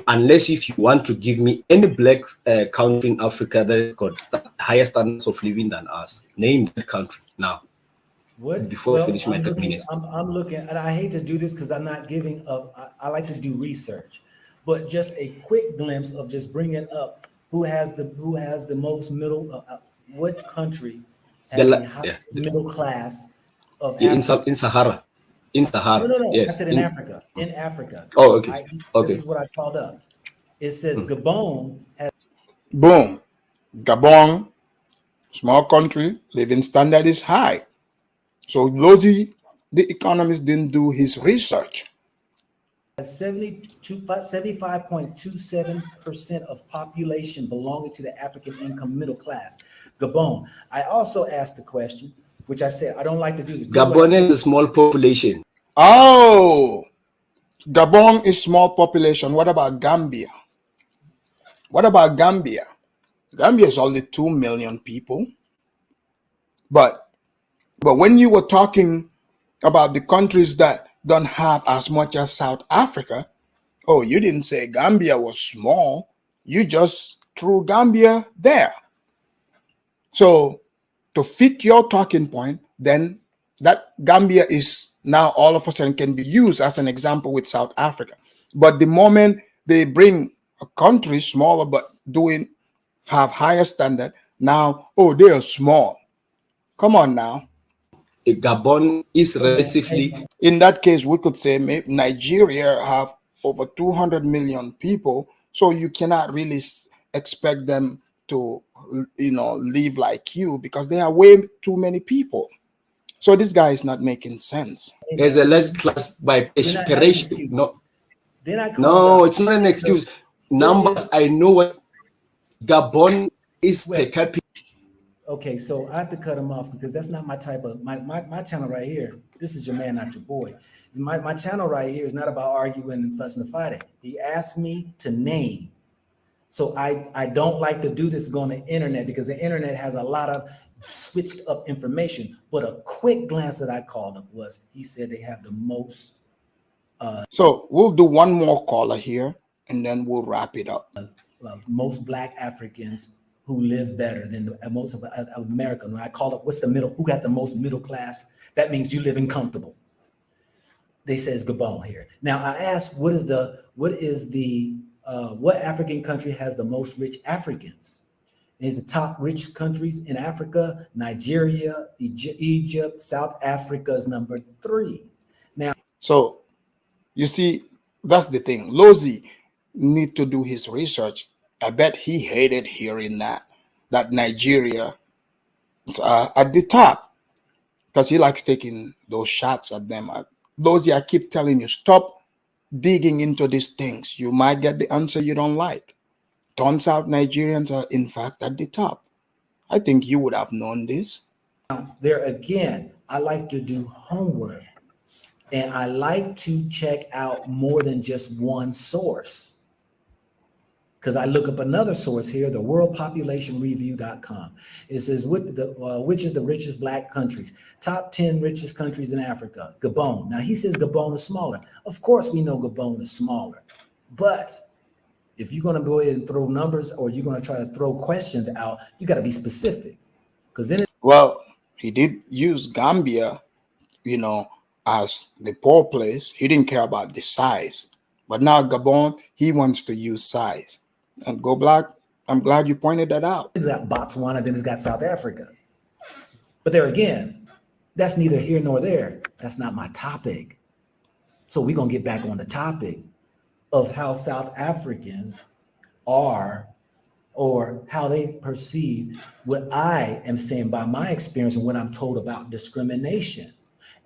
Unless if you want to give me any black country in Africa that has got higher standards of living than us, name that country now. Before finishing my 3 minutes. I'm looking, and I hate to do this because I'm not giving up. I like to do research, but just a quick glimpse of just bringing up who has the most middle. Which country has the highest middle class of Africa? In Sahara. In Sahara. No. Yes. I said in Africa. In Africa. Oh, okay. This is what I called up. It says Gabon has. Boom. Gabon, small country, living standard is high. So Lozi, the economist, didn't do his research. 75.27% of population belonging to the African income middle class. Gabon. I also asked the question, which I said I don't like to do this. Gabon is a small population. Oh, Gabon is small population. What about Gambia? What about Gambia? Gambia is only 2 million people. But when you were talking about the countries that don't have as much as South Africa, oh, you didn't say Gambia was small. You just threw Gambia there. So to fit your talking point, then that Gambia is now all of a sudden can be used as an example with South Africa. But the moment they bring a country smaller but have higher standard, now, oh, they are small. Come on now. Gabon is relatively. In that case, we could say maybe Nigeria have over 200 million people, so you cannot really expect them to, live like you because there are way too many people. So this guy is not making sense. There's a less class by aspiration. No, it's not an excuse. Numbers, I know what Gabon is per capita. Okay, so I have to cut him off because that's not my type of my channel right here. This is your man, not your boy. My channel right here is not about arguing and fussing and fighting. He asked me to name. So I don't like to do this on the internet because the internet has a lot of switched up information. But a quick glance that I called up was he said they have the most So we'll do one more caller here, and then we'll wrap it up. Most Black Africans who live better than most of America. When I call it, what's the middle? Who got the most middle class? That means you living comfortable. They says Gabon here. Now I asked, what African country has the most rich Africans? Is the top rich countries in Africa? Nigeria, Egypt, South Africa is number 3. Now, so you see, that's the thing. Lozi need to do his research. I bet he hated hearing that Nigeria is at the top, because he likes taking those shots at them. Lozi, I keep telling you, stop digging into these things. You might get the answer you don't like. Turns out Nigerians are in fact at the top. I think you would have known this. Now, there again, I like to do homework, and I like to check out more than just one source. Because I look up another source here, the worldpopulationreview.com. It says, which is the richest Black countries? Top 10 richest countries in Africa. Gabon. Now, he says Gabon is smaller. Of course, we know Gabon is smaller. But if you're going to go ahead and throw numbers, or you're going to try to throw questions out, you got to be specific. Because then well, he did use Gambia, as the poor place. He didn't care about the size. But now Gabon, he wants to use size. And Go Black, I'm glad you pointed that out. It's got Botswana, then it's got South Africa. But there again, that's neither here nor there. That's not my topic. So we're going to get back on the topic of how South Africans are, or how they perceive what I am saying by my experience and what I'm told about discrimination.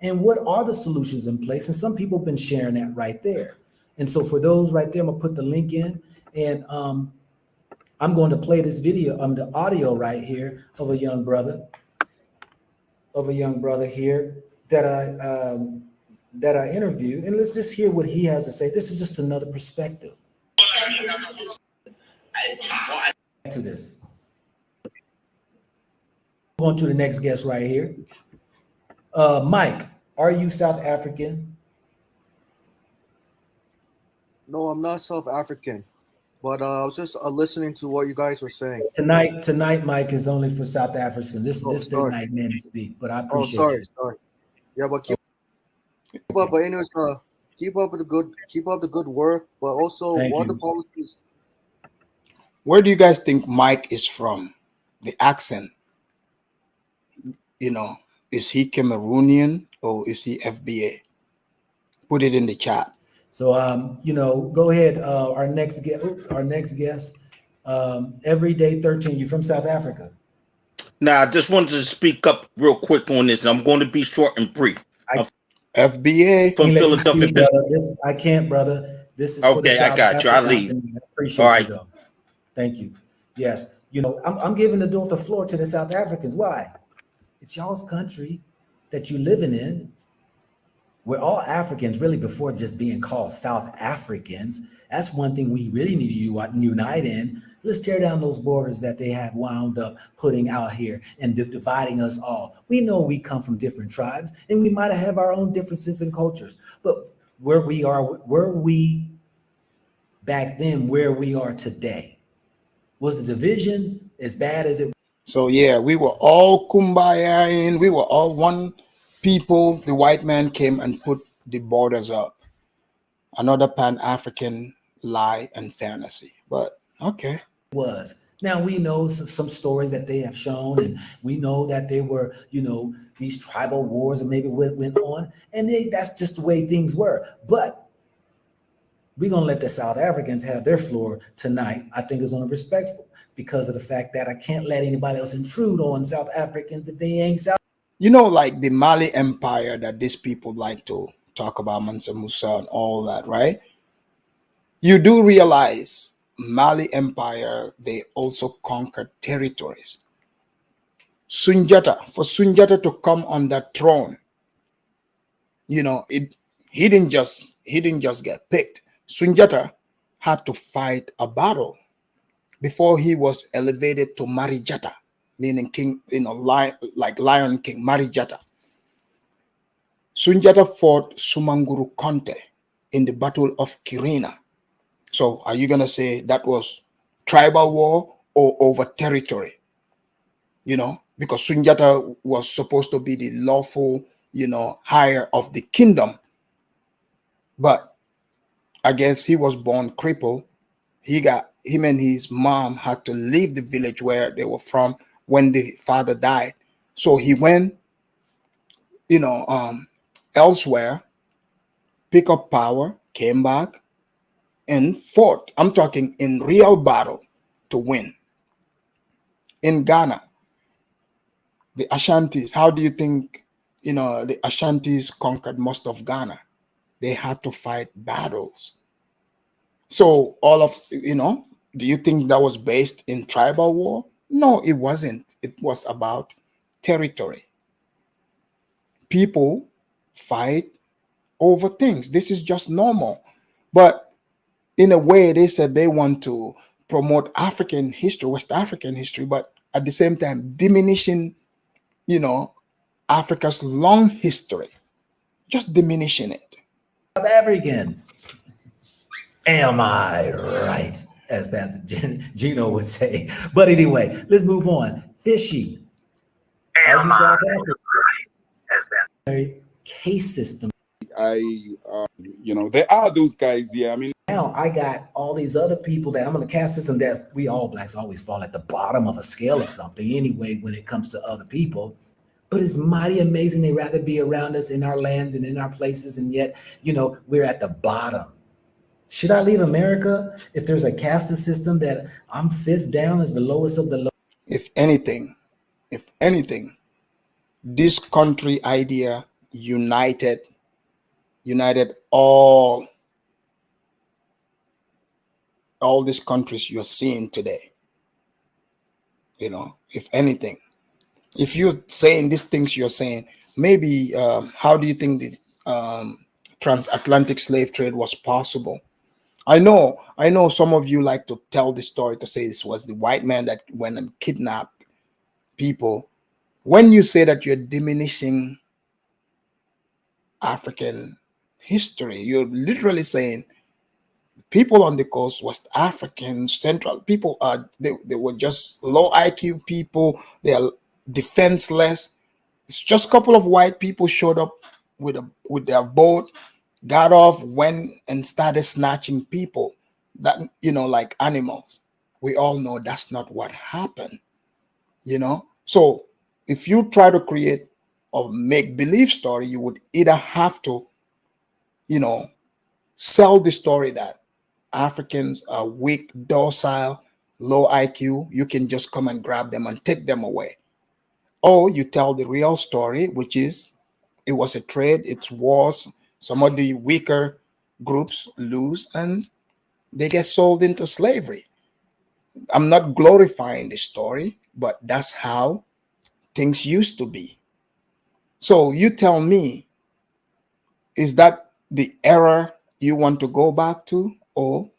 And what are the solutions in place? And some people have been sharing that right there. And so for those right there, I'm gonna put the link in, and I'm going to play this video, the audio right here of a young brother here that I interviewed. And let's just hear what he has to say. This is just another perspective to this. Going to the next guest right here. Mike, are you South African? No, I'm not South African, but I was just listening to what you guys were saying. Tonight, Mike, is only for South Africans. This is their night, man, to speak. But I appreciate you. Sorry. Yeah, but keep up. But anyways, keep up the good work. But also, what the policies. Where do you guys think Mike is from? The accent, is he Cameroonian or is he FBA? Put it in the chat. So, go ahead. Our next guest, Everyday 13. You from South Africa? Now, I just wanted to speak up real quick on this. I'm going to be short and brief. FBA from Philadelphia. I can't, brother. This is for the okay. South I got you. I'll leave. I appreciate you, though. Thank you. Yes, I'm giving the floor to the South Africans. Why? It's y'all's country that you're living in. We're all Africans, really, before just being called South Africans. That's one thing we really need to unite in. Let's tear down those borders that they have wound up putting out here and dividing us all. We know we come from different tribes, and we might have our own differences and cultures. But were we back then where we are today? Was the division as bad as it? So yeah, we were all kumbaya, we were all one people. The white man came and put the borders up. Another Pan-African lie and fantasy. But okay. Was. Now we know some stories that they have shown, and we know that they were, these tribal wars and maybe went on, and that's just the way things were. But we're gonna let the South Africans have their floor tonight. I think it's only respectful because of the fact that I can't let anybody else intrude on South Africans if they ain't South. Like the Mali Empire that these people like to talk about, Mansa Musa and all that, right? You do realize Mali Empire, they also conquered territories. For Sunjata to come on that throne, he didn't just get picked. Sunjata had to fight a battle before he was elevated to Marijata, meaning king, Lion King, Marijata. Sunjata fought Sumanguru Conte in the Battle of Kirina. So are you going to say that was tribal war or over territory? You know, because Sunjata was supposed to be the lawful, you know, heir of the kingdom. But I guess he was born crippled. Him and his mom had to leave the village where they were from when the father died. So he went, you know, elsewhere, pick up power, came back, and fought. I'm talking in real battle to win. In Ghana, the Ashantis, how do you think, you know, the Ashantis conquered most of Ghana? They had to fight battles. So all of, you know, do you think that was based in tribal war? No, it wasn't. It was about territory. People fight over things. This is just normal. But in a way, they said they want to promote African history, West African history, but at the same time, diminishing, you know, Africa's long history, just diminishing it. South Africans. Am I right? As Pastor Gino would say. But anyway, let's move on. Fishy. Are you South African? Case system. You know, there are those guys. Yeah, I mean, now I got all these other people that I'm in the caste system that we all blacks always fall at the bottom of a scale of something anyway when it comes to other people. But it's mighty amazing they rather be around us in our lands and in our places, and yet, you know, we're at the bottom. Should I leave America if there's a caste system that I'm fifth down as the lowest of the low? If anything, this country idea united all these countries you're seeing today. You know, if anything, if you're saying these things you're saying, maybe how do you think the transatlantic slave trade was possible? I know some of you like to tell the story to say this was the white man that went and kidnapped people. When you say that you're diminishing African history, you're literally saying people on the coast, West Africans, Central people they were just low IQ people. They are defenseless. It's just a couple of white people showed up with their boat, got off, went and started snatching people that, you know, like animals. We all know that's not what happened, you know. So if you try to create a make-believe story, you would either have to, you know, sell the story that Africans are weak, docile, low IQ. You can just come and grab them and take them away. Or you tell the real story, which is it was a trade, it's wars. Some of the weaker groups lose and they get sold into slavery. I'm not glorifying the story, but that's how things used to be. So you tell me, is that the era you want to go back to? Or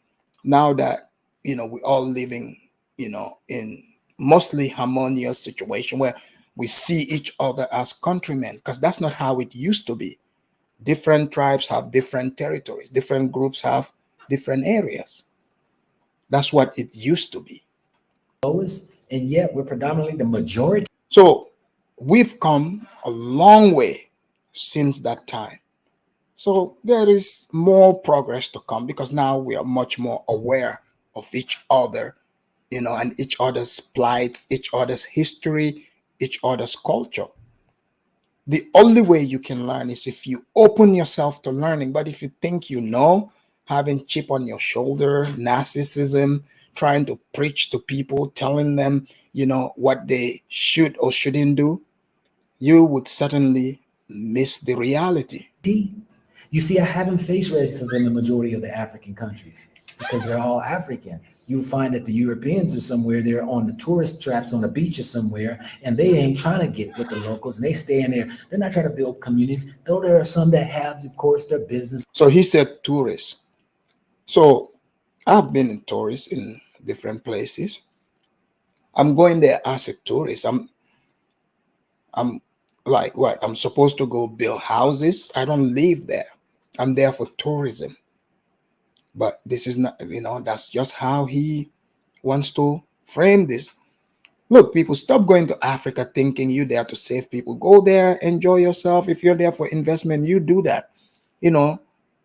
now that, you know, we're all living, you know, in mostly harmonious situation where we see each other as countrymen? Because that's not how it used to be. Different tribes have different territories, different groups have different areas. That's what it used to be. And yet we're predominantly the majority. So we've come a long way since that time. So there is more progress to come because now we are much more aware of each other, you know, and each other's plights, each other's history, each other's culture. The only way you can learn is if you open yourself to learning. But if you think you know, having chip on your shoulder, narcissism, trying to preach to people, telling them, you know, what they should or shouldn't do, you would certainly miss the reality. You see, I haven't faced racism in the majority of the African countries because they're all African. You find that the Europeans are somewhere, they're on the tourist traps on the beaches somewhere, and they ain't trying to get with the locals, and they stay in there. They're not trying to build communities, though there are some that have, of course, their business. So he said tourists. So I've been a tourist in different places. I'm going there as a tourist. I'm like, what? I'm supposed to go build houses. I don't live there. I'm there for tourism. But this is not, that's just how he wants to frame this. Look, people, stop going to Africa thinking you're there to save people. Go there, enjoy yourself. If you're there for investment, you do that.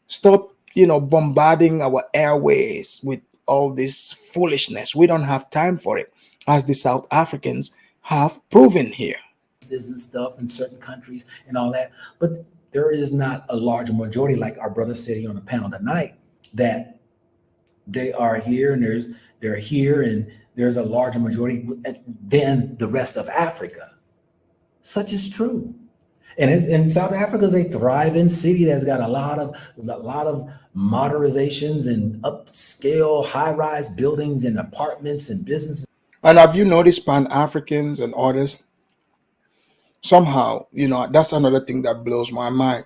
Stop, bombarding our airways with all this foolishness. We don't have time for it, as the South Africans have proven here. And stuff in certain countries and all that. But there is not a large majority, like our brother said here on the panel tonight, that they are here and they're here and there's a larger majority than the rest of Africa. Such is true. And in South Africa is a thriving city that's got a lot of modernizations and upscale high-rise buildings and apartments and businesses. And have you noticed Pan-Africans and others? Somehow, that's another thing that blows my mind.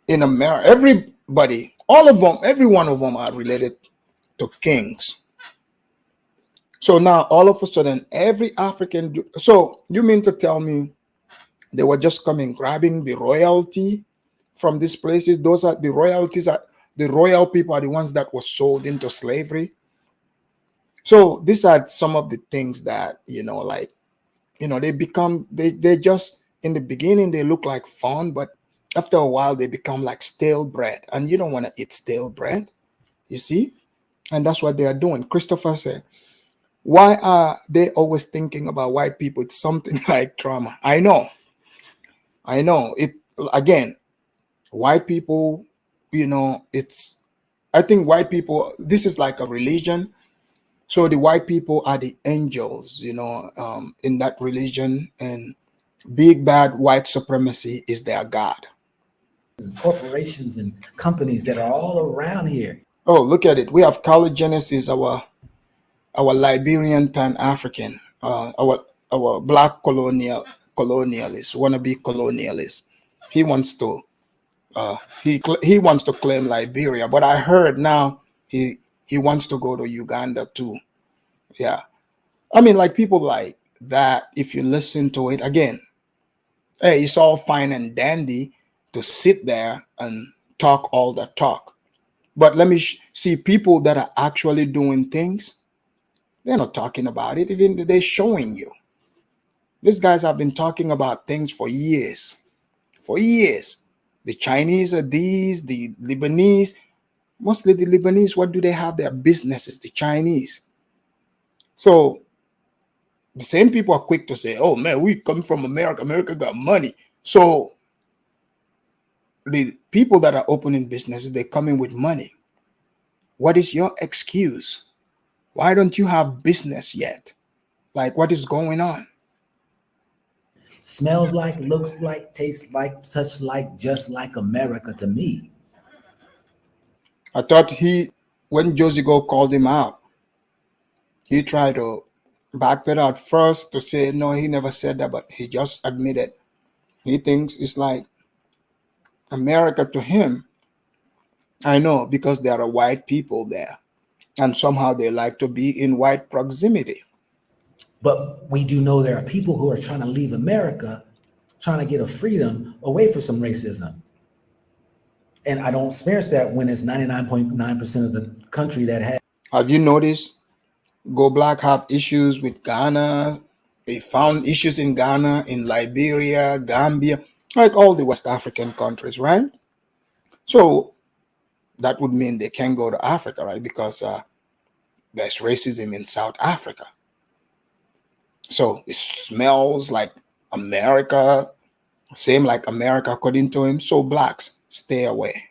In America, everybody, all of them, every one of them are related to kings. So now all of a sudden, every African, so you mean to tell me they were just coming, grabbing the royalty from these places? Those are the royalties, the royal people are the ones that were sold into slavery. So these are some of the things that, they just, in the beginning, they look like fun, but after a while, they become like stale bread. And you don't want to eat stale bread, you see? And that's what they are doing. Christopher said, why are they always thinking about white people? It's something like trauma. I know. It, again, white people, I think white people, this is like a religion. So the white people are the angels, in that religion, and big bad white supremacy is their God. Corporations and companies that are all around here. Oh, look at it. We have College Genesis, our Liberian Pan-African, our black colonialist, wannabe colonialist. He wants to he wants to claim Liberia, but I heard now he wants to go to Uganda too. Yeah. I mean, like, people like that, if you listen to it again, hey, it's all fine and dandy to sit there and talk all that talk. But let me see people that are actually doing things. They're not talking about it. Even they're showing you. These guys have been talking about things for years. For years. The Chinese are these, the Lebanese, mostly the Lebanese, what do they have? Their businesses, the Chinese. So the same people are quick to say, oh man, we come from America. America got money. So the people that are opening businesses, they're coming with money. What is your excuse? Why don't you have business yet? Like, what is going on? Smells like, looks like, tastes like, touch like, just like America to me. I thought when Josie Go called him out, he tried to backpedal at first to say, no, he never said that, but he just admitted. He thinks it's like America to him. I know, because there are white people there, and somehow they like to be in white proximity. But we do know there are people who are trying to leave America, trying to get a freedom away from some racism. And I don't experience that when it's 99.9% of the country that has. Have you noticed Go Black have issues with Ghana? They found issues in Ghana, in Liberia, Gambia, like all the West African countries, right? So that would mean they can't go to Africa, right? Because there's racism in South Africa. So it smells like America, same like America according to him. So blacks, stay away.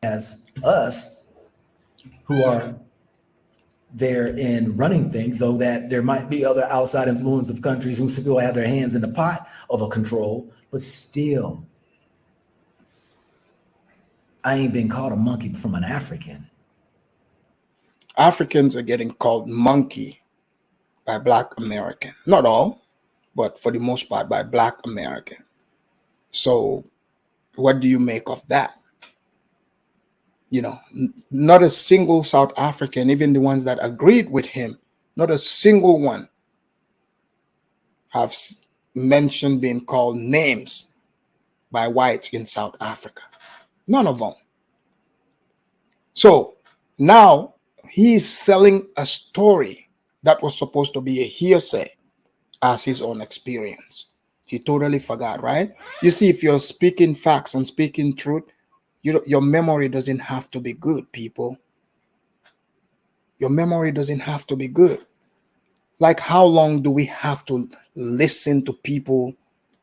As us who are there in running things, though that there might be other outside influence of countries who still have their hands in the pot of a control, but still, I ain't been called a monkey from an African. Africans are getting called monkey by Black American. Not all, but for the most part by Black American. So what do you make of that? Not a single South African, even the ones that agreed with him, not a single one have mentioned being called names by whites in South Africa. None of them. So now he's selling a story that was supposed to be a hearsay as his own experience. He totally forgot, right? You see, if you're speaking facts and speaking truth, your memory doesn't have to be good, people. Your memory doesn't have to be good. Like, how long do we have to listen to people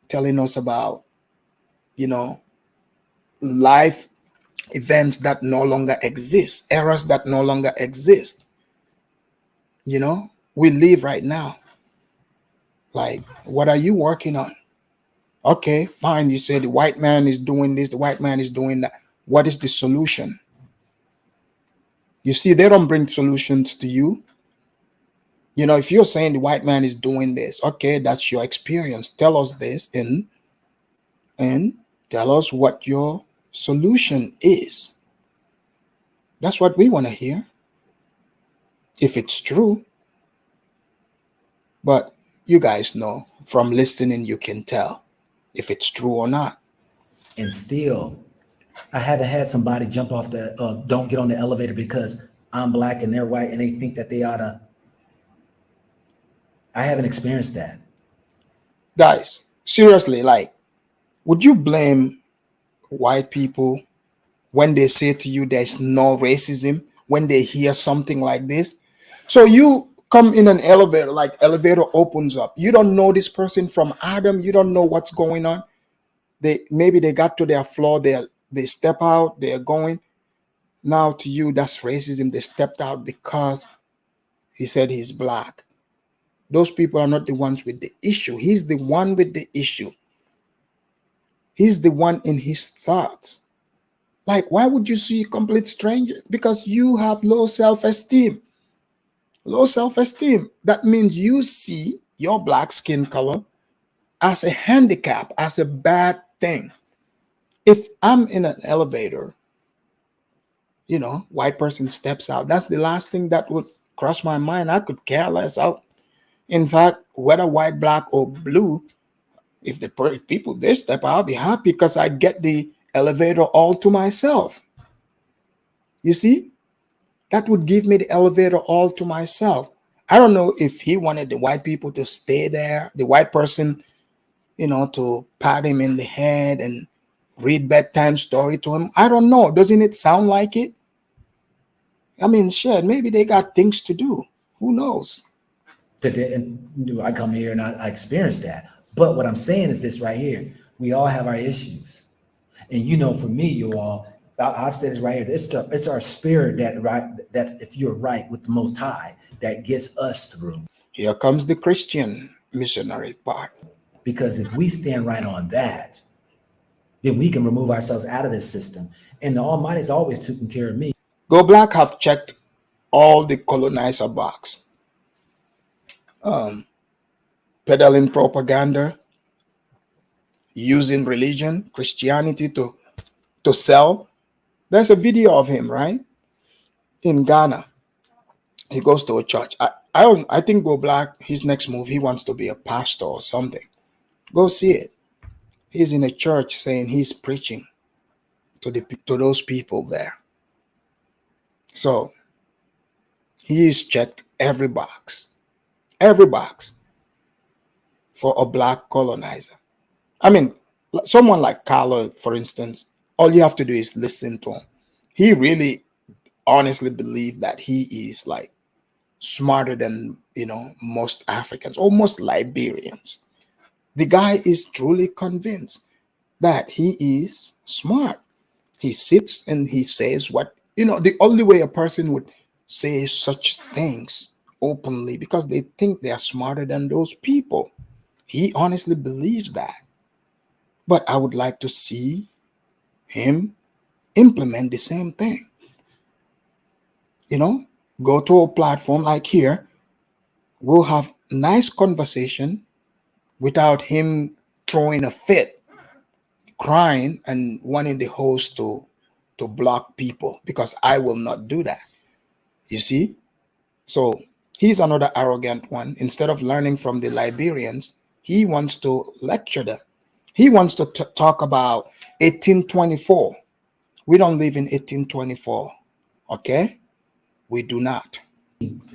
telling us about, life events that no longer exist, eras that no longer exist? We live right now. Like, what are you working on? Okay, fine. You say the white man is doing this, the white man is doing that. What is the solution? You see, they don't bring solutions to you. If you're saying the white man is doing this, okay, that's your experience. Tell us this and tell us what your solution is. That's what we want to hear. If it's true. But you guys know from listening, you can tell if it's true or not. And still, I haven't had somebody jump off don't get on the elevator because I'm black and they're white and they think that they ought to. I haven't experienced that. Guys, seriously, like, would you blame white people when they say to you there's no racism, when they hear something like this? So you come in an elevator, like elevator opens up. You don't know this person from Adam. You don't know what's going on. Maybe they got to their floor, they step out, they're going. Now to you, that's racism. They stepped out because he said he's black. Those people are not the ones with the issue. He's the one with the issue. He's the one in his thoughts. Like, why would you see complete strangers? Because you have low self-esteem. Low self-esteem. That means you see your black skin color as a handicap, as a bad thing. If I'm in an elevator, white person steps out, that's the last thing that would cross my mind. I could care less out. In fact, whether white, black, or blue, if people they step out, I'll be happy because I get the elevator all to myself. You see, that would give me the elevator all to myself. I don't know if he wanted the white people to stay there, the white person, to pat him in the head and read bedtime story to him. I don't know. Doesn't it sound like it? I mean, shit, maybe they got things to do. Who knows? And I come here and I experience that. But what I'm saying is this right here. We all have our issues. And for me, you all, I've said this right here. It's our spirit that if you're right with the Most High, that gets us through. Here comes the Christian missionary part. Because if we stand right on that, then we can remove ourselves out of this system. And the Almighty's always taking care of me. Go Black have checked all the colonizer box. Peddling propaganda, using religion, Christianity to sell. There's a video of him, right? In Ghana. He goes to a church. I think Go Black, his next move, he wants to be a pastor or something. Go see it. He's in a church saying he's preaching to those people there. So he's checked every box for a black colonizer. I mean, someone like Carlo, for instance, all you have to do is listen to him. He really honestly believes that he is like smarter than, most Africans, or most Liberians. The guy is truly convinced that he is smart. He sits and he says the only way a person would say such things openly, because they think they are smarter than those people. He honestly believes that. But I would like to see him implement the same thing. Go to a platform like here. We'll have nice conversation without him throwing a fit, crying, and wanting the host to block people, because I will not do that. You see? So he's another arrogant one. Instead of learning from the Liberians, he wants to lecture them. He wants to talk about 1824. We don't live in 1824. Okay? We do not.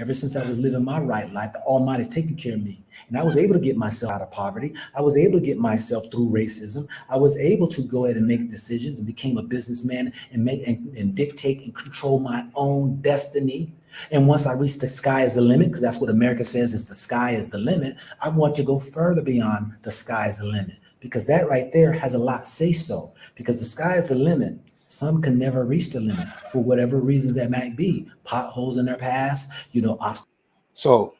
Ever since I was living my right life, the Almighty's taking care of me. And I was able to get myself out of poverty. I was able to get myself through racism. I was able to go ahead and make decisions and became a businessman and make and dictate and control my own destiny. And once I reached the sky is the limit, because that's what America says is the sky is the limit, I want to go further beyond the sky is the limit, because that right there has a lot say so, because the sky is the limit. Some can never reach the limit for whatever reasons that might be, potholes in their past, obstacles. So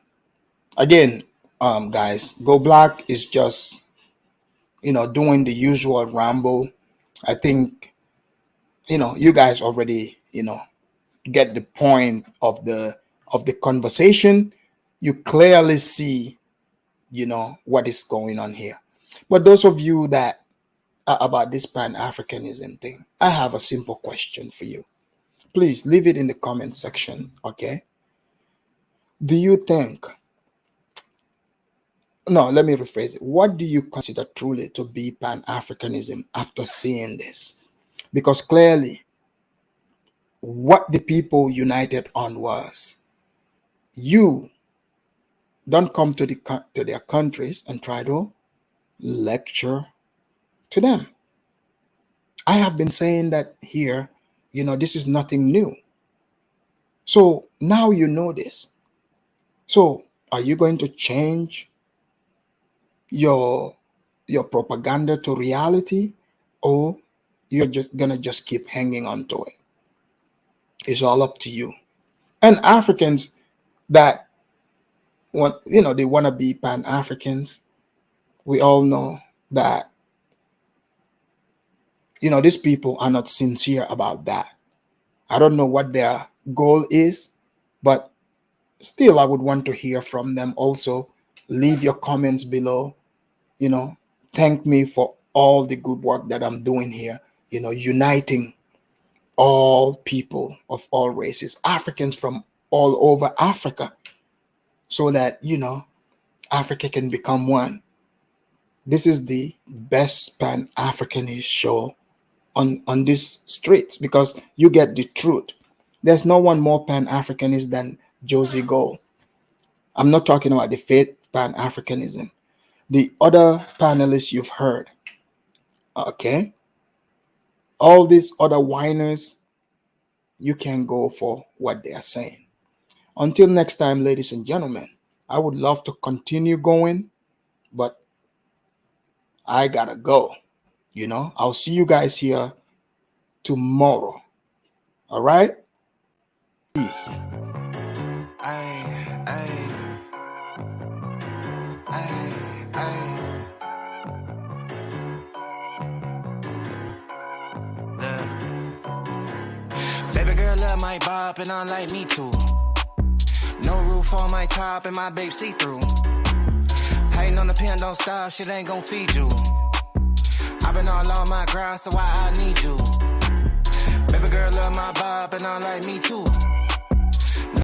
again, guys, Go Black is just, doing the usual ramble. I think, you guys already, get the point of the conversation. You clearly see, what is going on here. But those of you that about this Pan-Africanism thing, I have a simple question for you. Please leave it in the comment section, okay? Do you think, no, let me rephrase it. What do you consider truly to be Pan-Africanism after seeing this? Because clearly, what the people united on was, you don't come to their countries and try to lecture to them. I have been saying that here, this is nothing new. So now you know this. So are you going to change your propaganda to reality, or you're just gonna keep hanging on to it? It's all up to you. And Africans that want, they want to be Pan-Africans, we all know that, these people are not sincere about that. I don't know what their goal is, but still I would want to hear from them also. Leave your comments below. Thank me for all the good work that I'm doing here, uniting all people of all races, Africans from all over Africa, so that, Africa can become one. This is the best Pan-Africanist show on these streets, because you get the truth. There's no one more Pan-Africanist than Josie Gold. I'm not talking about the fake Pan-Africanism. The other panelists you've heard, okay? All these other whiners, you can go for what they are saying. Until next time, ladies and gentlemen, I would love to continue going, but I gotta go. I'll see you guys here tomorrow. All right? Peace. Baby girl love my bop and I like me too. No roof on my top and my babe see through. Hating on the pen, don't stop, shit ain't gon' feed you. I've been all on my grind, so why I need you. Baby girl love my bop and I like me too.